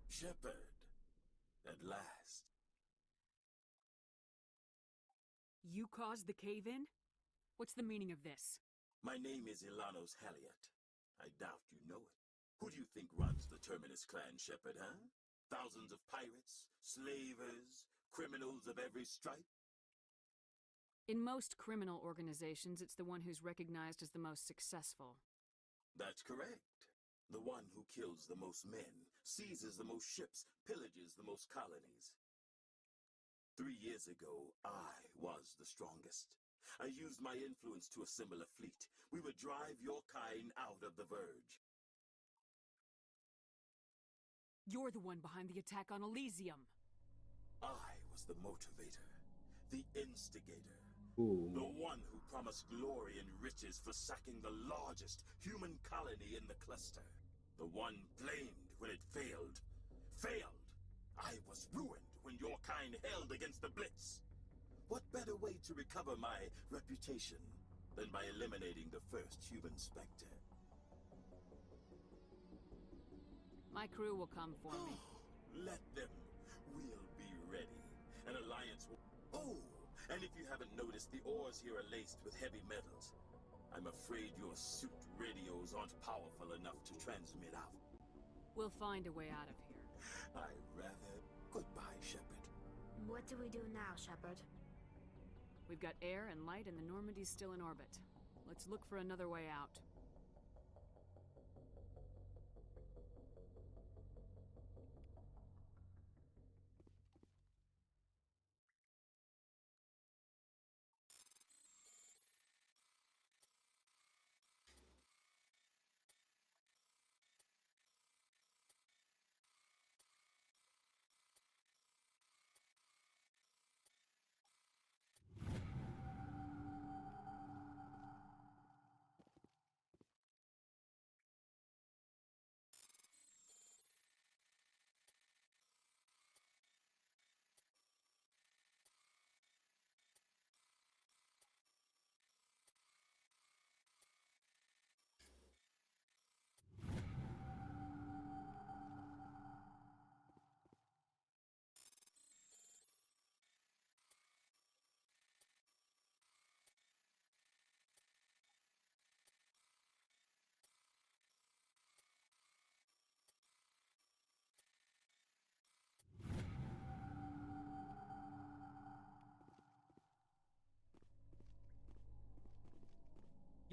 Shepard, at last. You caused the cave-in? What's the meaning of this? My name is Ilanos Haliot. I doubt you know it. Who do you think runs the Terminus clan, Shepard, huh? Thousands of pirates, slavers, criminals of every stripe? In most criminal organizations, it's the one who's recognized as the most successful. That's correct. The one who kills the most men, seizes the most ships, pillages the most colonies. 3 years ago, I was the strongest. I used my influence to assemble a fleet. We would drive your kind out of the Verge. You're the one behind the attack on Elysium. I was the motivator, the instigator. Ooh. The one who promised glory and riches for sacking the largest human colony in the cluster. The one blamed when it failed. Failed! I was ruined when your kind held against the Blitz. What better way to recover my reputation than by eliminating the first human Spectre? My crew will come for me. Let them. We'll be ready. An alliance will... Oh! And if you haven't noticed, the ores here are laced with heavy metals. I'm afraid your suit radios aren't powerful enough to transmit out. We'll find a way out of here. I rather... Goodbye, Shepard. What do we do now, Shepard? We've got air and light and the Normandy's still in orbit. Let's look for another way out.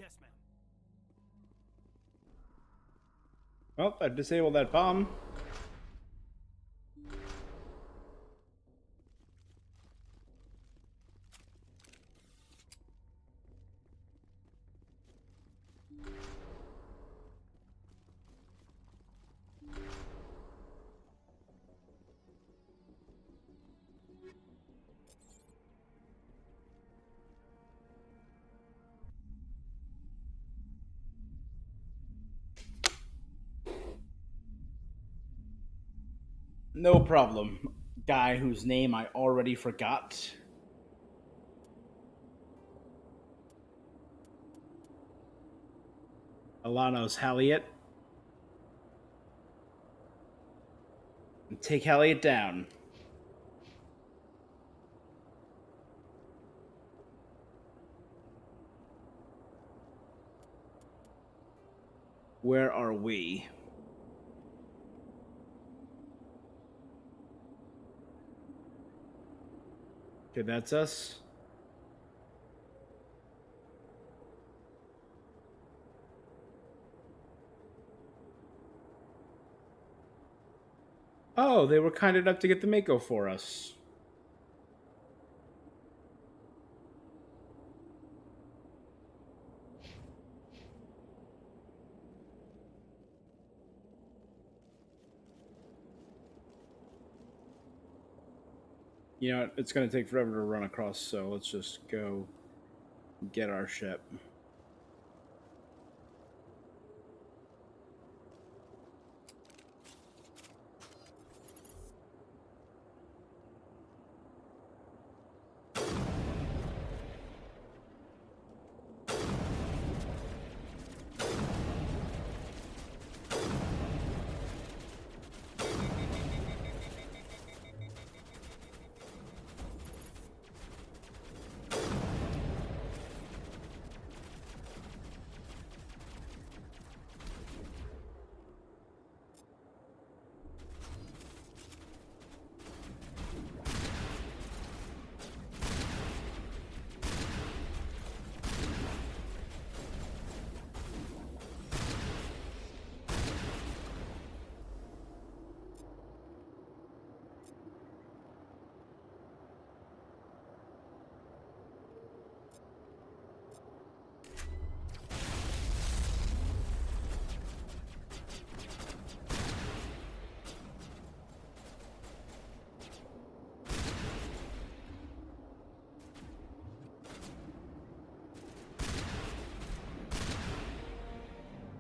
Yes, ma'am. Well, I've disabled that bomb. No problem. Guy whose name I already forgot. Alanos Halliot. And take Halliot down. Where are we? Okay, that's us. Oh, they were kind enough to get the Mako for us. You know, it's going to take forever to run across, so let's just go get our ship.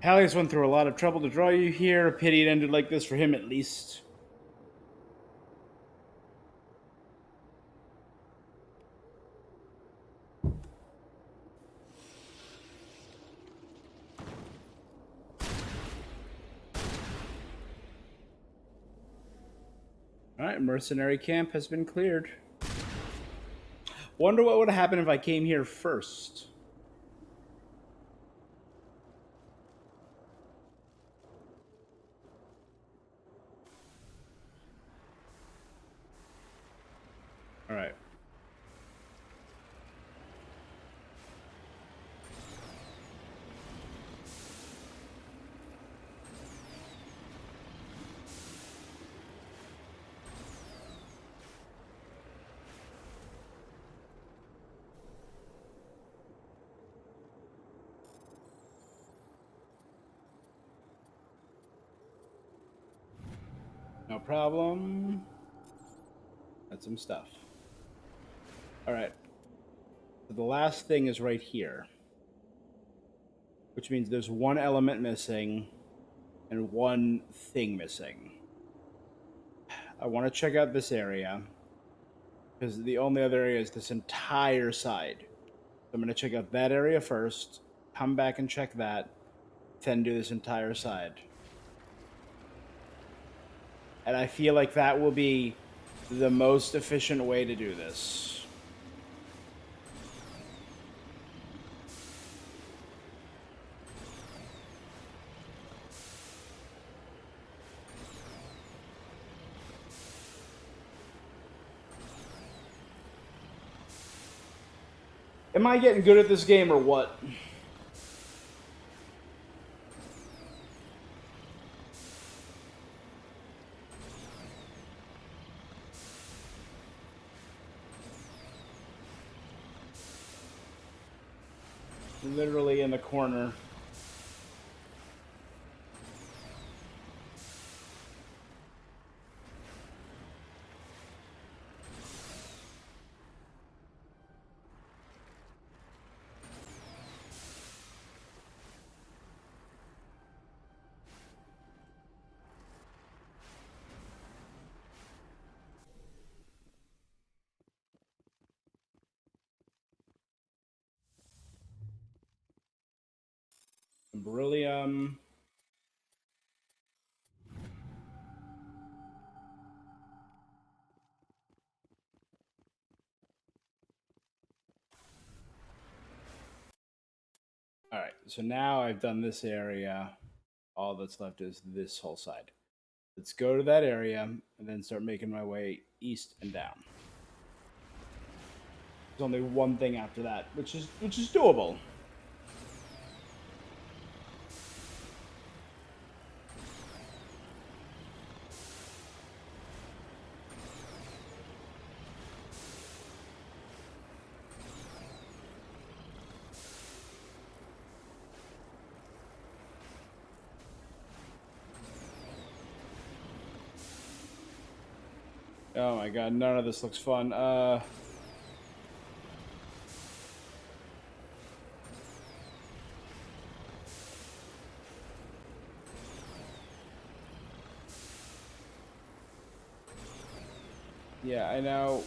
Hallius went through a lot of trouble to draw you here. A pity it ended like this for him, at least. Alright, mercenary camp has been cleared. Wonder what would have happened if I came here first. Alright. No problem. That's some stuff. Alright. So the last thing is right here. Which means there's one element missing and one thing missing. I want to check out this area. Because the only other area is this entire side. So I'm going to check out that area first. Come back and check that. Then do this entire side. And I feel like that will be the most efficient way to do this. Am I getting good at this game or what? Literally in the corner. Beryllium. Alright, so now I've done this area. All that's left is this whole side. Let's go to that area and then start making my way east and down. There's only one thing after that, which is doable. Oh my god, none of this looks fun. Yeah, I know.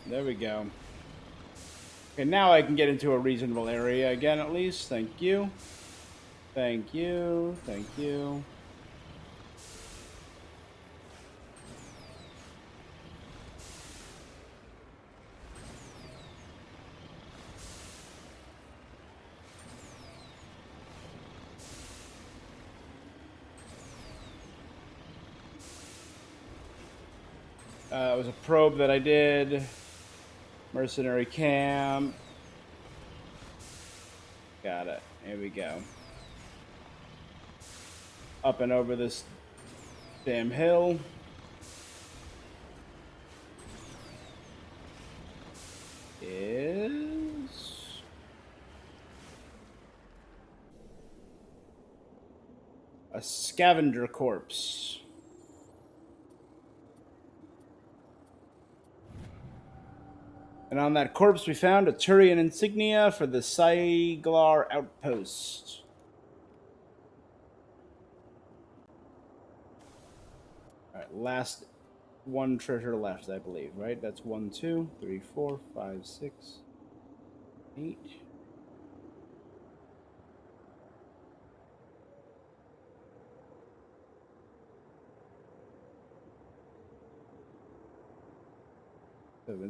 There we go. Okay, now I can get into a reasonable area again, at least. Thank you. Thank you. Thank you. It was a probe that I did. Mercenary camp. Got it. Here we go. Up and over this damn hill. Is a scavenger corpse. And on that corpse we found a Turian insignia for the Saiglar outpost. Alright, last one treasure left, I believe, right? That's 1, 2, 3, 4, 5, 6, 8.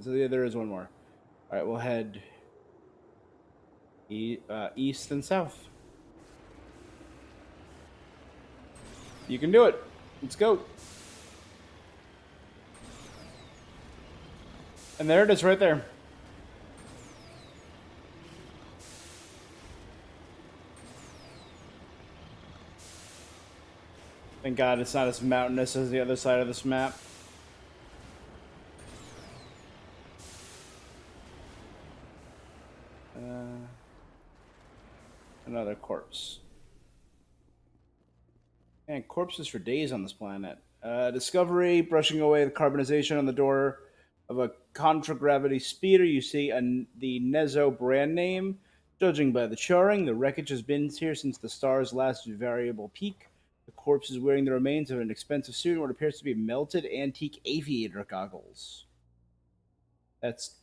So yeah, there is one more. All right, we'll head east and south. You can do it. Let's go. And there it is right there. Thank God it's not as mountainous as the other side of this map. Another corpse. Man, corpses for days on this planet. Discovery, brushing away the carbonization on the door of a contragravity speeder. You see the Nezo brand name. Judging by the charring, the wreckage has been here since the star's last variable peak. The corpse is wearing the remains of an expensive suit and what appears to be melted antique aviator goggles. That's...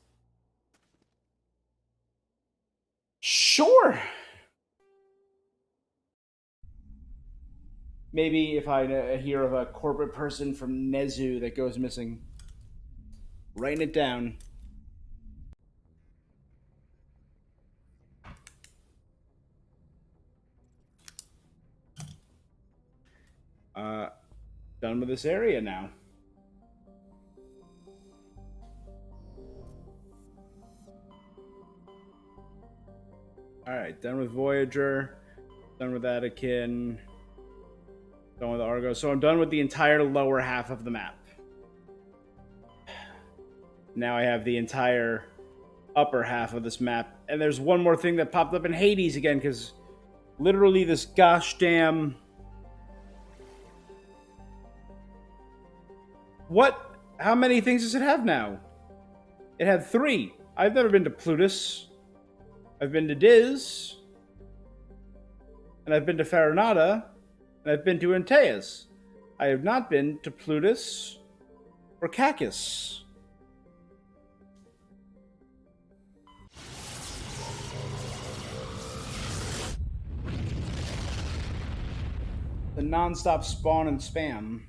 Sure! Maybe if I hear of a corporate person from Nezu that goes missing. Writing it down. Done with this area now. Alright, done with Voyager. Done with Anakin. Done with Argo. So I'm done with the entire lower half of the map. Now I have the entire upper half of this map. And there's one more thing that popped up in Hades again, because literally this gosh damn... What? How many things does it have now? It had 3. I've never been to Plutus. I've been to Diz. And I've been to Farinata. And I've been to Antaeus. I have not been to Plutus or Cacus. The non-stop spawn and spam.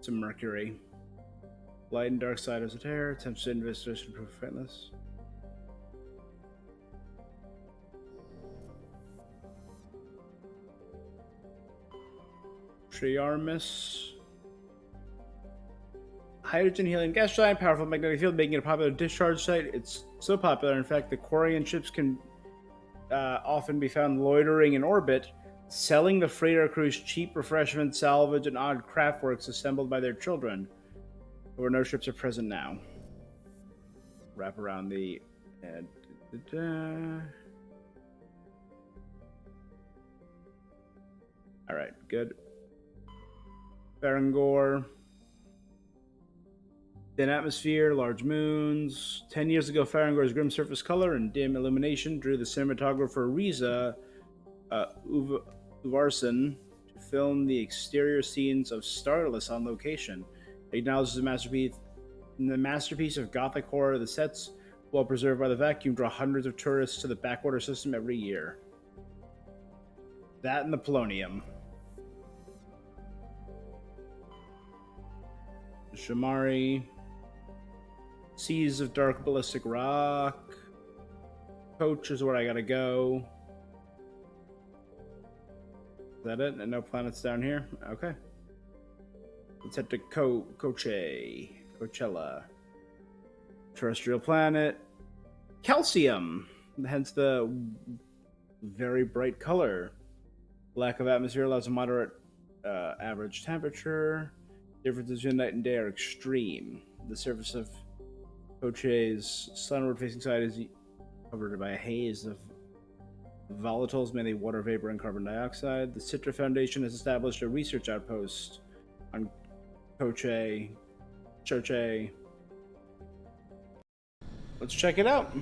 Some Mercury. Light and dark side of the terror. Attempts to investigation proof fitness. Triarmus. Hydrogen helium gas giant, powerful magnetic field, making it a popular discharge site. It's so popular, in fact, the Quarian ships can often be found loitering in orbit, selling the freighter crews cheap refreshments, salvage, and odd craftworks assembled by their children. Where no ships are present now. Wrap around the... Alright, good. Farangor. Thin atmosphere, large moons. 10 years ago, Farangor's grim surface color and dim illumination drew the cinematographer Riza Uvarson to film the exterior scenes of Starless on location. Acknowledges the masterpiece of gothic horror. The sets, well preserved by the vacuum, draw hundreds of tourists to the backwater system every year. That and the Polonium. Shamari. Seas of dark ballistic rock. Coach is where I gotta go. Is that it? And no planets down here? Okay. Let's head to Coachella. Terrestrial planet. Calcium. Hence the very bright color. Lack of atmosphere allows a moderate average temperature. Differences between night and day are extreme. The surface of Coche's sunward-facing side is covered by a haze of volatiles, mainly water vapor and carbon dioxide. The Citra Foundation has established a research outpost on Coche. Let's check it out.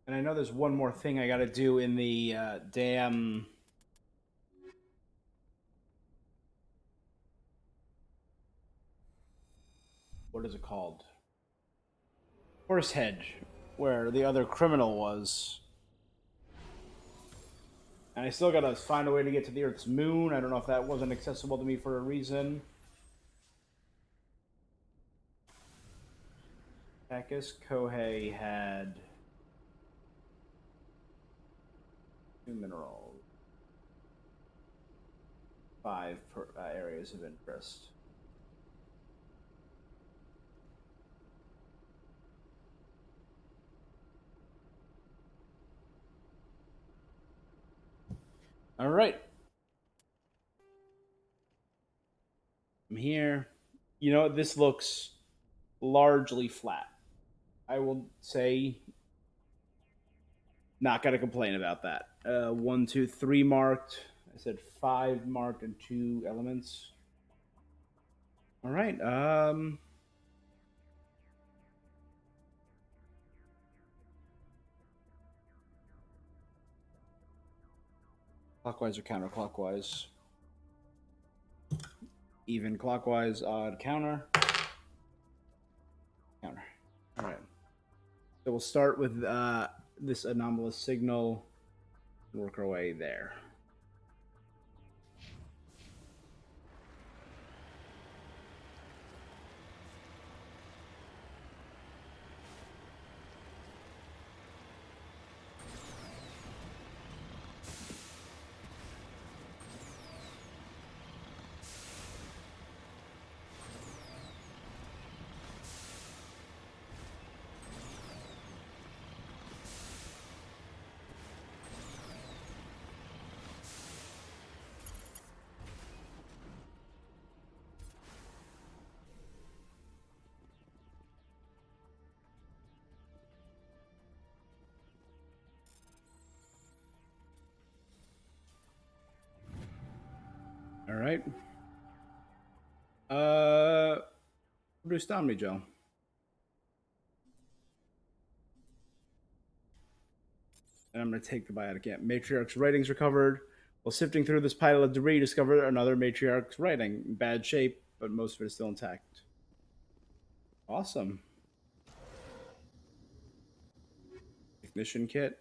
And I know there's one more thing I gotta do in the damn... What is it called? Horsehead, where the other criminal was. And I still gotta find a way to get to the Earth's moon. I don't know if that wasn't accessible to me for a reason. Cacus Kohei had 2 minerals. 5 areas of interest. All right. I'm here. You know, this looks largely flat. I will say, not gonna complain about that. 1, 2, 3 marked. I said 5 marked and 2 elements. All right. Clockwise or counterclockwise? Even clockwise, odd counter. Counter. All right. So we'll start with this anomalous signal and work our way there. All right. Produce Omni Gel. And I'm going to take the biotic amp. Matriarch's writings recovered. While sifting through this pile of debris, discovered another Matriarch's writing. In bad shape, but most of it is still intact. Awesome. Ignition kit.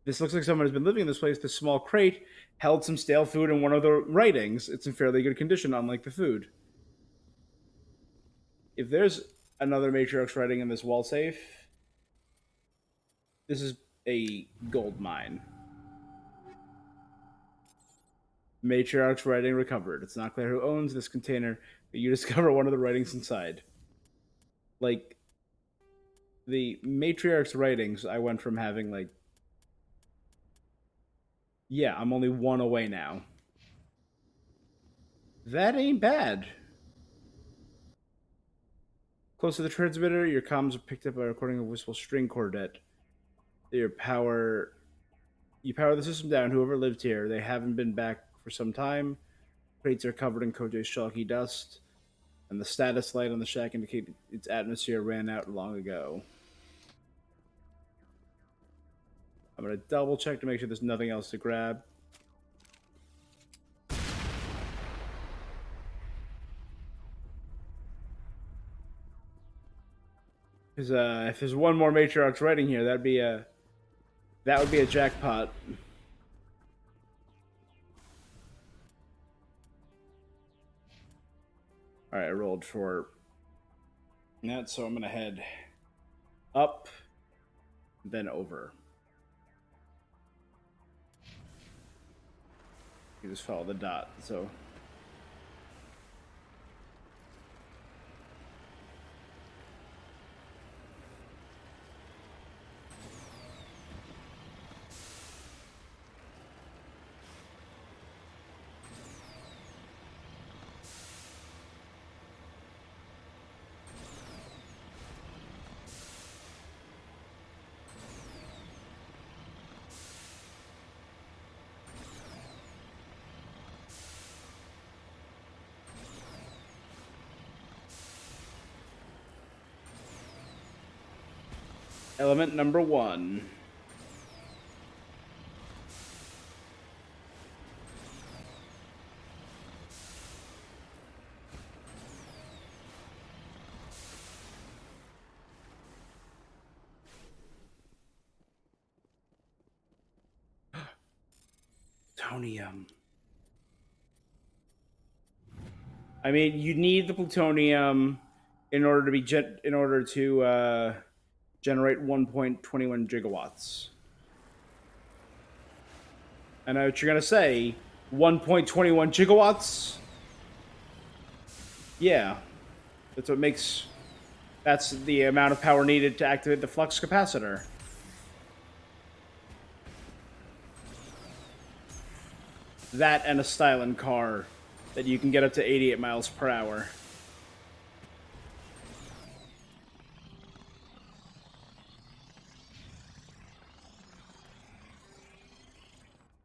This looks like someone has been living in this place. This small crate held some stale food and one of the writings. It's in fairly good condition, unlike the food. If there's another Matriarch's writing in this wall safe, this is a gold mine. Matriarch's writing recovered. It's not clear who owns this container, but you discover one of the writings inside. Like, the Matriarch's writings, I went from having, like... Yeah, I'm only one away now. That ain't bad. Close to the transmitter, your comms are picked up by a recording of Wistful String Quartet. You power the system down. Whoever lived here, they haven't been back for some time. Crates are covered in Kote's chalky dust, and the status light on the shack indicates its atmosphere ran out long ago. I'm going to double check to make sure there's nothing else to grab. Because if there's one more Matriarch's writing here, that would be a jackpot. All right, I rolled for that, so I'm gonna head up, then over. You just follow the dot, so. Element number 1. Plutonium. I mean, you need the plutonium in order to generate 1.21 gigawatts. I know what you're gonna say. 1.21 gigawatts? Yeah. That's the amount of power needed to activate the flux capacitor. That and a styling car that you can get up to 88 miles per hour.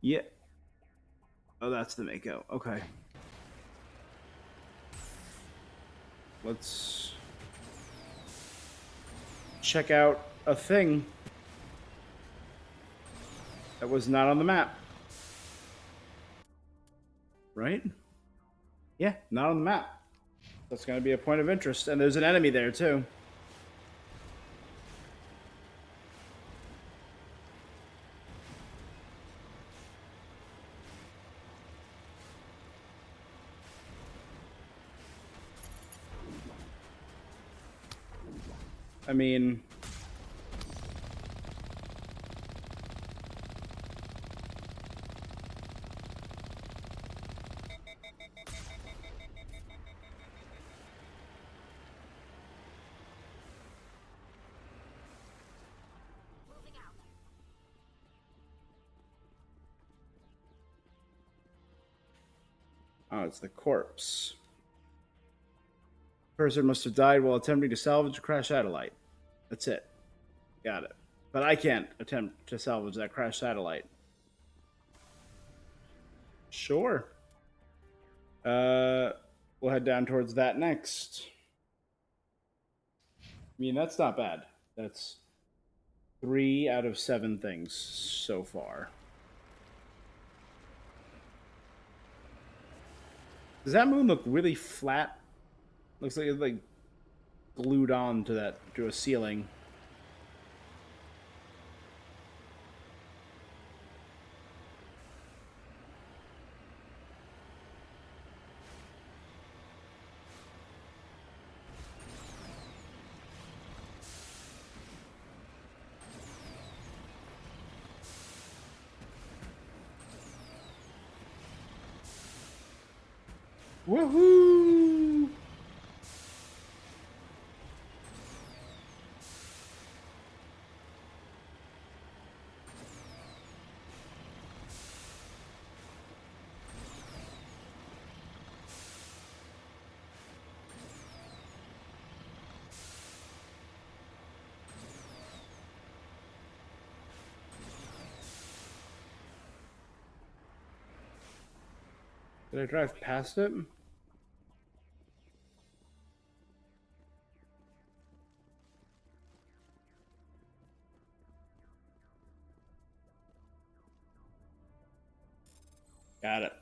Yeah. Oh, that's the Mako. Okay. Let's check out a thing that was not on the map. Right? Yeah, not on the map. That's going to be a point of interest. And there's an enemy there, too. I mean... Oh, it's the corpse. The person must have died while attempting to salvage a crashed satellite. That's it. Got it. But I can't attempt to salvage that crashed satellite. Sure. We'll head down towards that next. I mean, that's not bad. That's 3 out of 7 things so far. Does that moon look really flat? Looks like it's like glued on to a ceiling. Woohoo! Did I drive past it? Got it.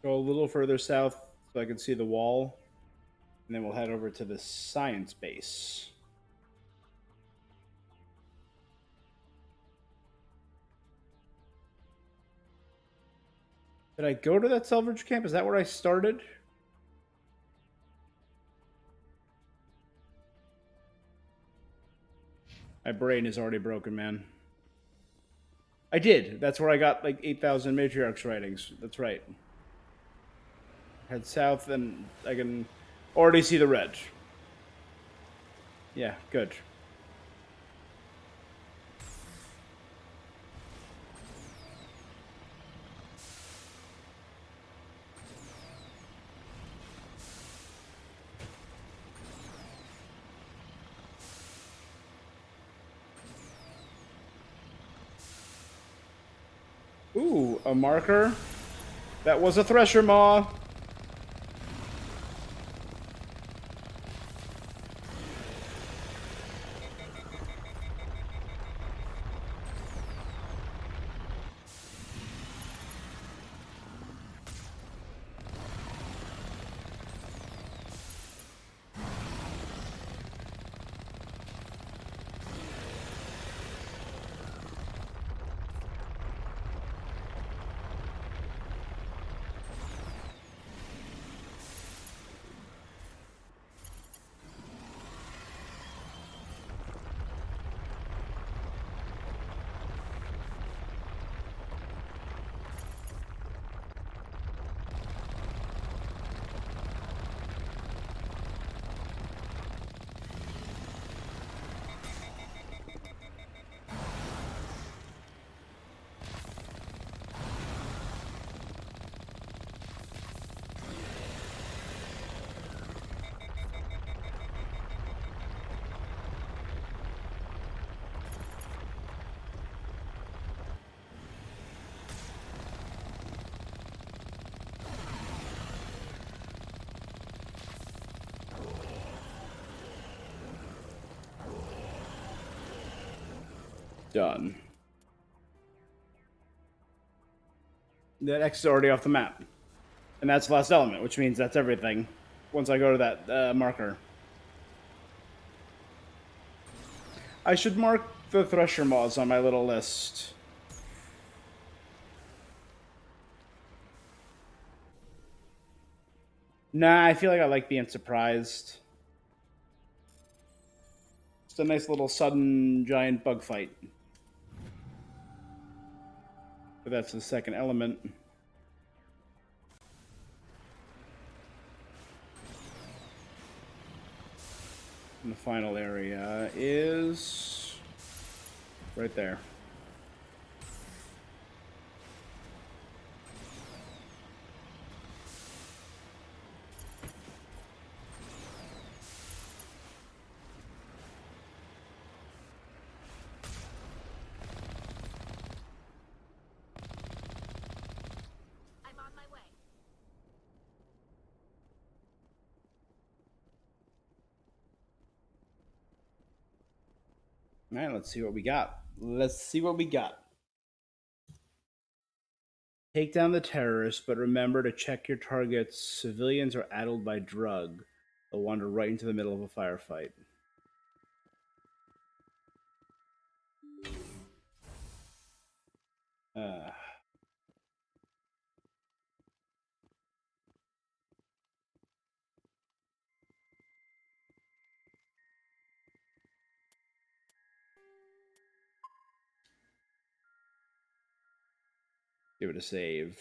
Go a little further south so I can see the wall. And then we'll head over to the science base. Did I go to that salvage camp? Is that where I started? My brain is already broken, man. I did. That's where I got like 8,000 matriarchs writings. That's right. Head south and I can already see the red. Yeah, good. Ooh, a marker. That was a thresher maw. Done. That X is already off the map. And that's the last element, which means that's everything. Once I go to that marker. I should mark the thresher maws on my little list. Nah, I feel like I like being surprised. Just a nice little sudden giant bug fight. But that's the second element. And the final area is right there. I'm on my way. Man, let's see what we got. Let's see what we got. Take down the terrorists, but remember to check your targets. Civilians are addled by drug. They'll wander right into the middle of a firefight. Give it a save.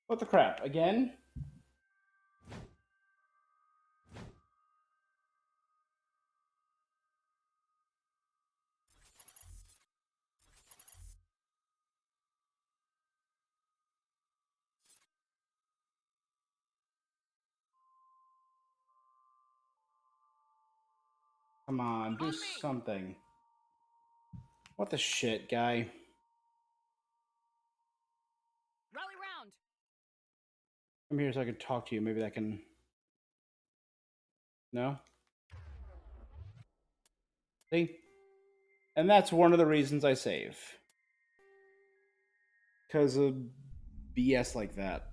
What the crap? Again? Come on, do something. What the shit, guy? Rally round. Come here so I can talk to you. Maybe that can... No? See? And that's one of the reasons I save. Because of BS like that.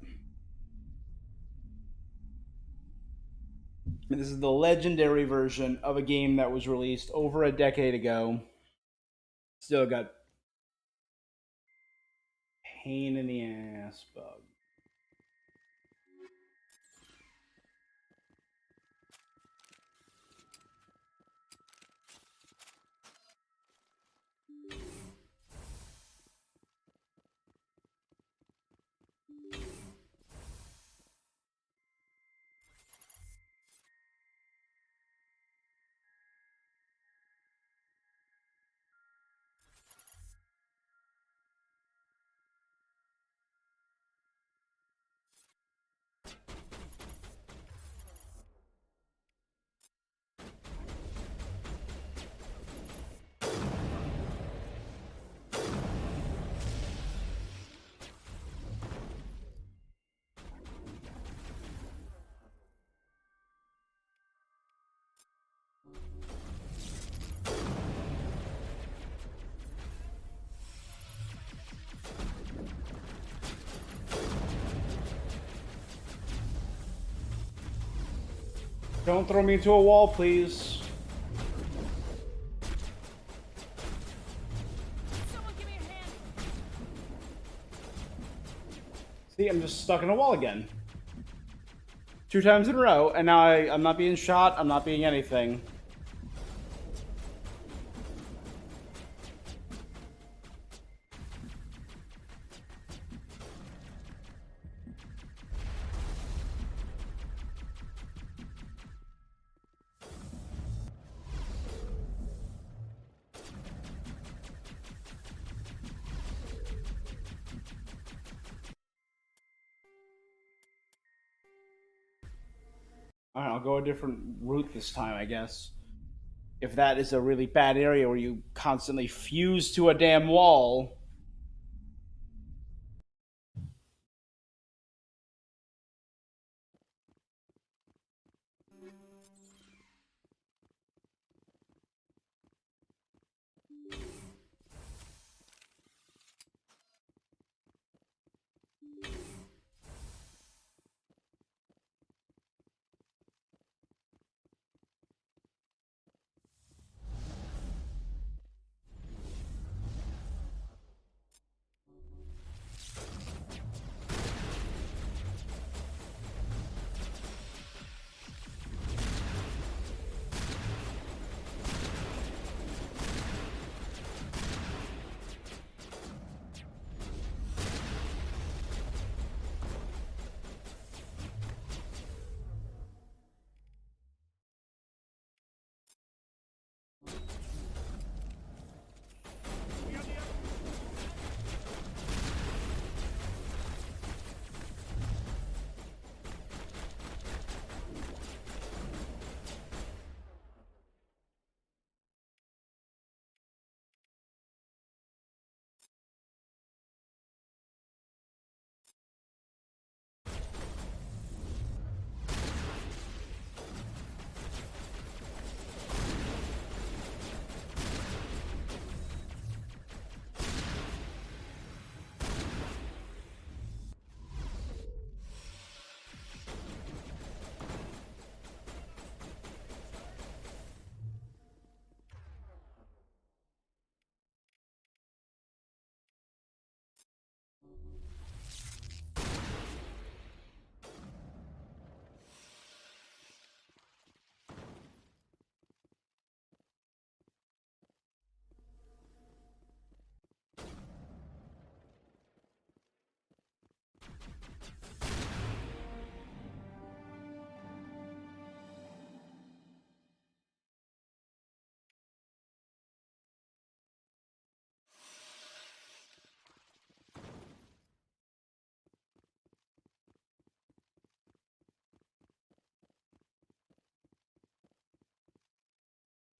And this is the legendary version of a game that was released over a decade ago. Still got pain in the ass bug. Don't throw me into a wall, please. Someone give me a hand. See, I'm just stuck in a wall again. 2 times in a row, and now I'm not being shot, I'm not being anything. Alright, I'll go a different route this time, I guess. If that is a really bad area where you constantly fuse to a damn wall.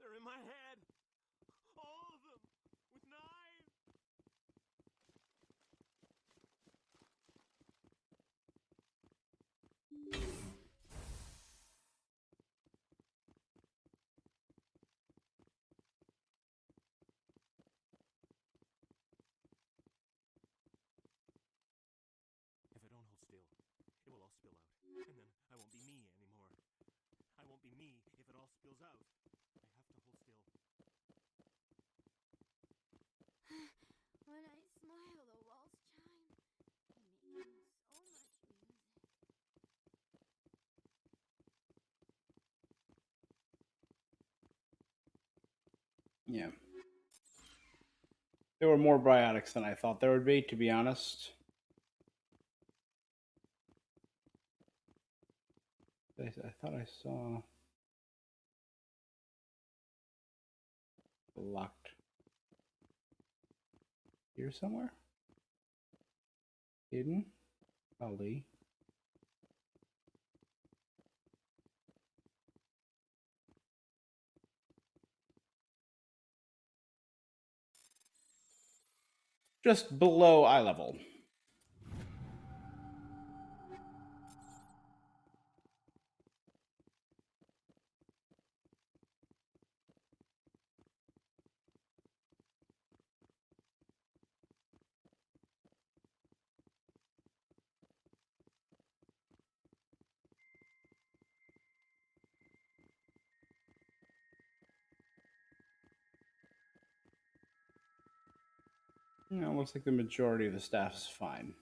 They're in my head! All of them! With knives! If I don't hold still, it will all spill out. And then I won't be me anymore. I won't be me if it all spills out. I have to hold still. When I smile, the walls chime, making so much music. Yeah. There were more biotics than I thought there would be, to be honest. I thought I saw locked here somewhere. Hidden, probably. Just below eye level. No, looks like the majority of the staff is fine.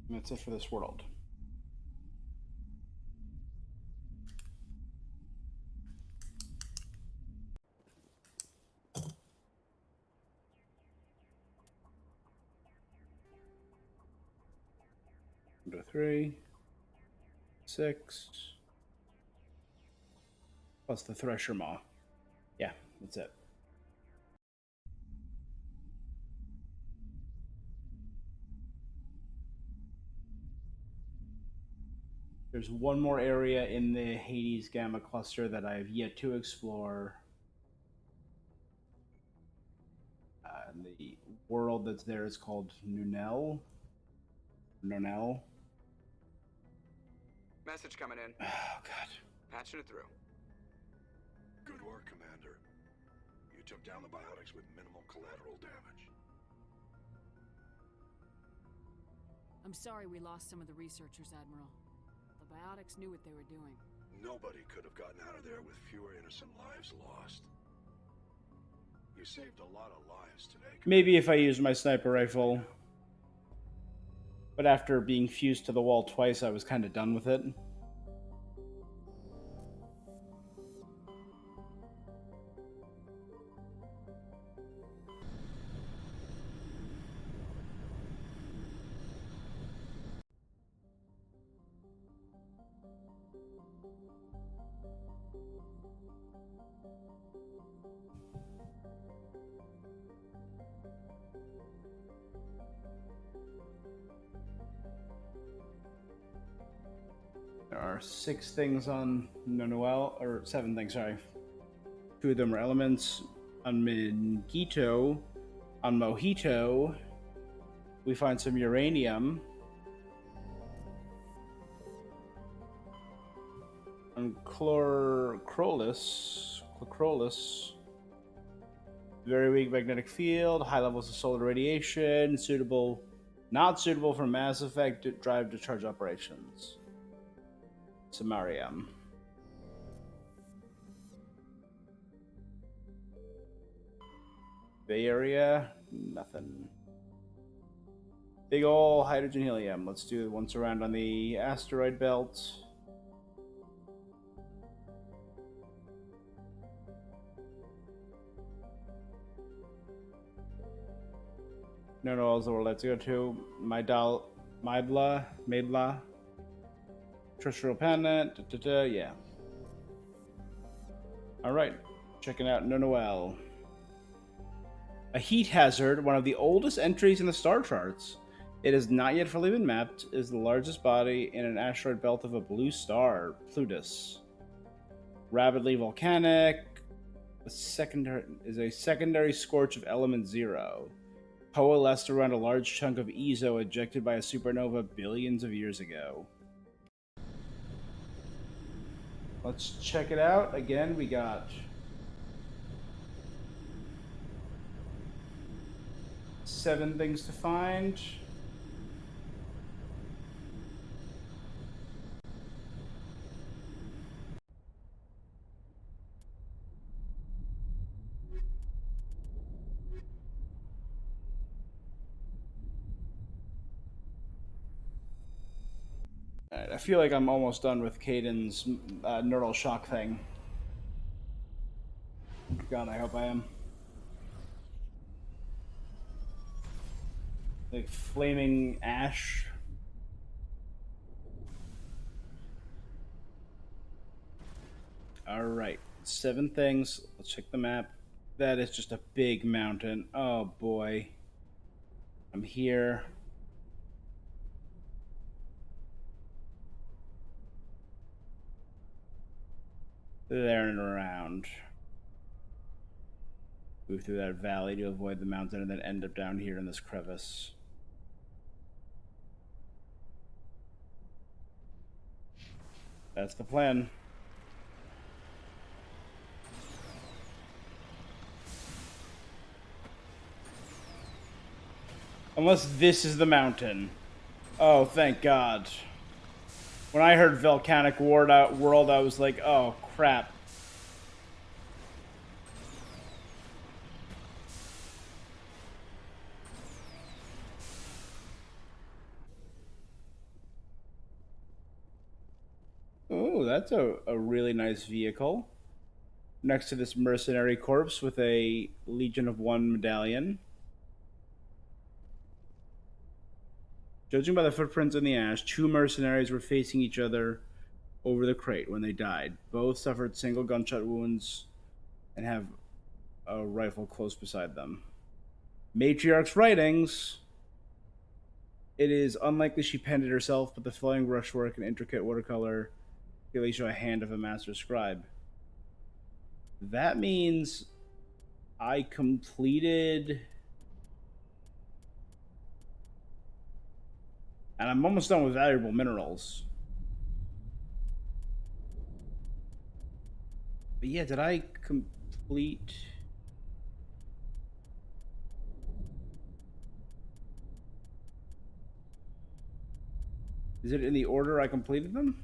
And that's it for this world. Go 3, 6, plus the Thresher Maw. Yeah, that's it. There's one more area in the Hades Gamma cluster that I have yet to explore. The world that's there is called Nunel. Nonel. Message coming in. Oh, God. Patching it through. Good work, Commander. You took down the biotics with minimal collateral damage. I'm sorry we lost some of the researchers, Admiral. The biotics knew what they were doing. Nobody could have gotten out of there with fewer innocent lives lost. You saved a lot of lives today. Maybe if I used my sniper rifle. But after being fused to the wall twice, I was kind of done with it. There are 6 things on Nonuel, or 7 things, sorry. 2 of them are elements. On Mingito, on Mojito, we find some uranium. On Chlorolus, very weak magnetic field, high levels of solar radiation, not suitable for Mass Effect drive to charge operations. Samarium. Bay Area, nothing. Big ol' hydrogen helium. Let's do the ones around on the asteroid belt. No, so let's go to Maidla. Terrestrial planet, yeah. Alright, checking out Nonuel. A heat hazard, one of the oldest entries in the star charts. It has not yet fully been mapped, is the largest body in an asteroid belt of a blue star, Plutus. Rapidly volcanic, is a secondary scorch of element 0. Coalesced around a large chunk of Ezo ejected by a supernova billions of years ago. Let's check it out. Again, we got 7 things to find. Alright, I feel like I'm almost done with Caden's neural shock thing. God, I hope I am. Like flaming ash. Alright, 7 things. Let's check the map. That is just a big mountain. Oh boy. I'm here. There and around. Move through that valley to avoid the mountain and then end up down here in this crevice. That's the plan. Unless this is the mountain. Oh, thank God. When I heard Volcanic World, I was like, oh, crap. Ooh, that's a really nice vehicle. Next to this mercenary corpse with a Legion of One medallion. Judging by the footprints in the ash, 2 mercenaries were facing each other over the crate when they died. Both suffered single gunshot wounds and have a rifle close beside them. Matriarch's writings. It is unlikely she penned it herself, but the flowing brushwork and intricate watercolor clearly show a hand of a master scribe. That means I completed... And I'm almost done with valuable minerals. But yeah, did I complete... Is it in the order I completed them?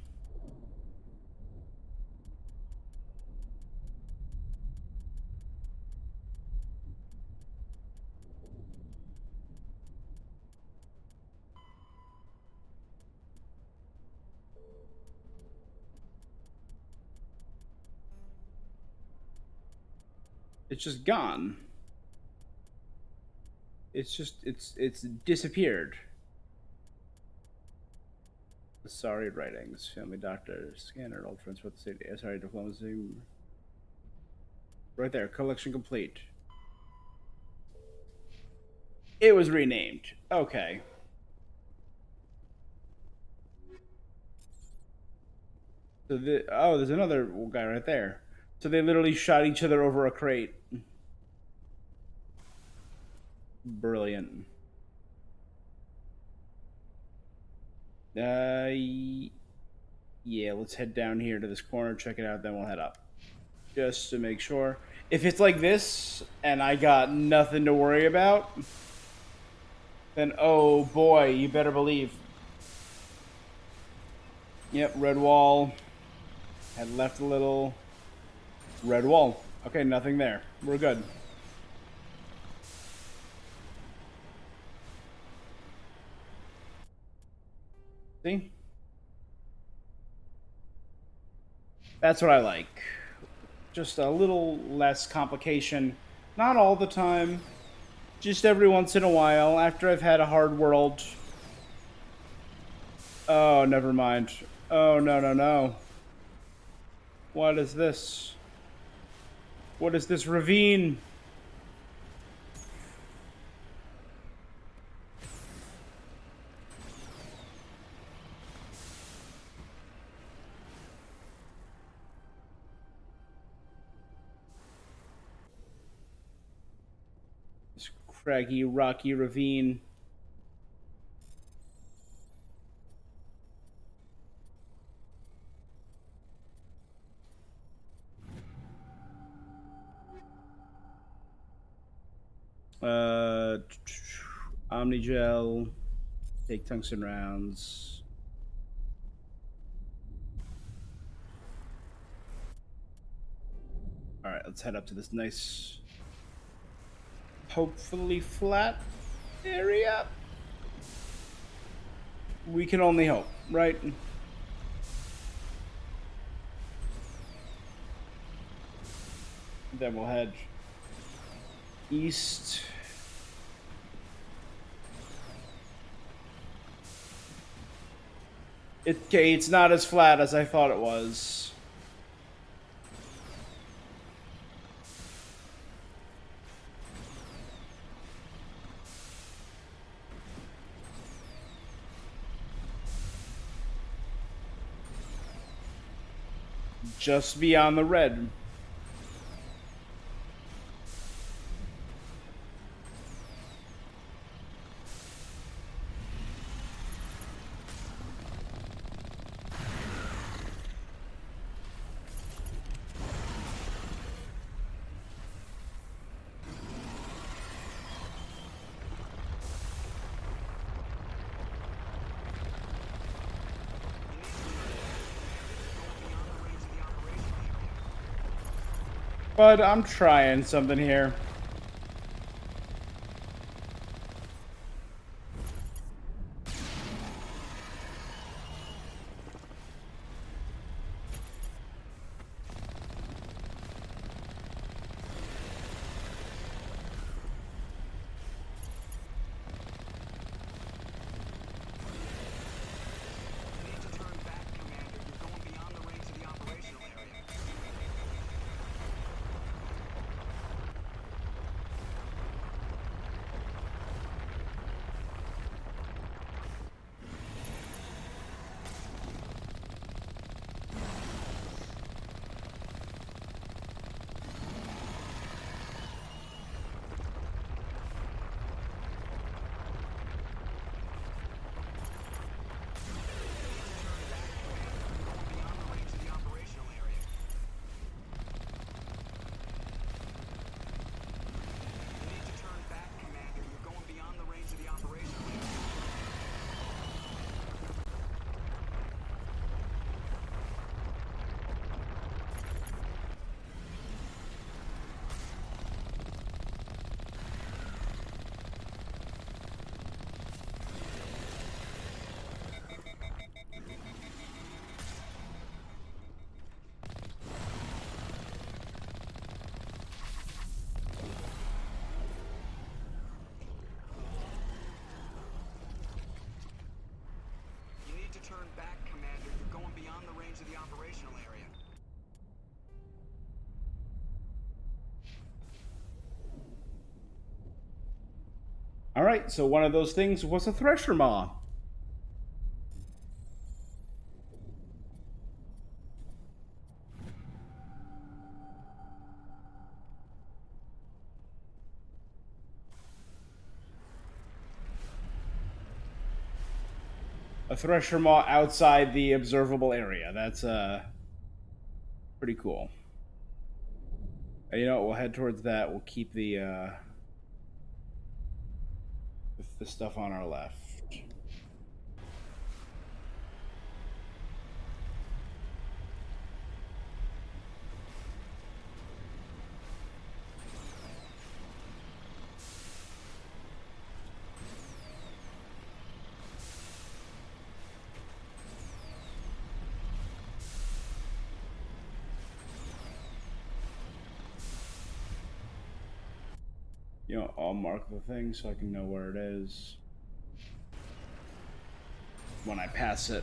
It's just gone. It's disappeared. Sorry writings. Family doctor. Scanner. Old friends with the city. Sorry diplomacy. Right there. Collection complete. It was renamed. Okay. So there's another guy right there. So they literally shot each other over a crate. Brilliant. Yeah, let's head down here to this corner, check it out, then we'll head up. Just to make sure. If it's like this, and I got nothing to worry about, then oh boy, you better believe. Yep, red wall. Had left a little. Red wall. Okay, nothing there. We're good. See? That's what I like. Just a little less complication. Not all the time. Just every once in a while, after I've had a hard world. Oh, never mind. Oh, no. What is this? What is this ravine? This craggy, rocky ravine. Omnigel, take tungsten rounds. All right, let's head up to this nice, hopefully flat area. We can only hope, right? Then we'll head east. It's not as flat as I thought it was. Just beyond the red. But I'm trying something here. Turn back, Commander. You're going beyond the range of the operational area. Alright, so one of those things was a Thresher Maw. A Thresher Maw outside the observable area. That's pretty cool. You know what, we'll head towards that. We'll keep the stuff on our left. You know, I'll mark the thing so I can know where it is when I pass it.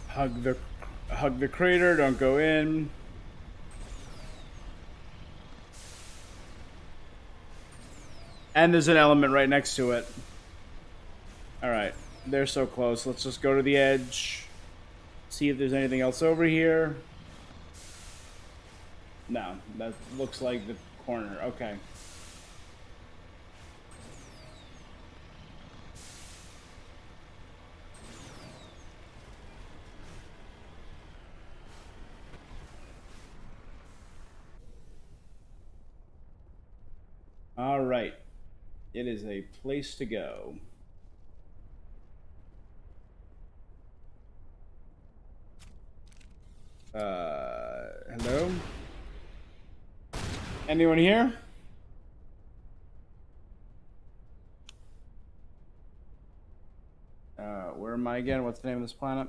Hug the crater, don't go in. And there's an element right next to it. Alright, they're so close. Let's just go to the edge. See if there's anything else over here. No, that looks like the corner. Okay. All right. It is a place to go. Hello? Anyone here? Where am I again? What's the name of this planet?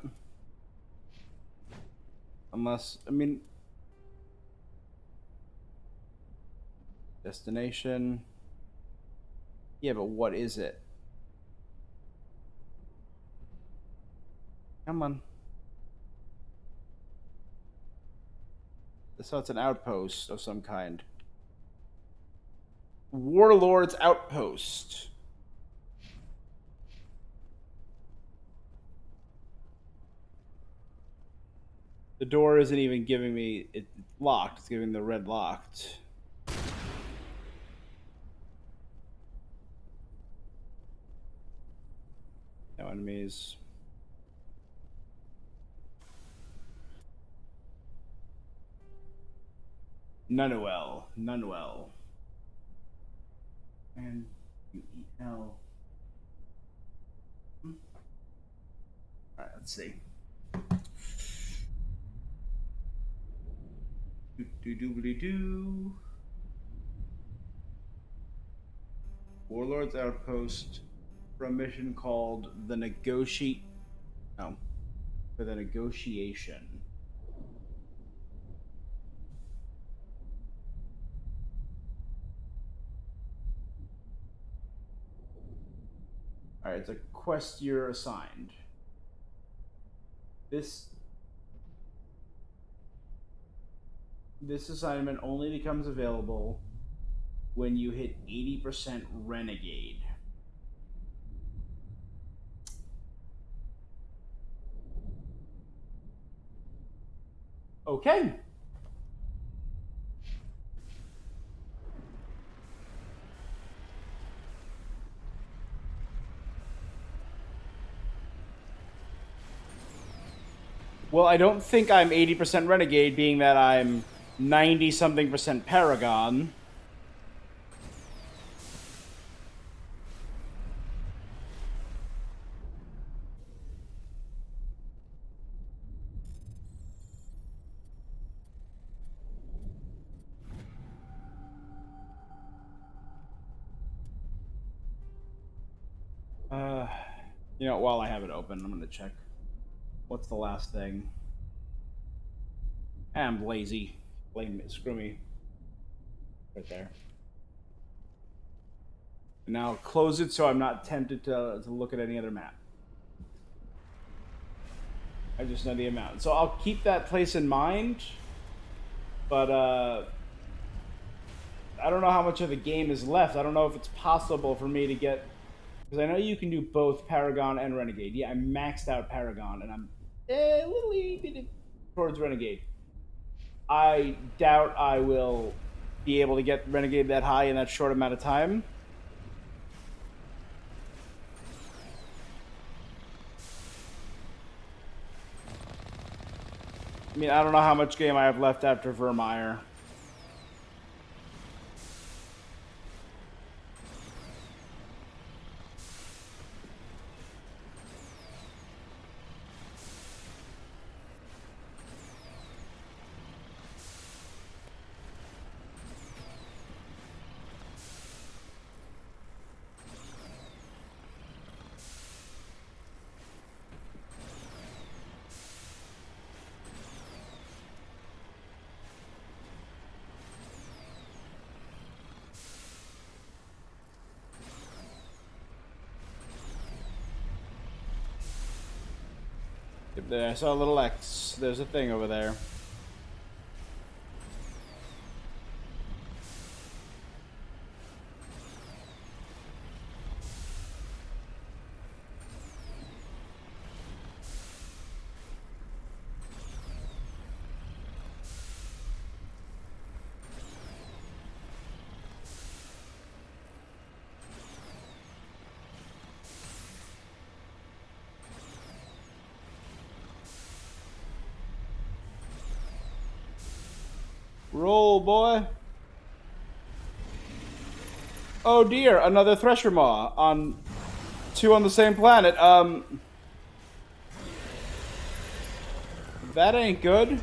Unless, I mean... Destination... Yeah, but what is it? Come on. So it's an outpost of some kind. Warlord's Outpost. The door isn't even giving me it locked. It's giving the red locked. No enemies. Nunuel. Nunuel. And UEL. Alright, let's see. Do. Warlord's Outpost for a mission called the for the Negotiation. Alright, it's a quest you're assigned. This assignment only becomes available when you hit 80% Renegade. Okay. Well, I don't think I'm 80% Renegade, being that I'm 90-something percent Paragon. You know, while I have it open, I'm gonna check. What's the last thing? I'm lazy. Blame me. Screw me. Right there. And now close it so I'm not tempted to look at any other map. I just know the amount. So I'll keep that place in mind. But, I don't know how much of the game is left. I don't know if it's possible for me to get... Because I know you can do both Paragon and Renegade. Yeah, I maxed out Paragon, and I'm a little bit towards Renegade. I doubt I will be able to get Renegade that high in that short amount of time. I mean, I don't know how much game I have left after Vermeer. There, I saw a little X. There's a thing over there. Roll, boy. Oh dear, another Thresher Maw on 2 on the same planet. That ain't good.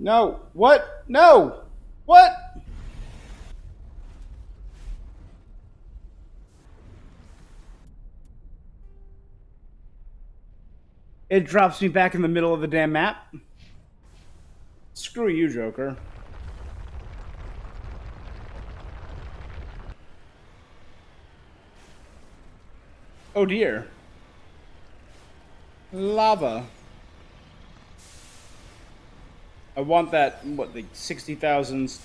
No. What? No. What? It drops me back in the middle of the damn map. Screw you, Joker. Oh dear. Lava. I want that, what, the 60,000...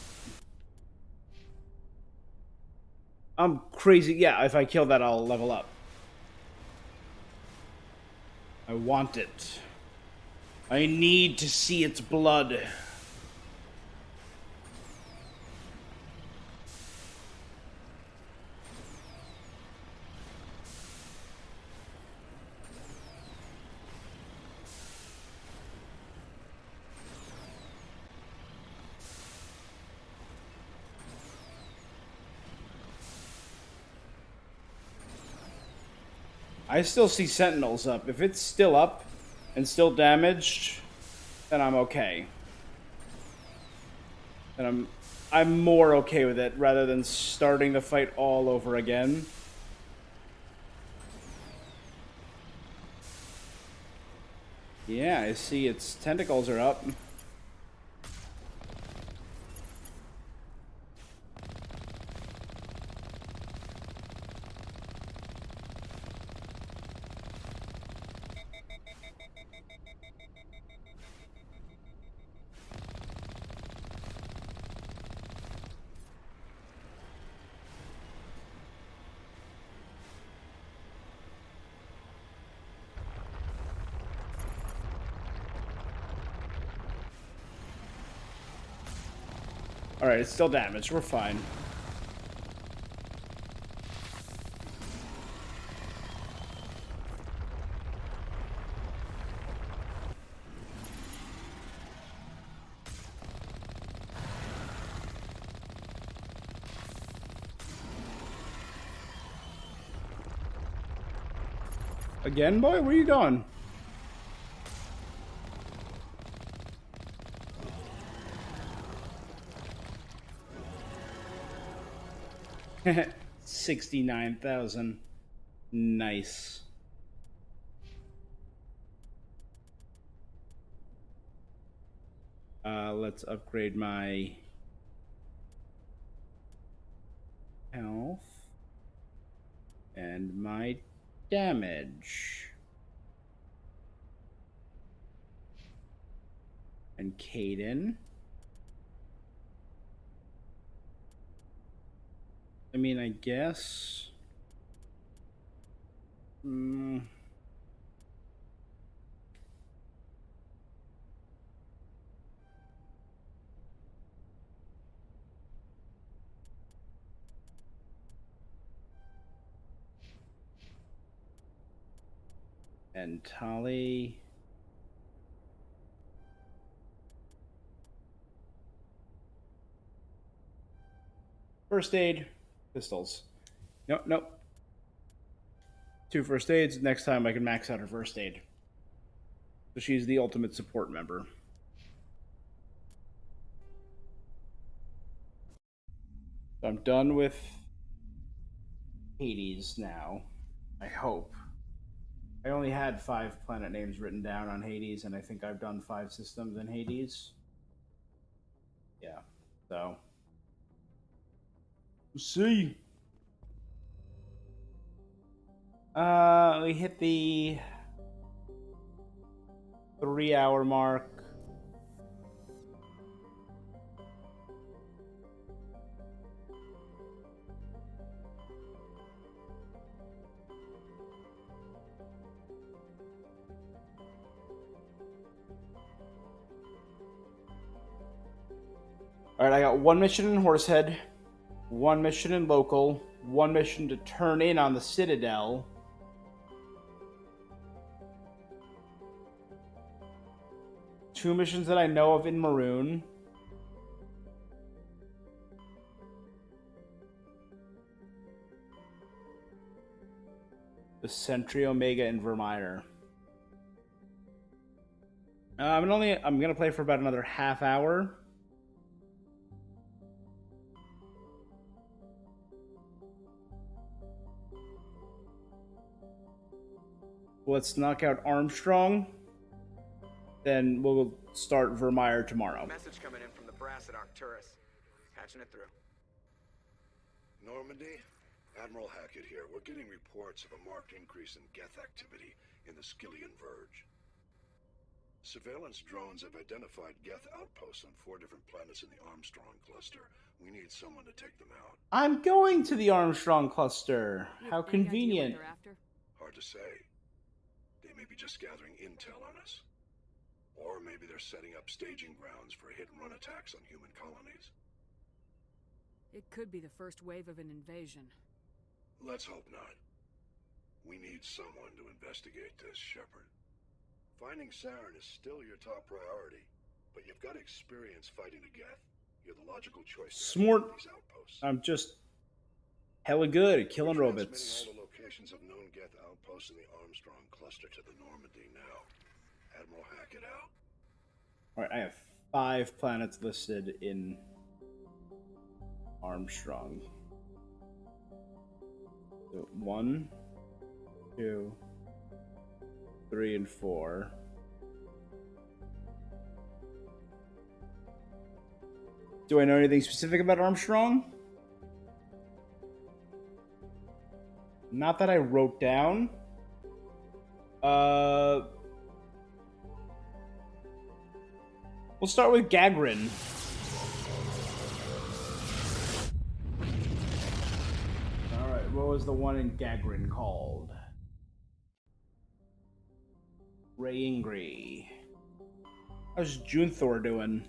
I'm crazy. Yeah, if I kill that, I'll level up. I want it. I need to see its blood. I still see sentinels up. If it's still up and still damaged, then I'm okay. Then I'm more okay with it rather than starting the fight all over again. Yeah, I see its tentacles are up. Alright, it's still damaged. We're fine. Again, boy? Where you going? 69,000. Nice. Let's upgrade my health and my damage. And Caden. I mean, I guess. And Tali. First aid. Pistols. Nope, nope. 2 first aids. Next time I can max out her first aid. So she's the ultimate support member. So I'm done with Hades now. I hope. I only had 5 planet names written down on Hades, and I think I've done 5 systems in Hades. Yeah, so. We'll see. We hit the 3-hour mark. Alright, I got 1 mission in Horsehead, 1 mission in Local, 1 mission to turn in on the Citadel. Two missions that I know of in Maroon. The Sentry Omega in Vermeer. I'm gonna play for about another half hour. Let's knock out Armstrong. Then we'll start Vermeer tomorrow. Message coming in from the brass at Arcturus. Patching it through. Normandy? Admiral Hackett here. We're getting reports of a marked increase in Geth activity in the Skillian Verge. Surveillance drones have identified Geth outposts on 4 different planets in the Armstrong cluster. We need someone to take them out. I'm going to the Armstrong cluster. How convenient. Hard to say. They may be just gathering intel on us. Or maybe they're setting up staging grounds for hit-and-run attacks on human colonies. It could be the first wave of an invasion. Let's hope not. We need someone to investigate this, Shepard. Finding Saren is still your top priority, but you've got experience fighting the Geth. You're the logical choice to Smart. these outposts. I'm just hella good at killing robots. All the locations of known Geth outposts in the Armstrong cluster to the Normandy now. Admiral, hack it out. Alright, I have 5 planets listed in Armstrong. So 1, 2, 3, and 4. Do I know anything specific about Armstrong? Not that I wrote down. We'll start with Gagrin. Alright, what was the one in Gagrin called? Rayingri. How's Junthor doing?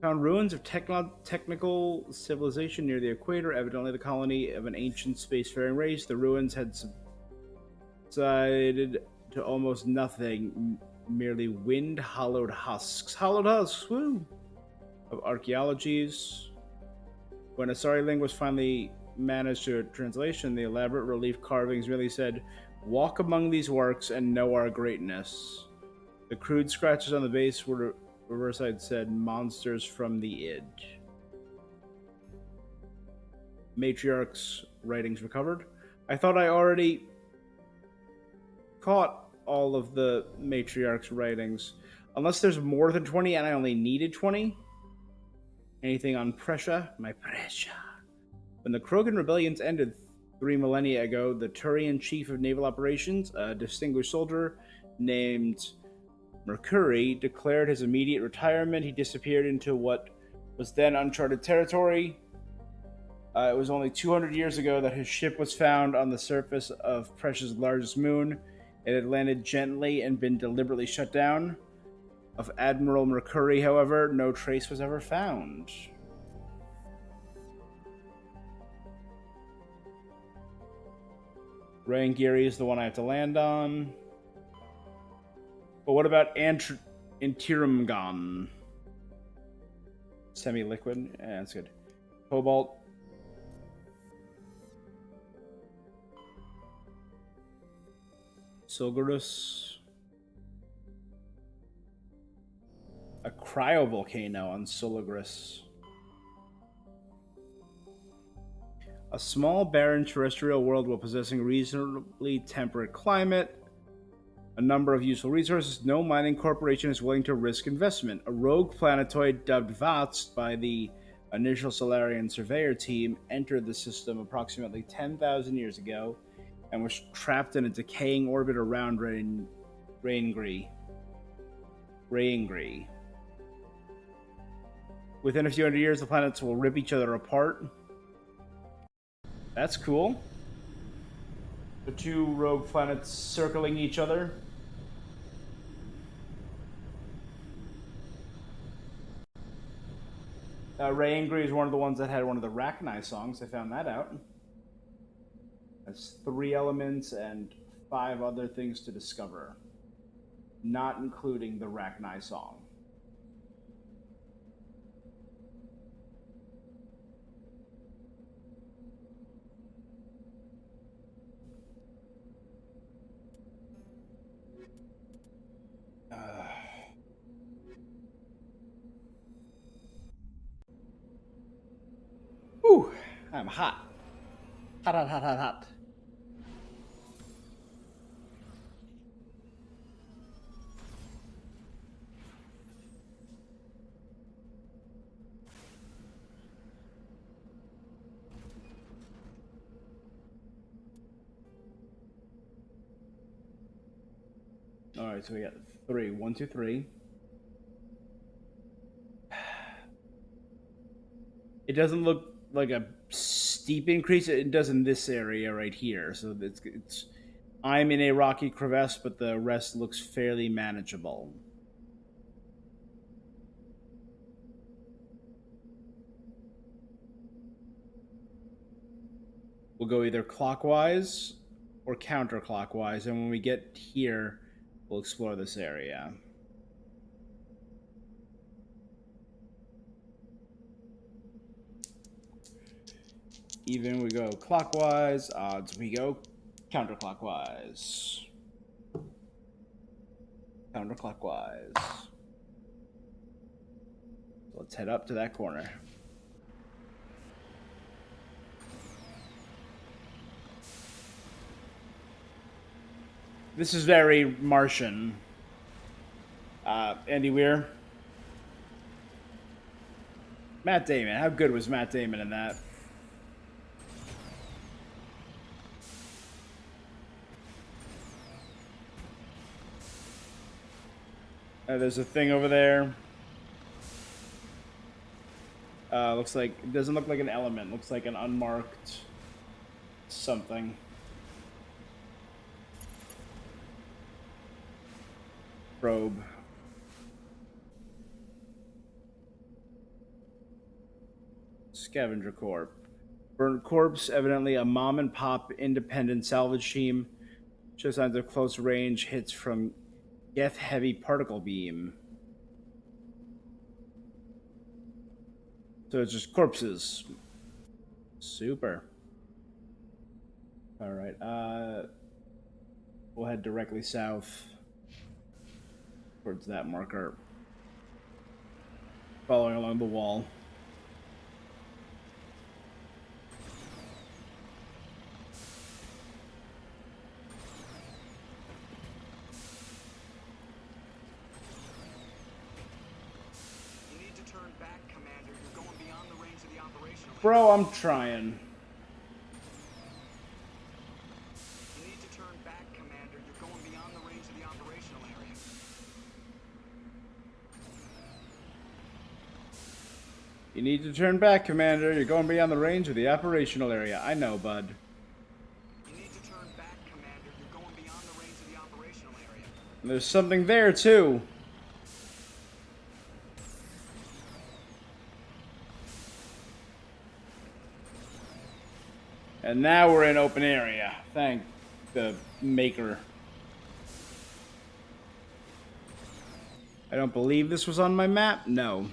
Found ruins of technical civilization near the equator, evidently the colony of an ancient spacefaring race. The ruins had subsided to almost nothing, merely wind-hollowed husks. Hollowed husks, woo! Of archaeologies. When Asari Ling was finally managed to translation, the elaborate relief carvings merely said, "Walk among these works and know our greatness." The crude scratches on the base were Riverside said, "Monsters from the id." Matriarch's writings recovered. I thought I already caught all of the Matriarch's writings. Unless there's more than 20 and I only needed 20. Anything on Prussia? My Prussia. When the Krogan rebellions ended 3 millennia ago, the Turian chief of naval operations, a distinguished soldier named Mercury, declared his immediate retirement. He disappeared into what was then uncharted territory. It was only 200 years ago that his ship was found on the surface of Prussia's largest moon. It had landed gently and been deliberately shut down. Of Admiral Mercury, however, no trace was ever found. Rangiri is the one I have to land on. But what about Antirumgon? Semi-liquid? Yeah, that's good. Cobalt. Silgarus. A cryovolcano on Silgarus. A small, barren terrestrial world while possessing reasonably temperate climate, a number of useful resources, no mining corporation is willing to risk investment. A rogue planetoid dubbed VATS by the initial Solarian surveyor team entered the system approximately 10,000 years ago and was trapped in a decaying orbit around Rayingri. Within a few hundred years, the planets will rip each other apart. That's cool. The 2 rogue planets circling each other. Rayingri is one of the ones that had one of the Rachni songs. I found that out. That's 3 elements and 5 other things to discover, not including the Rachni song. Whew, I'm hot. Hot. All right, so we got 3. 1, 2, 3. It doesn't look like a steep increase. It does in this area right here. So it's I'm in a rocky crevasse, but the rest looks fairly manageable. We'll go either clockwise or counterclockwise, and when we get here, we'll explore this area. Even we go clockwise, odds we go counterclockwise. Counterclockwise. Let's head up to that corner. This is very Martian. Andy Weir. Matt Damon. How good was Matt Damon in that? There's a thing over there. Looks like, it doesn't look like an element. Looks like an unmarked something. Probe. Scavenger Corp. Burnt corpse, evidently a mom and pop independent salvage team. Shows signs of close range hits from Geth heavy particle beam. So it's just corpses. Super. Alright, we'll head directly south towards that marker. Following along the wall. Bro, I'm trying. You need to turn back, Commander. You're going beyond the range of the operational area. You need to turn back, Commander. You're going beyond the range of the operational area. I know, bud. You need to turn back, Commander. You're going beyond the range of the operational area. And there's something there, too. And now we're in open area. Thank the maker. I don't believe this was on my map. No.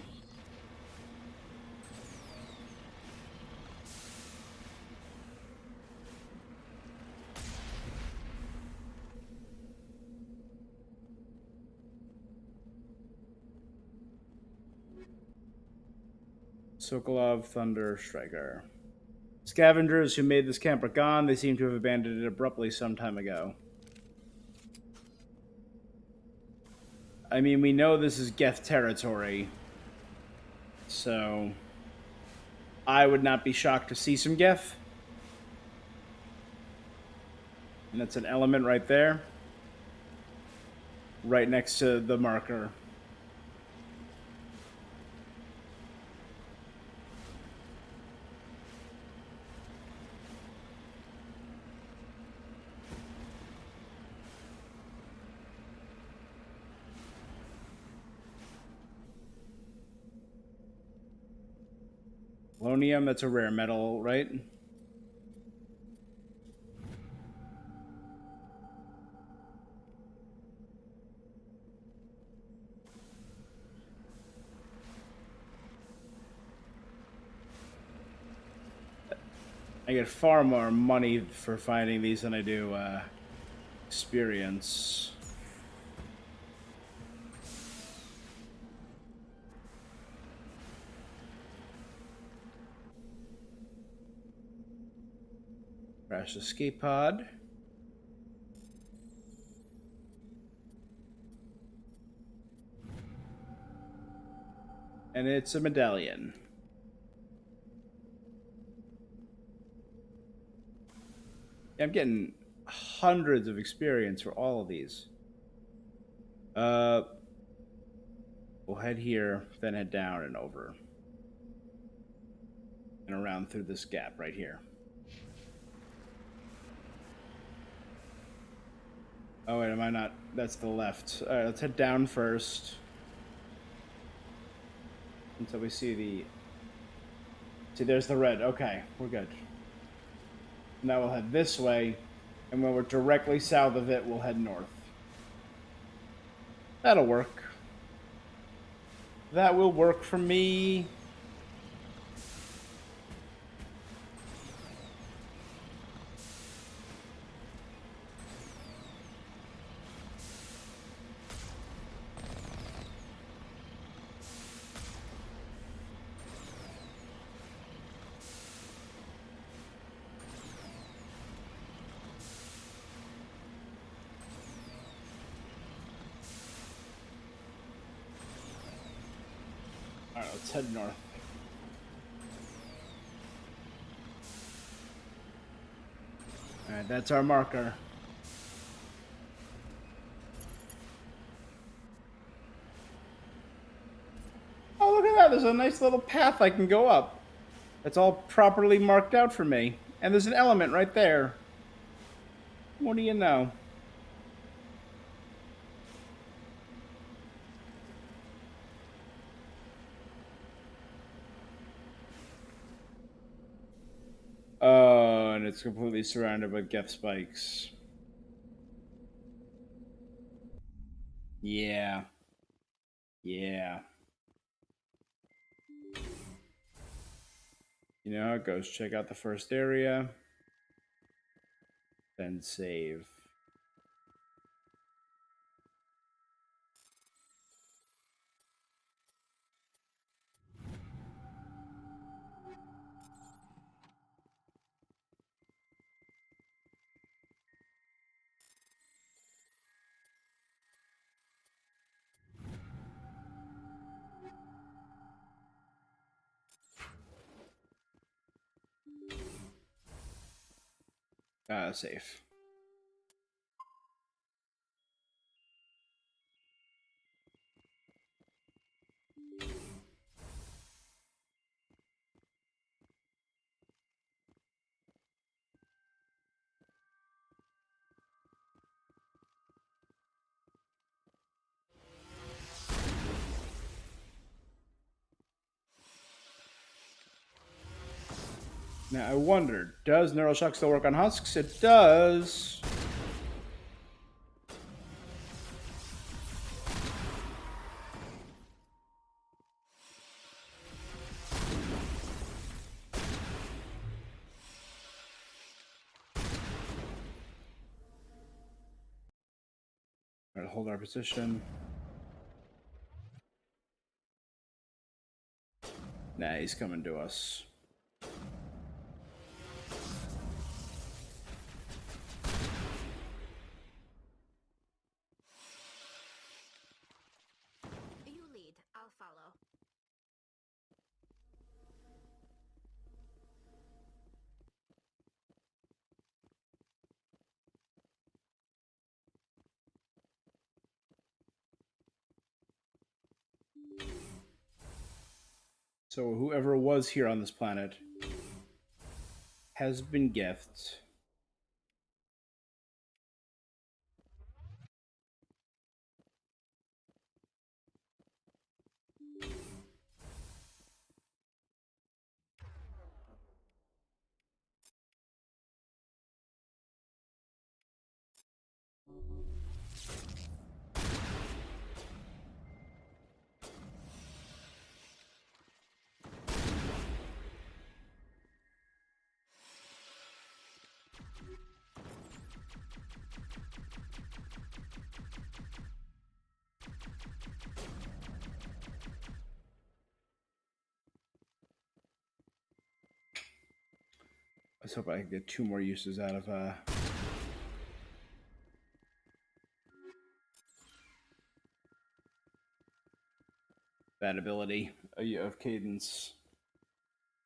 Sokolov Thunder Striker. Scavengers who made this camp are gone. They seem to have abandoned it abruptly some time ago. I mean, we know this is Geth territory. So I would not be shocked to see some Geth. And that's an element right there. Right next to the marker. Polonium, that's a rare metal, right? I get far more money for finding these than I do experience. Crash escape pod. And it's a medallion. I'm getting hundreds of experience for all of these. We'll head here, then head down and over. And around through this gap right here. Oh, wait, am I not? That's the left. All right, let's head down first. Until we see the... See, there's the red. Okay, we're good. Now we'll head this way, and when we're directly south of it, we'll head north. That'll work. That will work for me. Alright, let's head north. Alright, that's our marker. Oh, look at that. There's a nice little path I can go up. It's all properly marked out for me. And there's an element right there. What do you know? Oh, and it's completely surrounded by Geth spikes. Yeah. Yeah. You know how it goes. Check out the first area. Then save. Safe. Now, I wondered, does Neuroshock still work on husks? It does. All right, hold our position. Nah, he's coming to us. You lead. I'll follow. So whoever was here on this planet has been gifted. Let's hope I can get 2 more uses out of that ability of Cadence.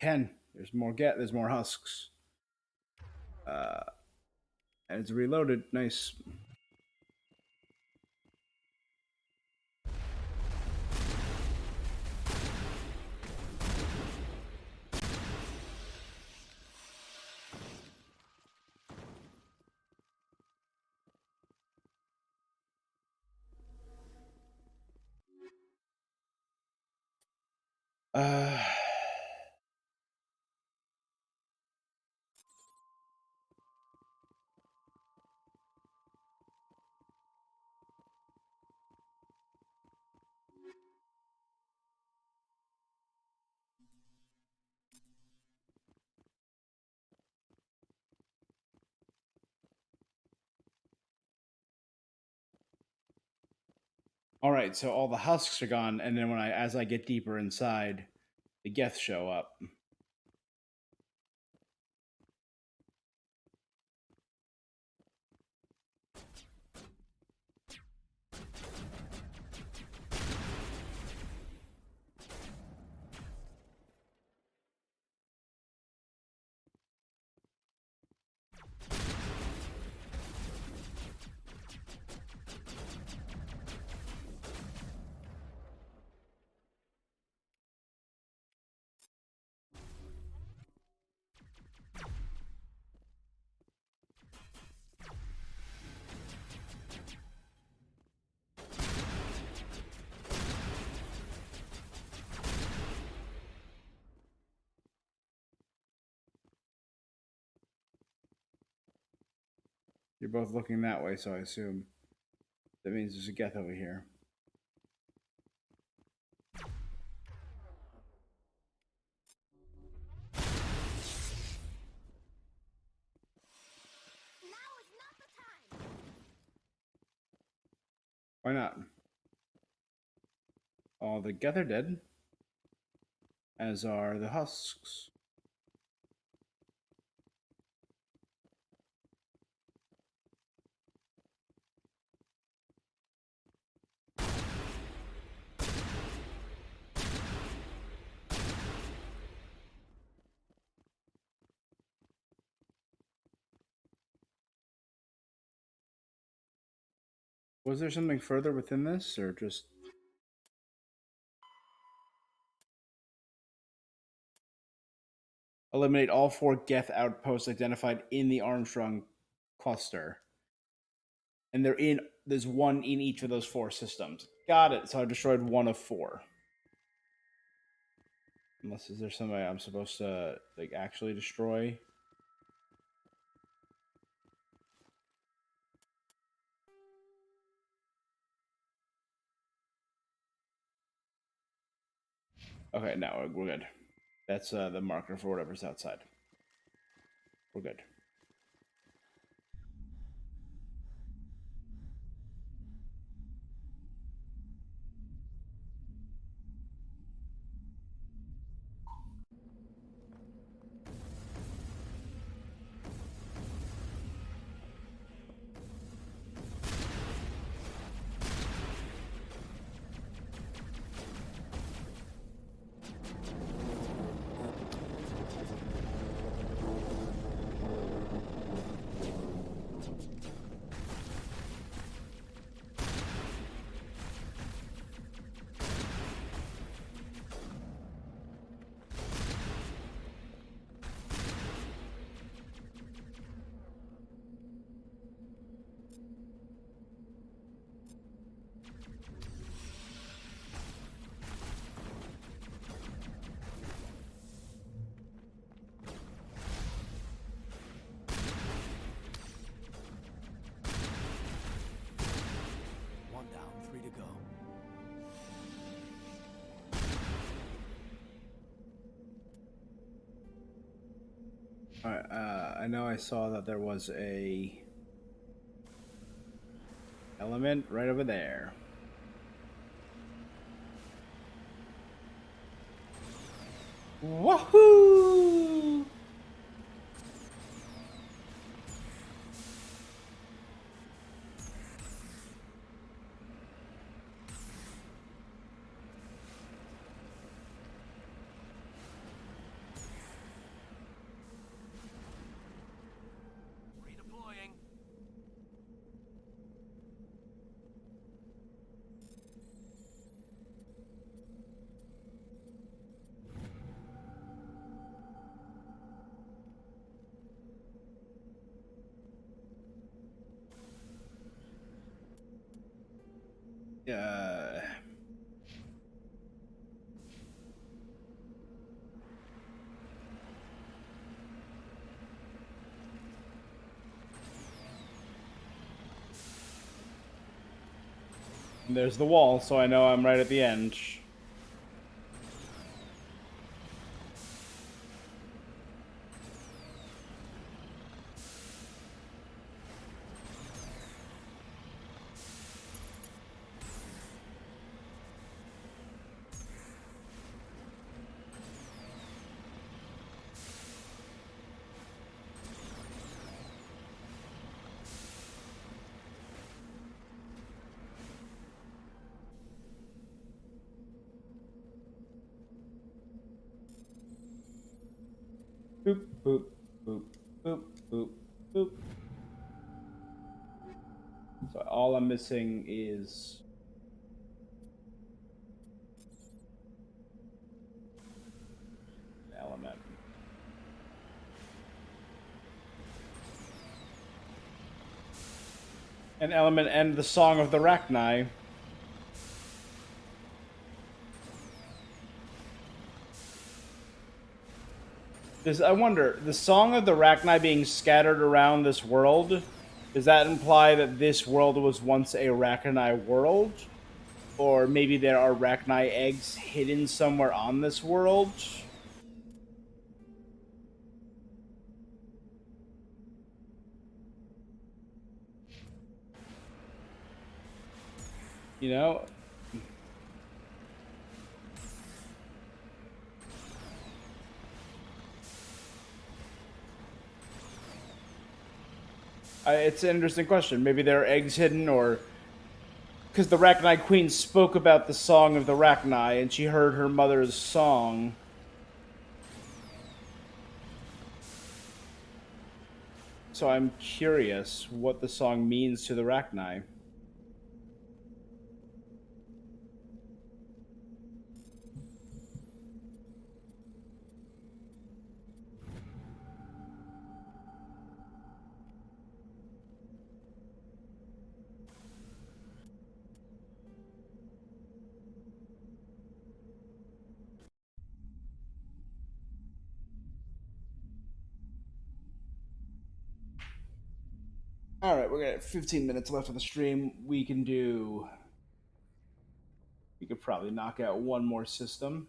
10. There's more there's more husks. And it's reloaded. Nice. Uh, all right, so all the husks are gone, and then as I get deeper inside, the Geth show up. You're both looking that way, so I assume that means there's a Geth over here. Why not? All the Geth are dead, as are the husks. Was there something further within this, or just... Eliminate all 4 Geth outposts identified in the Armstrong cluster. And there's one in each of those 4 systems. Got it. So I destroyed 1 of 4. Unless, is there somebody I'm supposed to, like, actually destroy? Okay, no, we're good. That's the marker for whatever's outside. We're good. One down, 3 to go. Alright, I know I saw that there was a element right over there. Wahoo! Redeploying. And there's the wall, so I know I'm right at the end. Boop, boop, boop, boop, boop, boop. So all I'm missing is an element. An element and the Song of the Rachni. I wonder, the Song of the Rachni being scattered around this world, does that imply that this world was once a Rachni world? Or maybe there are Rachni eggs hidden somewhere on this world? You know? It's an interesting question. Maybe there are eggs hidden, or because the Rachni Queen spoke about the Song of the Rachni, and she heard her mother's song. So I'm curious what the song means to the Rachni. All right, we're gonna 15 minutes left of the stream. We could probably knock out one more system.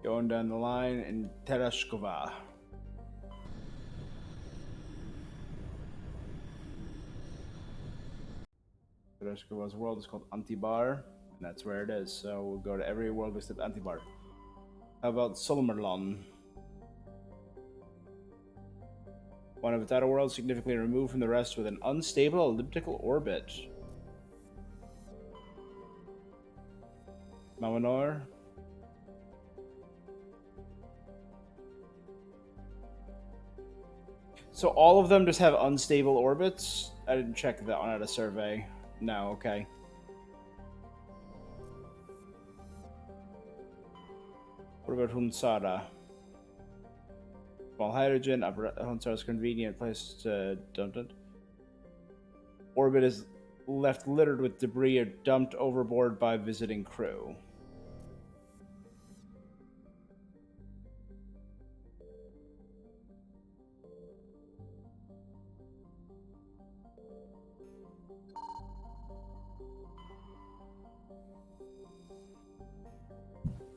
Going down the line in Tereshkova. Tereshkova's world is called Antibar, and that's where it is. So we'll go to every world except Antibar. How about Solmerlon? One of its outer worlds significantly removed from the rest with an unstable elliptical orbit. Mamanor? So all of them just have unstable orbits? I didn't check that one at a survey. No, okay. What about Hunsara? Small hydrogen, Hunsara's convenient place to dump it. Orbit is left littered with debris or dumped overboard by visiting crew.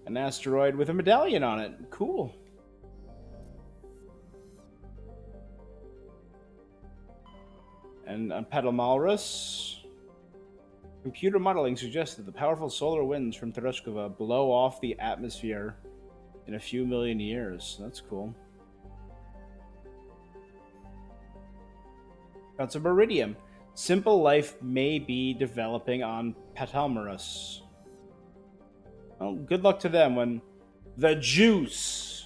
An asteroid with a medallion on it. Cool. And on Pedalmalrus, computer modeling suggests that the powerful solar winds from Tereshkova blow off the atmosphere in a few million years. That's cool. That's a Meridium. Simple life may be developing on Pedalmalrus. Well, good luck to them when the juice.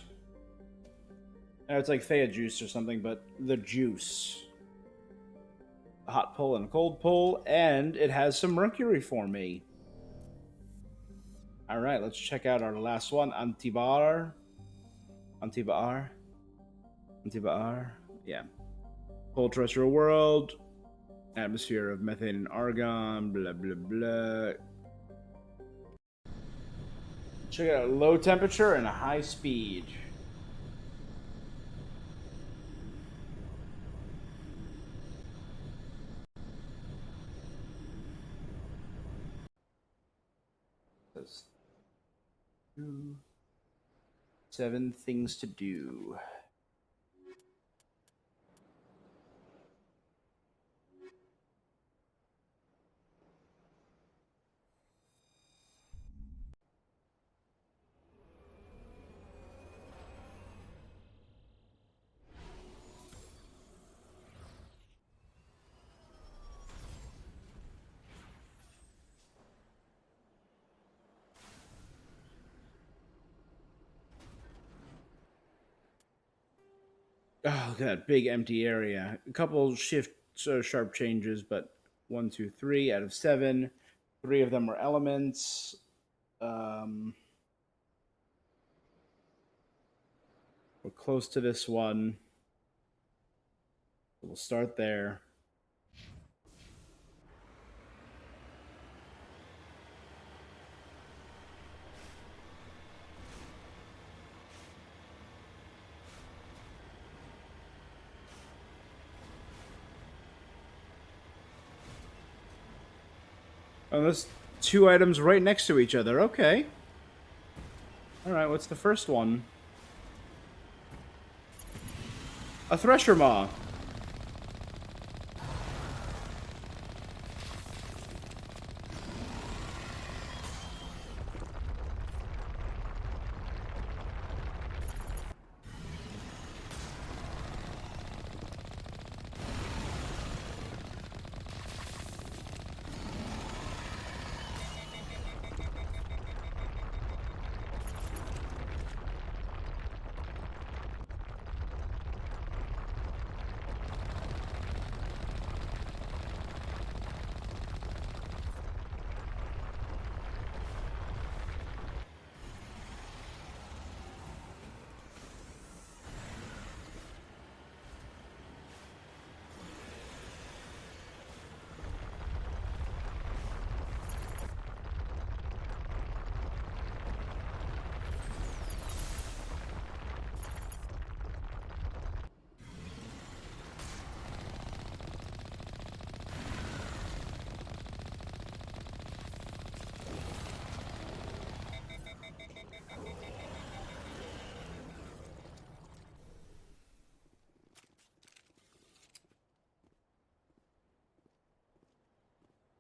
It's like Thea juice or something, but the juice. A hot pull and a cold pull, and it has some mercury for me. All right, let's check out our last one, Antibar. Antibar. Yeah. Cold terrestrial world. Atmosphere of methane and argon. Blah blah blah. Check out low temperature and high speed. That's 7 things to do. Oh, look at that big empty area. A couple shift sharp changes, but 1, 2, 3 out of 7. 3 of them were elements. We're close to this one. We'll start there. Oh, there's 2 items right next to each other. Okay. Alright, what's the first one? A Thresher Maw.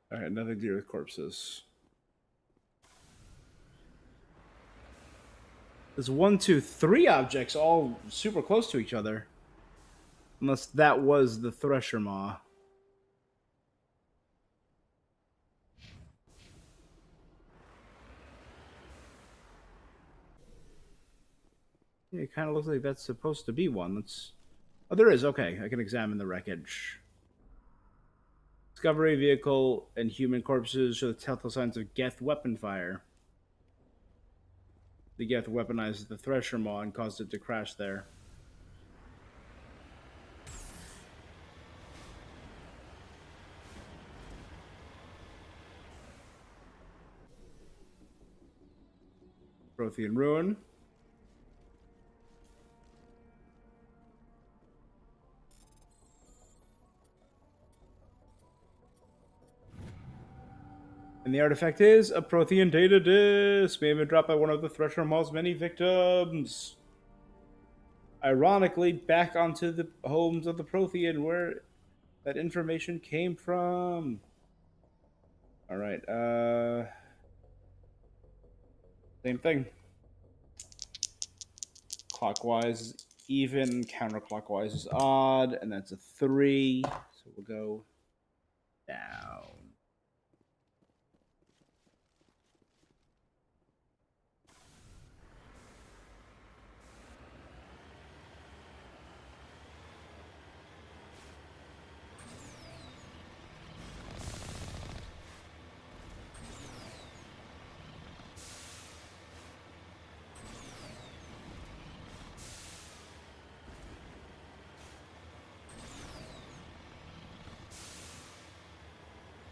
Alright, nothing to do with corpses. There's 1, 2, 3 objects all super close to each other. Unless that was the Thresher Maw. Yeah, it kind of looks like that's supposed to be one. Let's... Oh, there is. Okay, I can examine the wreckage. Discovery vehicle and human corpses show the telltale signs of Geth weapon fire. The Geth weaponized the Thresher Maw and caused it to crash there. Prothean Ruin. And the artifact is a Prothean data disk, may have been dropped by one of the Thresher Maw's many victims. Ironically, back onto the homes of the Prothean, where that information came from. Alright, same thing. Clockwise is even, counterclockwise is odd, and that's a 3. So we'll go down.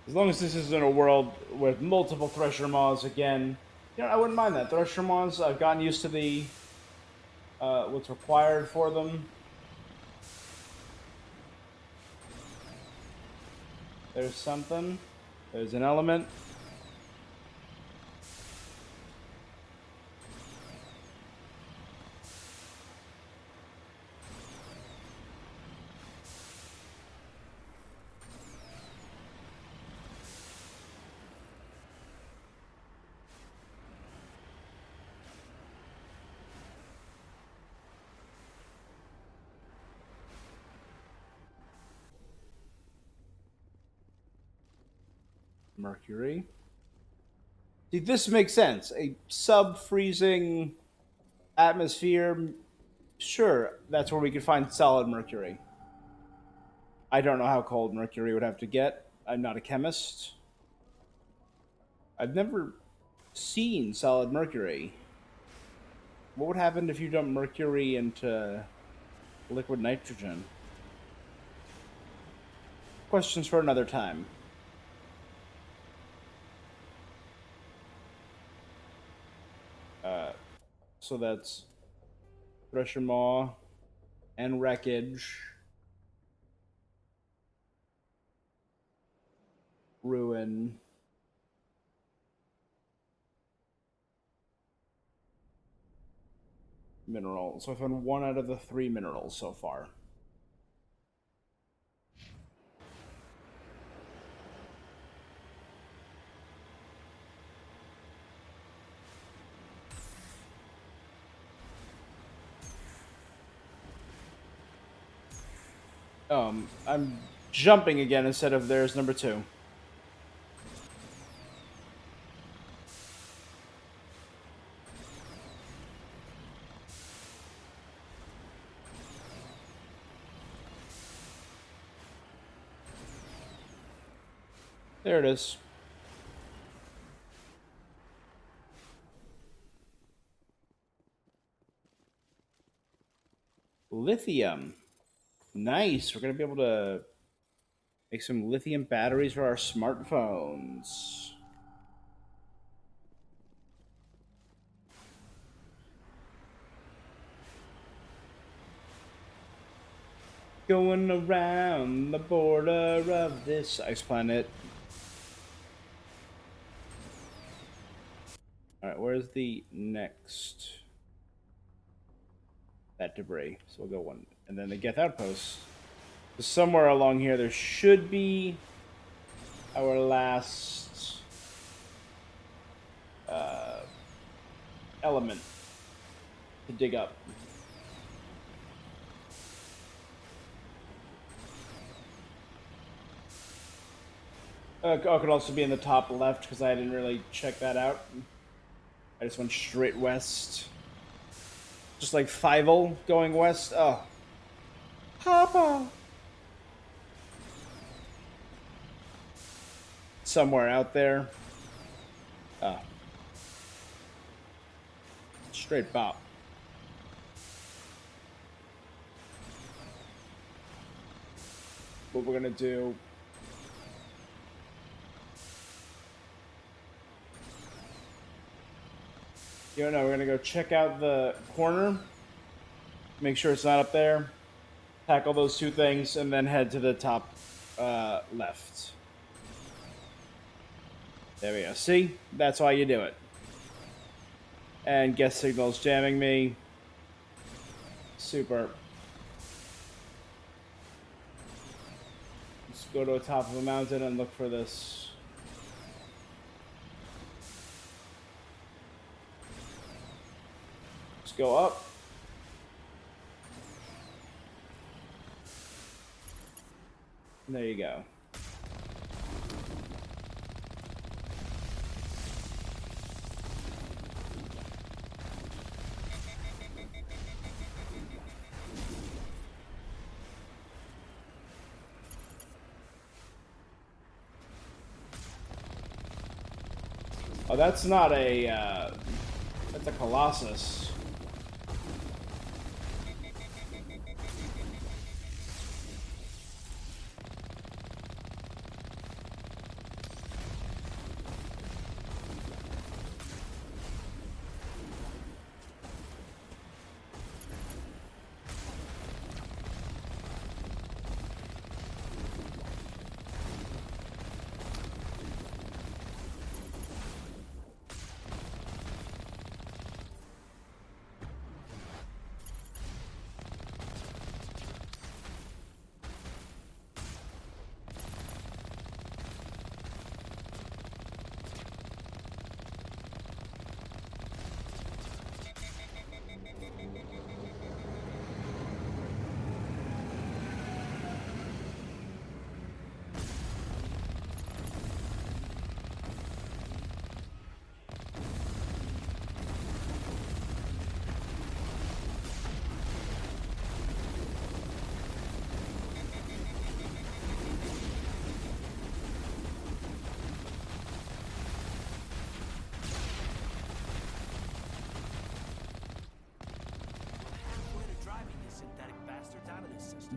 As long as this isn't a world with multiple Thresher Maws again, You know, I wouldn't mind that. Threshermons, I've gotten used to the what's required for them. There's something. There's an element. Mercury. See, this makes sense. A sub-freezing atmosphere. Sure, that's where we could find solid mercury. I don't know how cold mercury would have to get. I'm not a chemist. I've never seen solid mercury. What would happen if you dump mercury into liquid nitrogen? Questions for another time. So that's Thresher Maw and Wreckage. Ruin. Mineral. So I found 1 out of the 3 minerals so far. I'm jumping again instead of there's number 2. There it is. Lithium. Nice. We're going to be able to make some lithium batteries for our smartphones. Going around the border of this ice planet. Alright, where's the next? That debris. So we'll go 1. And then the Geth Outpost. So somewhere along here there should be our last element to dig up. It could also be in the top left because I didn't really check that out. I just went straight west. Just like Fievel going west. Oh. Papa! Somewhere out there. Oh. Straight bop. What we're gonna do... You know, we're gonna go check out the corner, make sure it's not up there, tackle those 2 things, and then head to the top left. There we go. See? That's why you do it. And guest signal's jamming me. Super. Let's go to the top of a mountain and look for this. Go up. And there you go. Oh, that's not a, that's a Colossus.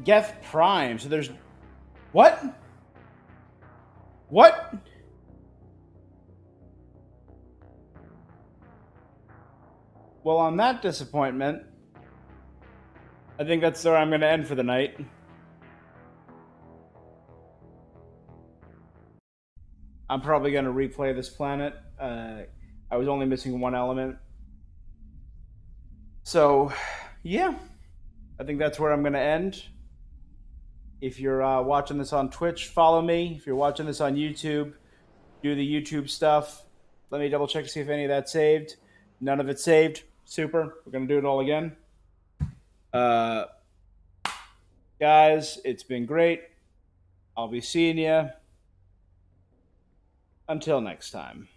Geth Prime. So there's... What? What? Well, on that disappointment, I think that's where I'm going to end for the night. I'm probably going to replay this planet. I was only missing one element. So, yeah. I think that's where I'm going to end. If you're watching this on Twitch, follow me. If you're watching this on YouTube, do the YouTube stuff. Let me double check to see if any of that's saved. None of it's saved. Super. We're going to do it all again. Guys, it's been great. I'll be seeing you. Until next time.